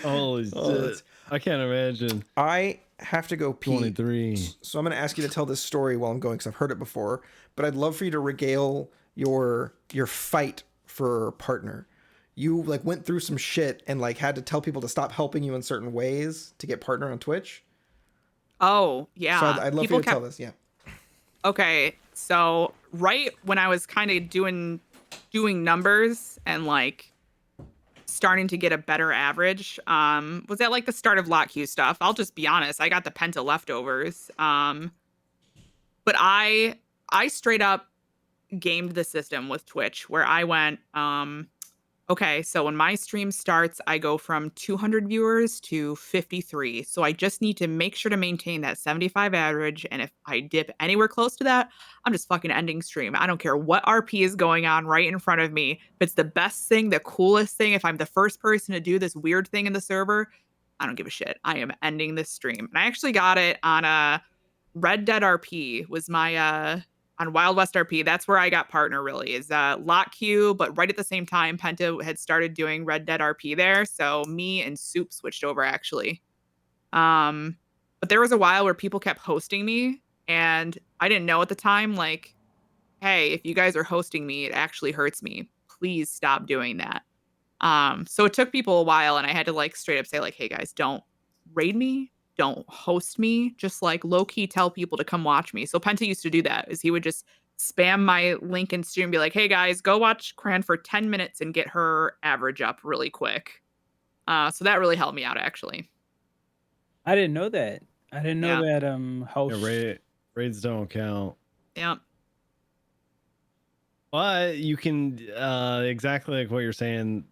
Holy shit. I can't imagine. I have to go pee. 23. So I'm going to ask you to tell this story while I'm going because I've heard it before. But I'd love for you to regale your fight for partner. You like went through some shit and like had to tell people to stop helping you in certain ways to get partner on Twitch. Oh, yeah. So I'd love for you to tell this. Yeah. Okay. So right when I was kind of doing numbers and like starting to get a better average, was at like the start of lot Q stuff. I'll just be honest. I got the penta leftovers. But I straight up gamed the system with Twitch where I went, okay, so when my stream starts, I go from 200 viewers to 53. So I just need to make sure to maintain that 75 average. And if I dip anywhere close to that, I'm just fucking ending stream. I don't care what RP is going on right in front of me. If it's the best thing, the coolest thing, if I'm the first person to do this weird thing in the server, I don't give a shit. I am ending this stream. And I actually got it on a Red Dead RP was my on Wild West RP. That's where I got partner really is lot Q, but right at the same time, Penta had started doing Red Dead RP there. So me and Soup switched over actually. But there was a while where people kept hosting me and I didn't know at the time, like, hey, if you guys are hosting me, it actually hurts me. Please stop doing that. So it took people a while and I had to like straight up say like, hey guys, don't raid me. Don't host me, just like low key tell people to come watch me. So Penta used to do that is he would just spam my link in stream and be like, hey guys, go watch Crayon for 10 minutes and get her average up really quick. So that really helped me out, actually. I didn't know that. I didn't know that host. Yeah, raids don't count. Yeah. But you can exactly like what you're saying.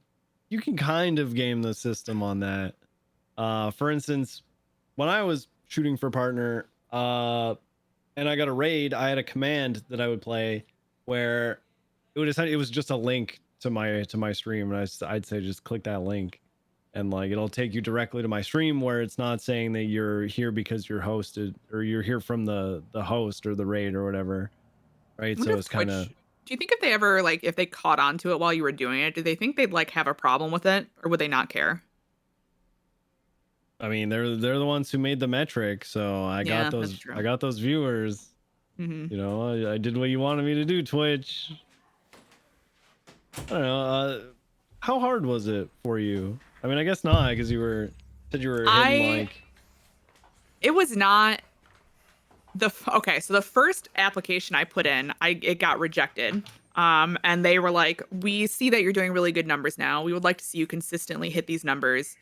You can kind of game the system on that. For instance, when I was shooting for partner, and I got a raid, I had a command that I would play where it was just a link to my stream, and I'd say just click that link, and like it'll take you directly to my stream where it's not saying that you're here because you're hosted or you're here from the host or the raid or whatever, right? So it's kind of. Do you think if they ever like if they caught on to it while you were doing it, do they think they'd like have a problem with it, or would they not care? I mean, they're the ones who made the metric, so I got those viewers. Mm-hmm. You know, I did what you wanted me to do, Twitch. I don't know. How hard was it for you? I mean, I guess not, because you said you were hitting like. It was not. Okay, so the first application I put in, it got rejected. And they were like, we see that you're doing really good numbers now. We would like to see you consistently hit these numbers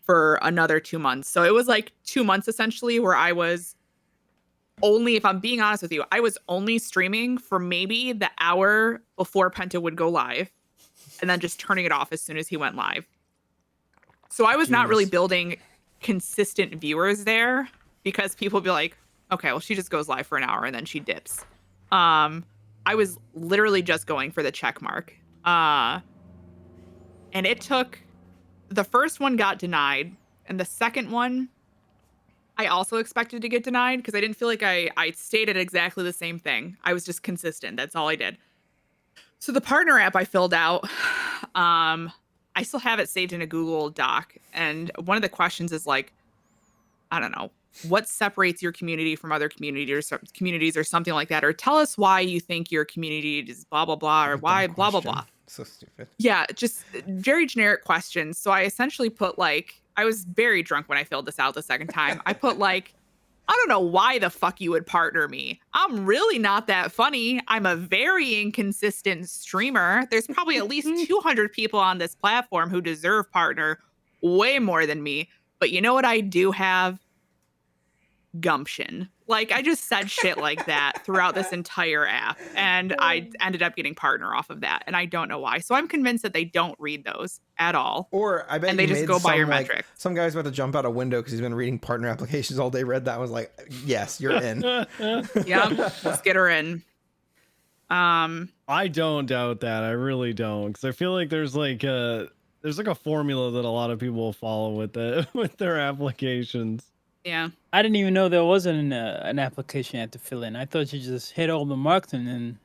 for another 2 months. So it was like 2 months essentially where I was only, if I'm being honest with you, I was only streaming for maybe the hour before Penta would go live and then just turning it off as soon as he went live. So I was not really building consistent viewers there because people would be like, okay, well, she just goes live for an hour and then she dips. I was literally just going for the check mark. And it took, the first one got denied. And the second one, I also expected to get denied because I didn't feel like I stated exactly the same thing. I was just consistent. That's all I did. So the partner app I filled out, I still have it saved in a Google Doc. And one of the questions is like, I don't know, what separates your community from other communities or something like that, or tell us why you think your community is blah blah blah, or why blah blah blah. So stupid. Yeah, just very generic questions. So I essentially put like, I was very drunk when I filled this out the second time. I put like, I don't know why the fuck you would partner me. I'm really not that funny. I'm a very inconsistent streamer. There's probably at least 200 people on this platform who deserve partner way more than me. But you know what I do have? Gumption. Like I just said shit like that throughout this entire app, and I ended up getting partner off of that, and I don't know why. So I'm convinced that they don't read those at all, or I bet and they just go by your metric. Some guy's about to jump out a window because he's been reading partner applications all day. Read that and was like, yes, you're in. Yep, let's get her in. I don't doubt that. I really don't, because I feel like there's like a formula that a lot of people will follow with their applications. Yeah. I didn't even know there wasn't an application you had to fill in. I thought you just hit all the marks and then.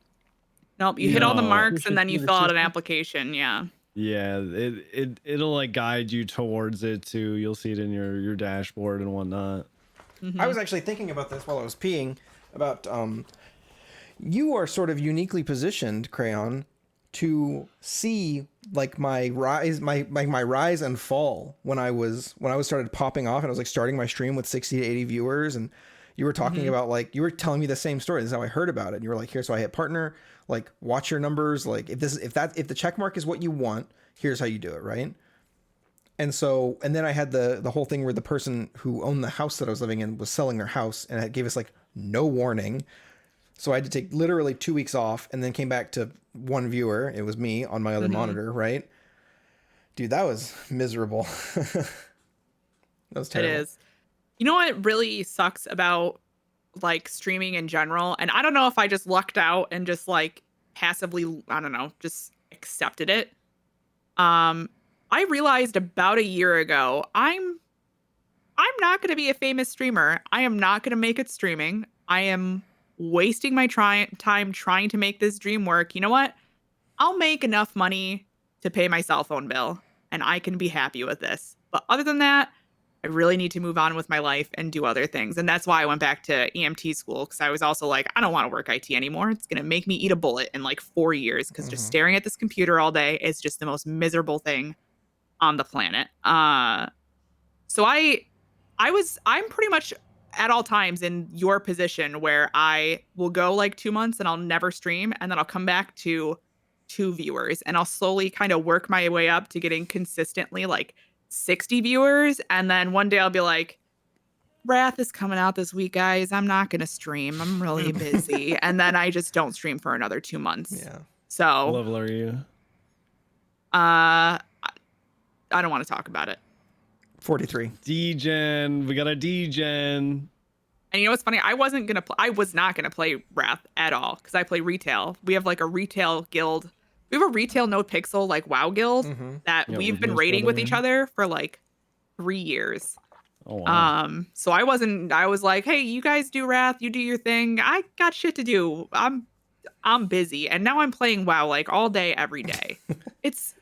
Nope, you hit all the marks and then you fill out an application. Yeah. Yeah, it'll like guide you towards it too. You'll see it in your dashboard and whatnot. Mm-hmm. I was actually thinking about this while I was peeing about you are sort of uniquely positioned, Crayon, to see like my rise, my rise and fall when I started popping off and I was like starting my stream with 60 to 80 viewers, and you were talking about like, you were telling me the same story. This is how I heard about it. And you were like, here, so I hit partner, like watch your numbers. Like if the check mark is what you want, here's how you do it. Right. And so, and then I had the whole thing where the person who owned the house that I was living in was selling their house, and it gave us like no warning. So I had to take literally 2 weeks off and then came back to one viewer. It was me on my other monitor, right? Dude, that was miserable. That was terrible. It is. You know what really sucks about like streaming in general? And I don't know if I just lucked out and just like passively, I don't know, just accepted it. I realized about a year ago, I'm not going to be a famous streamer. I am not going to make it streaming. I am wasting my time trying to make this dream work. You know what? I'll make enough money to pay my cell phone bill and I can be happy with this. But other than that, I really need to move on with my life and do other things. And that's why I went back to EMT school, because I was also like, I don't want to work IT anymore. It's going to make me eat a bullet in like 4 years, because just staring at this computer all day is just the most miserable thing on the planet. So I'm pretty much at all times in your position where I will go like 2 months and I'll never stream, and then I'll come back to 2 viewers, and I'll slowly kind of work my way up to getting consistently like 60 viewers, and then one day I'll be like, Wrath is coming out this week, guys. I'm not gonna stream. I'm really busy. And then I just don't stream for another 2 months. Yeah. So What level are you? I don't want to talk about it. 43. D-Gen. We got a D-Gen. And you know what's funny? I was not gonna play Wrath at all because I play retail. We have like a retail guild. We have a retail no pixel like WoW guild that Yeah, we've we're been just raiding with each brother. other for like 3 years. Oh, wow. So I was like, hey, you guys do Wrath, you do your thing. I got shit to do. I'm busy. And now I'm playing WoW like all day, every day. It's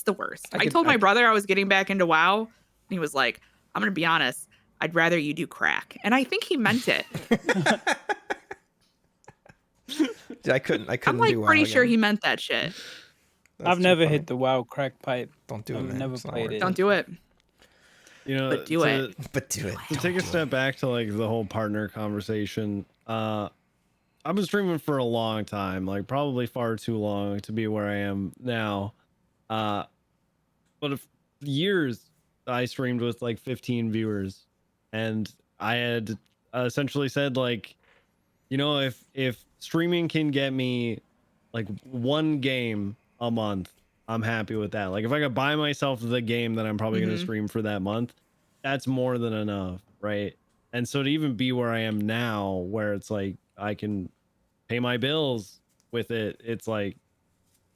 the worst. I told my brother I was getting back into WoW, and he was like, I'm gonna be honest, I'd rather you do crack. And I think he meant it. I couldn't I'm like do WoW pretty sure again. he meant that shit. That's I've too never funny. hit the WoW crack pipe. Don't do it, I've man. never It's not played worth it. Don't do it. You know, But do it. But do it. To take a step back to like the whole partner conversation, I've been streaming for a long time, like probably far too long to be where I am now. But if years I streamed with like 15 viewers, and I had essentially said like, you know, if streaming can get me like 1 game a month, I'm happy with that. Like if I could buy myself the game that I'm probably going to stream for that month, that's more than enough, right? And so to even be where I am now, where it's like I can pay my bills with it, it's like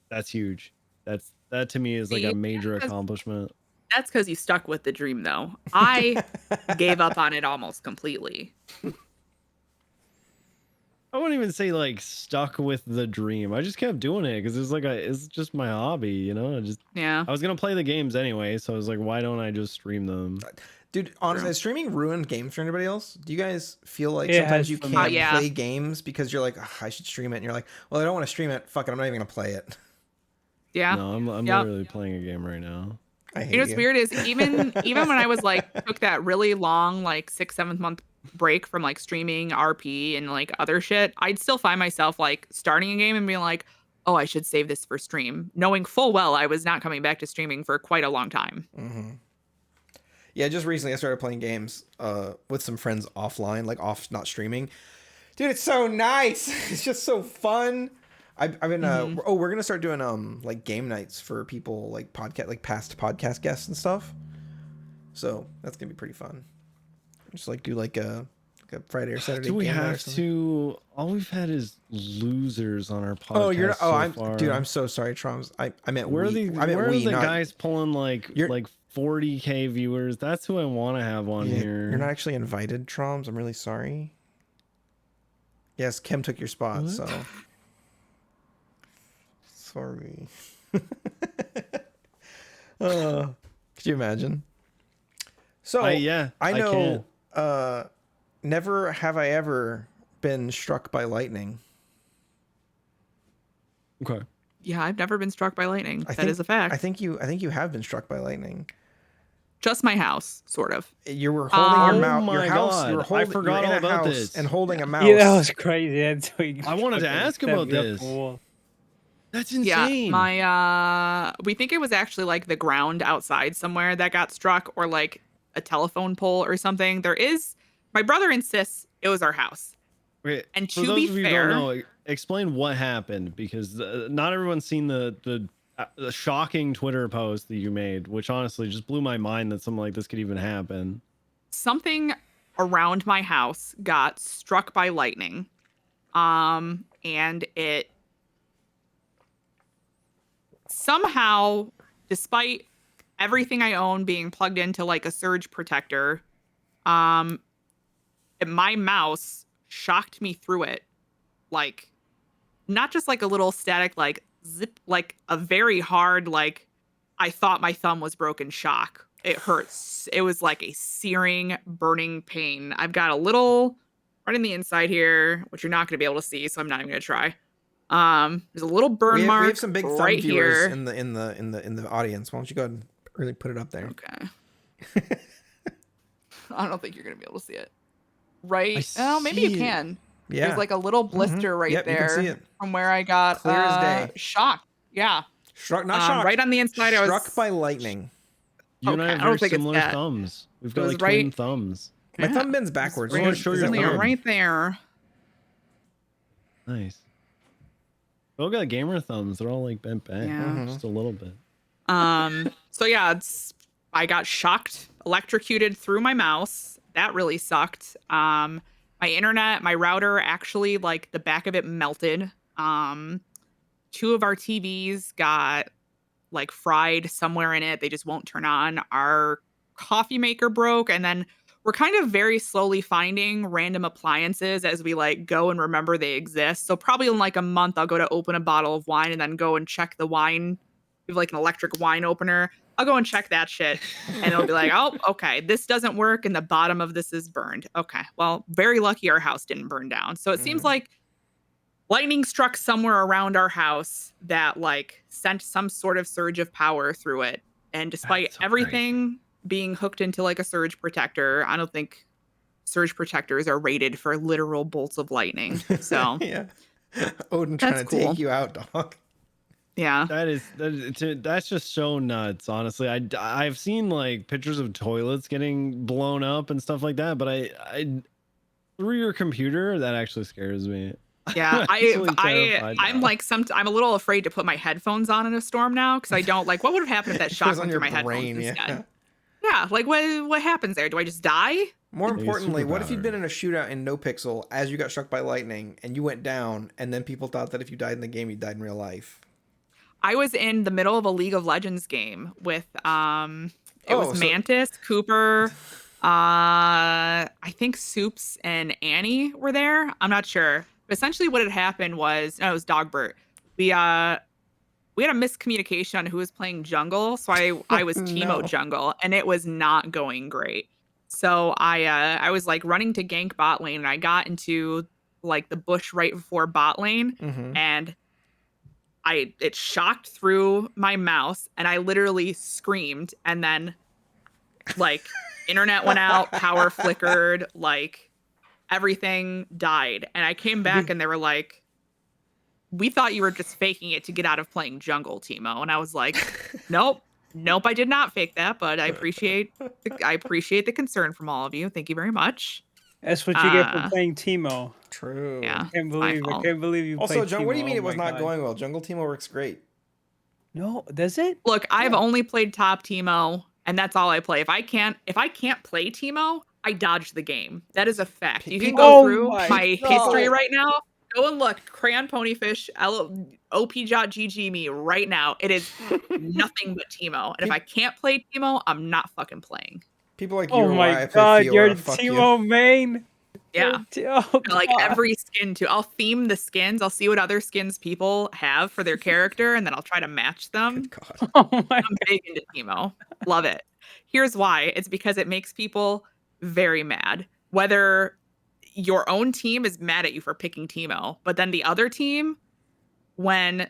that's huge. That to me is like See, a major accomplishment. That's because you stuck with the dream, though. I gave up on it almost completely. I wouldn't even say like stuck with the dream. I just kept doing it because it's just my hobby, you know. I was gonna play the games anyway, so I was like, why don't I just stream them? Dude, honestly, has streaming ruined games for anybody else? Do you guys feel like It sometimes has you for can't me. play games because you're like, I should stream it, and you're like, well, I don't want to stream it. Fuck it, I'm not even gonna play it. Yeah. No, I'm Yep. literally playing a game right now. I hate You know what's weird is even when I was like took that really long like 6-7 month break from like streaming RP and like other shit, I'd still find myself like starting a game and being like, oh, I should save this for stream, knowing full well I was not coming back to streaming for quite a long time. Yeah, just recently I started playing games with some friends offline, like off, not streaming. Dude, it's so nice. It's just so fun. I've been we're gonna start doing like game nights for people like past podcast guests and stuff. So that's gonna be pretty fun. Just like do like a Friday or Saturday. Do we game night or have something. to? All we've had is losers on our podcast. Oh, you're not. Oh, so far. dude. I'm so sorry, Troms. I meant Where are we. the I meant where we, are the not, guys pulling like 40K viewers? That's who I want to have on here. You're not actually invited, Troms. I'm really sorry. Yes, Kim took your spot. What? So sorry. Could you imagine? So I know. can. Never have I ever been struck by lightning. Okay. Yeah, I've never been struck by lightning. That think- is a fact. I think you have been struck by lightning. Just my house, sort of. You were holding your Oh mouse. Your my house. God, You were I holding. forgot you were in all a about house this. and holding a mouse. Yeah, that was crazy. I wanted to ask about this. That's insane. Yeah, my we think it was actually like the ground outside somewhere that got struck, or like a telephone pole or something. My brother insists it was our house. Okay, And for to those be of you who fair- don't know, explain what happened, because not everyone's seen the shocking Twitter post that you made, which honestly just blew my mind that something like this could even happen. Something around my house got struck by lightning. And it somehow, despite everything I own being plugged into like a surge protector, my mouse shocked me through it. Like, not just like a little static, like zip, like a very hard, like I thought my thumb was broken shock. It hurts. It was like a searing, burning pain. I've got a little right in the inside here, which you're not going to be able to see, so I'm not even going to try. There's a little burn mark. We have some big thumb right viewers here. in the audience. Why don't you go ahead and really put it up there? Okay. I don't think you're gonna be able to see it. Right? I Oh, maybe you see it. can. Yeah. There's like a little blister right Yep, you there can see it. from where I got Clear as day. shocked. Yeah. Not shocked. Right on the inside. I was Struck by lightning. You and I Okay, have I don't very think it's similar that. thumbs. We've It got was like twin right- thumbs. My Yeah. thumb bends backwards. right- What show your is that thumb. weird? right there. Nice. We all got gamer thumbs. They're all like bent back, Yeah. just a little bit. So yeah, I got shocked, electrocuted through my mouse. That really sucked. My internet, my router actually, like the back of it melted. 2 of our TVs got like fried somewhere in it. They just won't turn on. Our coffee maker broke, and then we're kind of very slowly finding random appliances as we like go and remember they exist. So probably in like a month, I'll go to open a bottle of wine and then go and check the wine. We have like an electric wine opener. I'll go and check that shit. And it'll be like, oh, okay, this doesn't work. And the bottom of this is burned. Okay. Well, very lucky our house didn't burn down. So it seems like lightning struck somewhere around our house that like sent some sort of surge of power through it. And despite That's so everything being hooked into like a surge protector, I don't think surge protectors are rated for literal bolts of lightning. So Yeah. Odin trying to That's cool. take you out, dog. yeah. That's just so nuts. Honestly, I've seen like pictures of toilets getting blown up and stuff like that, but I through your computer, that actually scares me. Yeah, I'm actually terrified I'm now. like I'm a little afraid to put my headphones on in a storm now because I don't like what would have happened if that It shot goes went on through your my brain, headphones yeah. instead. Yeah, like what happens there? Do I just die? More Maybe importantly, what if you'd superpower. been in a shootout in No Pixel as you got struck by lightning and you went down, and then people thought that if you died in the game, you died in real life? I was in the middle of a League of Legends game with it Oh, was so- Mantis, Cooper, I think Soups and Annie were there. I'm not sure. But essentially what had happened was it was Dogbert. We had a miscommunication on who was playing jungle, so I was Teemo No. jungle, and it was not going great. So I was like running to gank bot lane, and I got into like the bush right before bot lane, Mm-hmm. and it shocked through my mouse, and I literally screamed, and then like internet went out, power flickered, like everything died, and I came back, and they were like, we thought you were just faking it to get out of playing jungle, Teemo. And I was like, nope, I did not fake that, but I appreciate the concern from all of you. Thank you very much. That's what you get for Ah. playing Teemo. True. Yeah. I my fault. can't believe you Also, played John, what do you Teemo. mean Oh it was my not God. going well? Jungle Teemo works great. No, does it? Look, I've only played top Teemo, and that's all I play. If I can't play Teemo, I dodge the game. That is a fact. You can People- go Oh through my my God. history right now. Go and look. Crayonponyfish, OP.GG me right now. It is nothing but Teemo. And if I can't play Teemo, I'm not fucking playing. People like you Oh are why I my play God, Fiora. you're Fuck Teemo main. Yeah. Oh, Like God. every skin too. I'll theme the skins. I'll see what other skins people have for their character, and then I'll try to match them. Good God. Oh my I'm big into Teemo. Love it. Here's why. It's because it makes people very mad. Whether your own team is mad at you for picking Teemo, but then the other team, when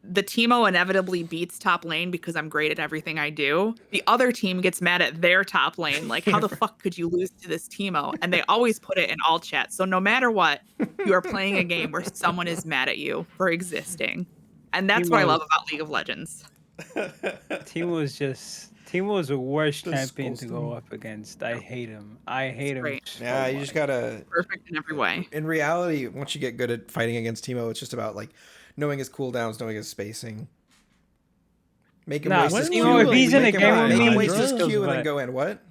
the Teemo inevitably beats top lane because I'm great at everything I do, the other team gets mad at their top lane. Like, how the fuck could you lose to this Teemo? And they always put it in all chat. So no matter what, you are playing a game where someone is mad at you for existing. And that's what I love about League of Legends. Teemo is the worst That's champion to go awesome. up against. I hate him. I hate him. great. so Yeah, you just much. gotta. Perfect in every way. In reality, once you get good at fighting against Teemo, it's just about like knowing his cooldowns, knowing his spacing. Make him Nah, waste his when Q. you- and if he's then in a make him- game with make him me, waste his Hydra, Q and then but- go in. What?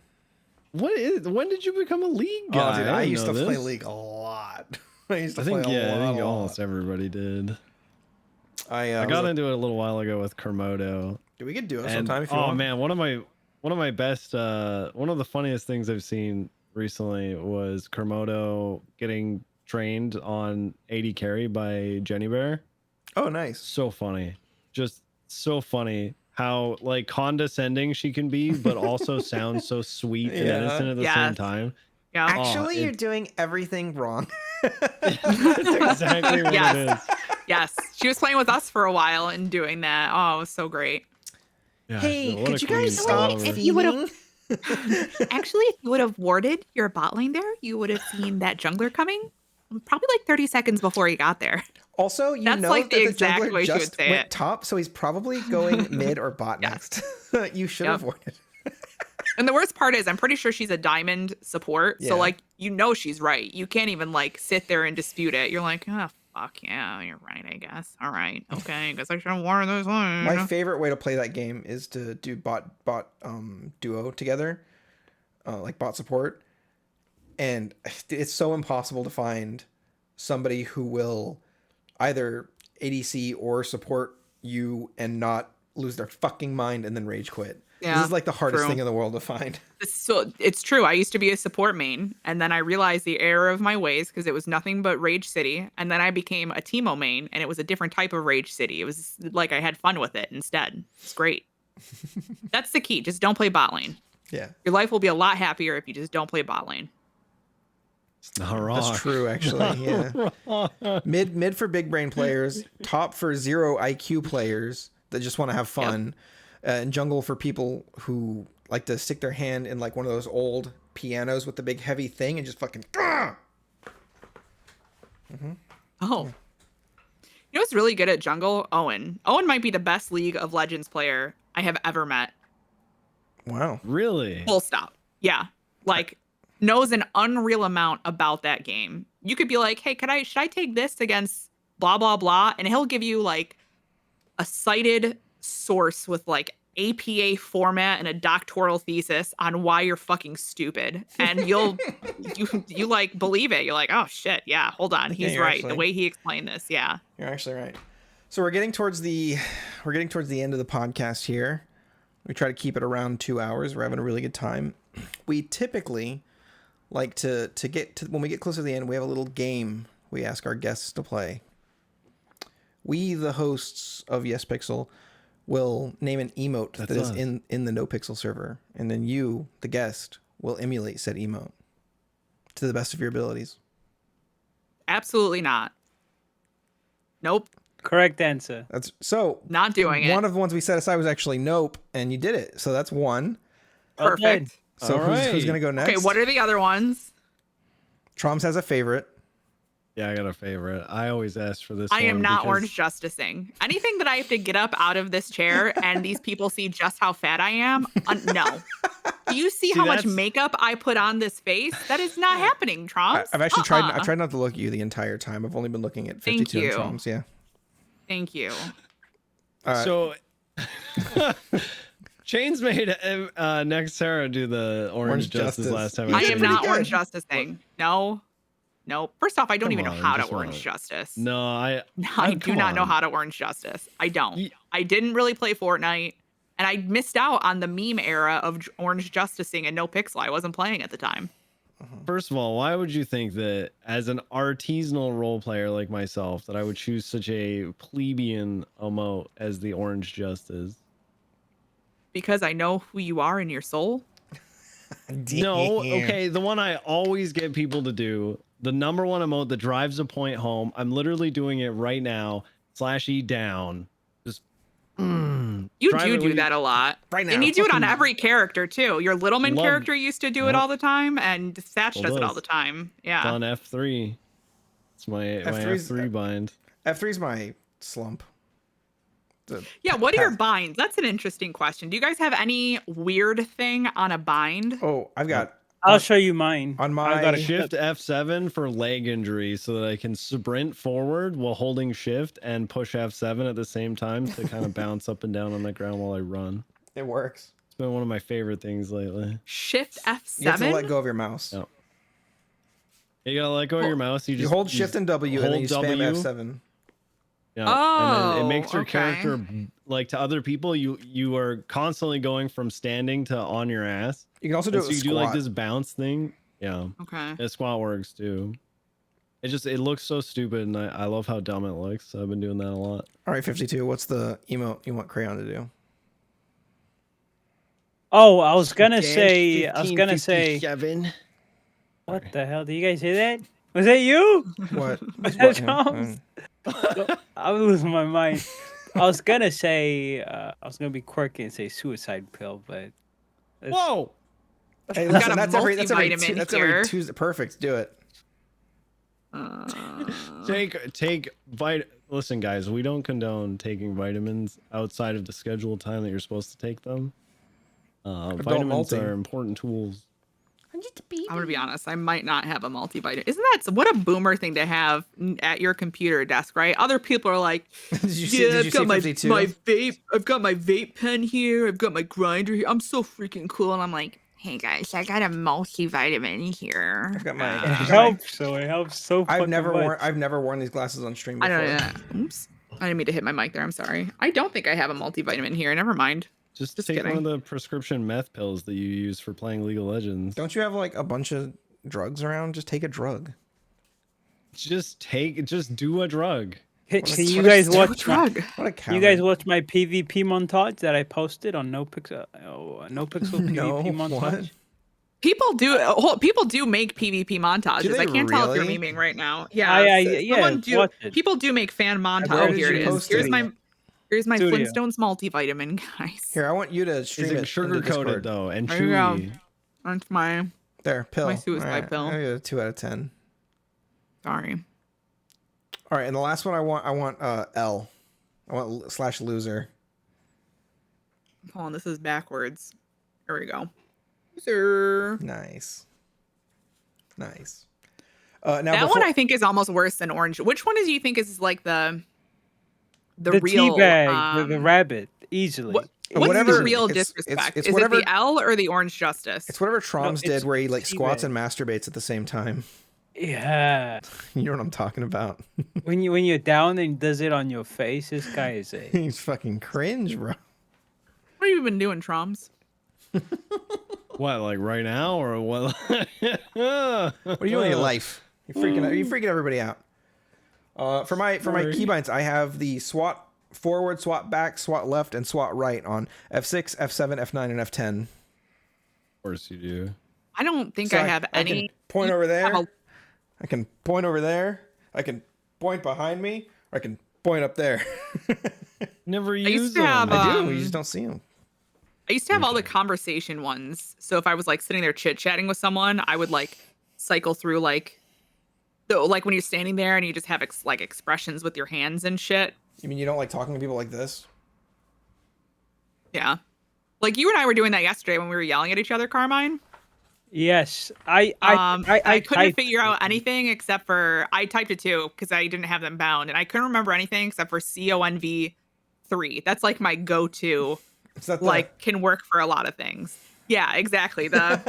When did you become a league Oh, guy? dude, I didn't used to know play this. League a lot. I used to I think play a lot. I think a lot. almost everybody did. I I was got like, into it a little while ago with Kermodo. dude, we could do it And sometime if you oh want. man, one of my best one of the funniest things I've seen recently was Kermodo getting trained on 80 carry by Jenny Bear. Oh, nice. So funny. Just so funny how like condescending she can be, but also sounds so sweet and Yeah. innocent at the same Yes. time. Yeah. Actually, you're it- doing everything wrong. That's exactly what Yes. it is. Yes. She was playing with us for a while and doing that. Oh, it was so great. Yeah, Hey, what could a you guys queen. stop All over. if you would've- feeding? Actually, if you would have warded your bot lane there, you would have seen that jungler coming probably like 30 seconds before he got there. Also, you That's know like that the the exact jungler way she would just say went it. top, so he's probably going mid or bot Yes. next. You should Yep. have warded. And the worst part is I'm pretty sure she's a diamond support. Yeah. So like you know she's right. You can't even like sit there and dispute it. You're like, oh fuck yeah, you're right, I guess. All right. Okay, I guess I should have worn this one. My favorite way to play that game is to do bot duo together, like bot support. And it's so impossible to find somebody who will either ADC or support you and not lose their fucking mind and then rage quit. Yeah, This is like the hardest true. thing in the world to find. So it's true. I used to be a support main, and then I realized the error of my ways because it was nothing but Rage City. And then I became a Teemo main, and it was a different type of Rage City. It was like I had fun with it instead. It's great. That's the key. Just don't play bot lane. Yeah. Your life will be a lot happier if you just don't play bot lane. It's not wrong. That's true, actually. Yeah. Mid for big brain players, top for zero IQ players that just want to have fun, and jungle for people who like to stick their hand in like one of those old pianos with the big heavy thing and just fucking. Oh. You know what's really good at jungle? Owen. Owen might be the best League of Legends player I have ever met. Wow. Really? Full stop. Yeah. Like knows an unreal amount about that game. You could be like, hey, should I take this against blah blah blah? And he'll give you like a cited source with like APA format and a doctoral thesis on why you're fucking stupid. And you like believe it. You're like, oh shit, yeah, hold on. He's right. The way he explained this, yeah. You're actually right. So we're getting towards the end of the podcast here. We try to keep it around 2 hours. We're having a really good time. We typically like to get to, when we get closer to the end, we have a little game we ask our guests to play. We, the hosts of Yespixel, will name an emote that is in the NoPixel server, and then you, the guest, will emulate said emote to the best of your abilities. Absolutely not. Nope. Correct answer. That's so. Not doing it. One of the ones we set aside was actually nope, and you did it. So that's one. Perfect. So who's gonna go next? Okay, what are the other ones? Troms has a favorite. Yeah, I got a favorite. I always ask for this I one am not because- orange justicing. Anything that I have to get up out of this chair and these people see just how fat I am, no. Do you see how much makeup I put on this face? That is not happening, Troms. I've actually tried. I've tried not to look at you the entire time. I've only been looking at 52 Thank you. Troms. Yeah. Thank you. So, Chains made next Sarah do the orange justice last time. I am not good. orange justicing. No. First off, I don't even know how to orange justice. No, I do not know how to orange justice. I don't. I didn't really play Fortnite, and I missed out on the meme era of orange justicing and NoPixel. I wasn't playing at the time. First of all, why would you think that as an artisanal role player like myself that I would choose such a plebeian emote as the orange justice? Because I know who you are in your soul. No, okay, the one I always get people to do, the number one emote that drives a point home. I'm literally doing it right now. /E down. Just you do that a lot right now. And you do it on every character too. Your Littleman character used to do it all the time, and Thatch does it all the time. Yeah. On F3. It's my F3 bind. F3's my slump. Yeah, what are your binds? That's an interesting question. Do you guys have any weird thing on a bind? Oh, I've got. I'll show you mine. On my I've got a Shift F7 for leg injury so that I can sprint forward while holding shift and push F7 at the same time to kind of bounce up and down on the ground while I run. It works. It's been one of my favorite things lately. Shift F7? You have to let go of your mouse. Yep. You gotta let go of your mouse. You hold shift and W and then you spam F7. Yeah. And then it makes your character, like, to other people, you are constantly going from standing to on your ass. You can also do it with you do like this bounce thing. Yeah. Okay. Yeah, squat works too. It looks so stupid, and I love how dumb it looks. So I've been doing that a lot. All right, 52. What's the emote you want Crayon to do? Oh, I was gonna say. Kevin. What the hell? Did you guys hear that? Was that you? What? Thomas? I'm losing my mind. I was gonna say. I was gonna be quirky and say suicide pill, but Whoa! Hey, I've listen, got a that's every multivitamin here. Tuesday. Perfect. Do it. Listen, guys, we don't condone taking vitamins outside of the scheduled time that you're supposed to take them. Vitamins multi. are important tools. I'm gonna be honest. I might not have a multivitamin. Isn't that what a boomer thing to have at your computer desk, right? Other people are like, Did you see I've got my 52? vape. I've got my vape pen here. I've got my grinder here. I'm so freaking cool. And I'm like, hey guys, I got a multivitamin here. I've got my. It helps. So it helps so I've fucking never much. worn these glasses on stream I before. don't know. Oops. I didn't mean to hit my mic there. I'm sorry. I don't think I have a multivitamin here. Never mind. Just Just take kidding. one of the prescription meth pills that you use for playing League of Legends. Don't you have like a bunch of drugs around? Just take a drug. Just do a drug. Can you guys watch my, What a coward. you guys watch my PvP montage that I posted on NoPixel? NoPixel PvP No, montage. what? People do make PvP montages. Do they I can't tell if you're really? memeing right now. Yeah, watch it. people do make fan Where montages. did Here you it is. post Here's it? my Studio. Flintstones multivitamin, guys. Here, I want you to Is stream it it sugar into coated Discord. though and There you go. chewy? That's my There, pill. My suicide All right, pill. I give it a 2 out of 10. sorry. All right, and the last one I want L. I want /loser. Hold on, this is backwards. Here we go. Loser. Nice. Now That before, one I think is almost worse than orange. Which one do you think is like the The real teabag, the rabbit, easily. What's Whatever- the real it's- disrespect? it's is whatever- it the L or the orange justice? it's whatever Troms it's did where he like squats teabag. and masturbates at the same time. Yeah. You know what I'm talking about. When you're down and does it on your face, this guy is a. He's fucking cringe, bro. What have you been doing, Troms? What, like right now or what? What are you doing in your life? You're freaking everybody out. For my keybinds, I have the SWAT forward, SWAT back, SWAT left, and SWAT right on F6, F7, F9, and F10. Of course you do. I don't think So I have I any. can point over there. have a- I can point over there. I can point behind me. Or I can point up there. Never used use to them. have, I do. You just don't see them. I used to have all the conversation ones. So if I was like sitting there chit chatting with someone, I would like cycle through like when you're standing there and you just have like expressions with your hands and shit. You mean you don't like talking to people like this? Yeah. Like you and I were doing that yesterday when we were yelling at each other, Carmine. Yes, I couldn't typed figure out anything except for I typed it too because I didn't have them bound, and I couldn't remember anything except for CONV3. That's like my go-to. It's not the, Like can work for a lot of things. Yeah, exactly. The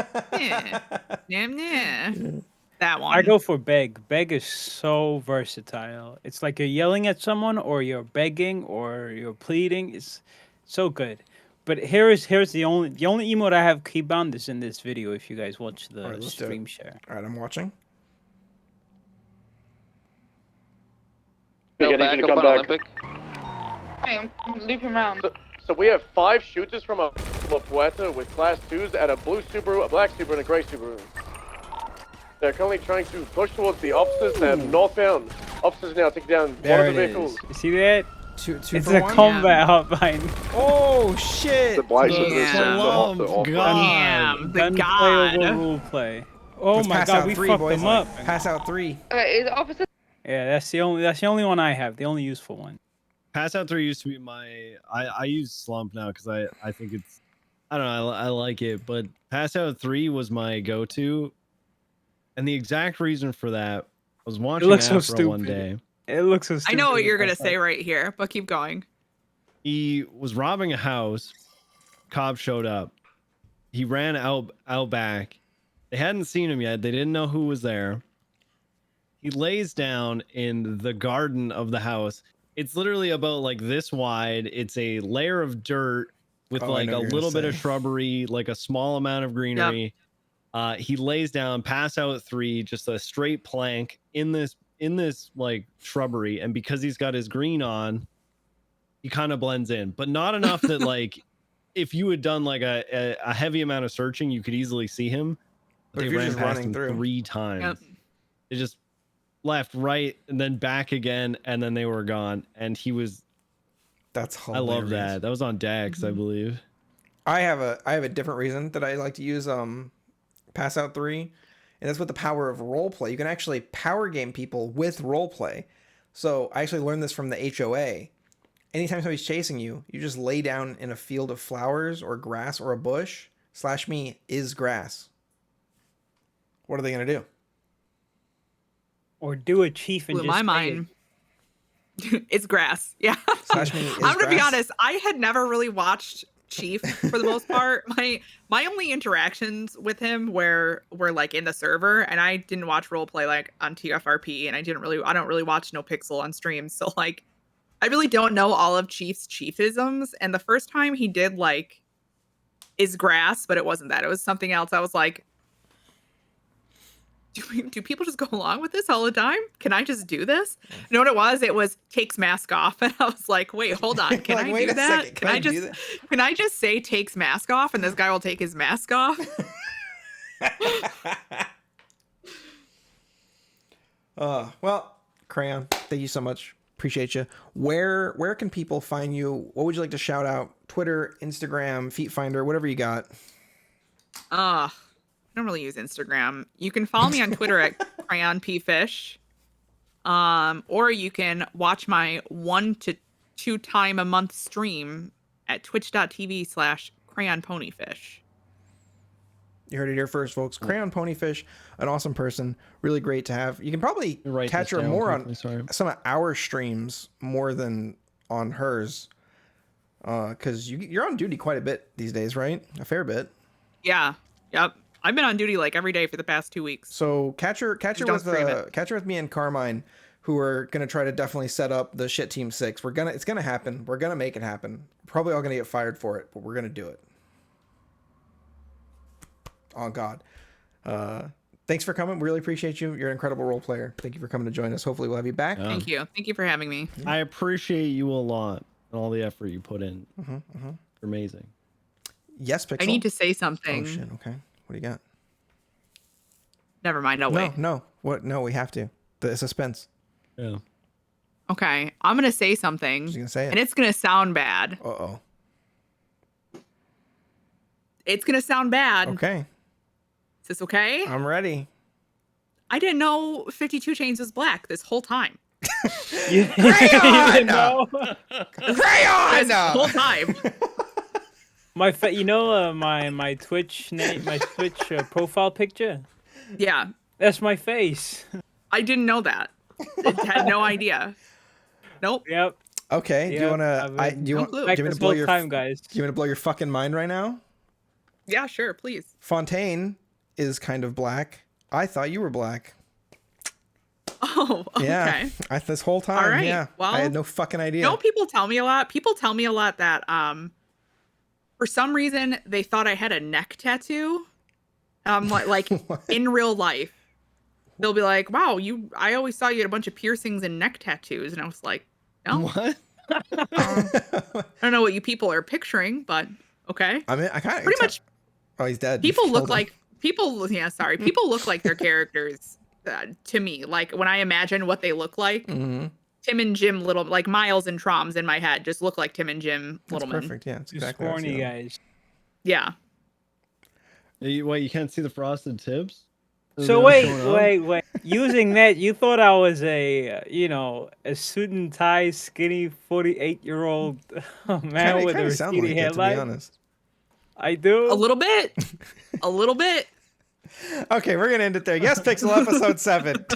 that one. I go for beg. Beg is so versatile. It's like you're yelling at someone, or you're begging, or you're pleading. It's so good. But here's the only emote I have keybound is in this video. If you guys watch the Alright, let's do it. stream share. All right, I'm watching. We back need to up come on back. Olympic. Hey, leave him around. So we have 5 shooters from a Puerta with class 2s and a blue Subaru, a black Subaru, and a gray Subaru. They're currently trying to push towards the officers and northbound. Officers now take down There one of the it vehicles. is. You see that? Two It's for a one. combat hotline. Oh shit! The black The Subaru sends love off the God. Damn, the Gunplay god. over rule play. Oh Let's my pass god, out we 3, fucked boys. them up. Pass out 3. Okay, is the officer? Yeah, that's the only one I have. The only useful one. Pass out 3 used to be my I use slump now because I think it's I don't know I like it, but pass out 3 was my go-to, and the exact reason for that was watching looks so Afro one stupid. day. It looks so I stupid. know what you're with gonna that say fight. right here, but keep going. He was robbing a house. Cops showed up. He ran out back. They hadn't seen him yet. They didn't know who was there. He lays down in the garden of the house. It's literally about like this wide. It's a layer of dirt with Oh, I like know a what you're little gonna bit of say. shrubbery, like a small amount of greenery. He lays down, pass out 3, just a straight plank in this like shrubbery, and because he's got his green on, he kind of blends in, but not enough that like if you had done like a heavy amount of searching, you could easily see him. But They if you're ran just past running him through. 3 times. Yep. They just left, right, and then back again, and then they were gone. And he was. That's I hilarious. love that. That was on Dax, I believe. I have a different reason that I like to use pass out 3. And that's with the power of roleplay. You can actually power game people with roleplay. So I actually learned this from the HOA. Anytime somebody's chasing you, you just lay down in a field of flowers or grass or a bush. /me is grass. What are they going to do? Or do a chief and Blew just my say it. mind. It's grass. Yeah. /me is I'm gonna be grass. honest. I had never really watched Chief for the most part. My only interactions with him were like in the server, and I didn't watch roleplay like on TFRP, and I don't really watch No Pixel on streams. So like, I really don't know all of Chief's chiefisms. And the first time he did like is grass, but it wasn't that. It was something else. I was like, do people just go along with this all the time? Can I just do this? You know what it was? It was takes mask off. And I was like, wait, hold on. Can Like, I wait do a that? second. Can I just say takes mask off and this guy will take his mask off? Well, Crayon, thank you so much. Appreciate you. Where can people find you? What would you like to shout out? Twitter, Instagram, Feet Finder, whatever you got. I don't really use Instagram. You can follow me on Twitter at Crayonponyfish. Or you can watch my 1 to 2 time a month stream at twitch.tv/Crayonponyfish. You heard it here first, folks. Crayonponyfish, an awesome person, really great to have. You can probably Write catch this her down more quickly, on sorry. some of our streams more than on hers, because you're on duty quite a bit these days, right? A fair bit. Yeah. Yep. I've been on duty like every day for the past 2 weeks. So catch her Don't scream it. catch her with me and Carmine, who are gonna try to definitely set up the shit team 6. It's gonna happen. We're gonna make it happen. Probably all gonna get fired for it, but we're gonna do it. Oh God. Thanks for coming. We really appreciate you. You're an incredible role player. Thank you for coming to join us. Hopefully we'll have you back. Yeah. Thank you. Thank you for having me. I appreciate you a lot and all the effort you put in. You're amazing. Yespixel. I need to say Oh something. shit. Okay. What do you got? Never mind. No way. No. What? No, we have to. The suspense. Yeah. Okay. I'm going to say something. She's gonna say it. And it's going to sound bad. Uh-oh. It's going to sound bad. Okay. Is this okay? I'm ready. I didn't know 52 Chains was black this whole time. You Crayon! didn't know? Crayon! This whole time. My my Twitch name, my Twitch profile picture. Yeah. That's my face. I didn't know that. I had no idea. Nope. Yep. Okay. Do you Yep, wanna? I've I been- do you No want? clue. Do Like you want me this to blow whole your? time, guys. Do you want to blow your fucking mind right now? Yeah, sure. Please. Fontaine is kind of black. I thought you were black. Oh, okay. Yeah. This whole time. All right, Yeah. well, I had no fucking idea. You know, people tell me a lot. People tell me a lot that for some reason they thought I had a neck tattoo. Like in real life. They'll be like, "Wow, I always saw you had a bunch of piercings and neck tattoos." And I was like, "No, What? I don't know what you people are picturing, but okay." I mean, I kind of Pretty much Oh, he's dead. people look Hold on. like people. Yeah, sorry. People look like their characters to me. Like when I imagine what they look like, Mhm. Tim and Jim Little, like Miles and Troms in my head, just look like Tim and Jim That's Littleman. perfect. Yeah, it's You exactly. how I scrawny feel. guys. Yeah. Wait, you can't see the frosted tips? Is So that what's going on? wait. Using that, you thought I was a suit and tie, skinny 48-year-old man Kinda- with kinda a sound receding like it, to be hairline? honest. I do. A little bit. A little bit. Okay, we're gonna end it there. Yes, Pixel episode 7.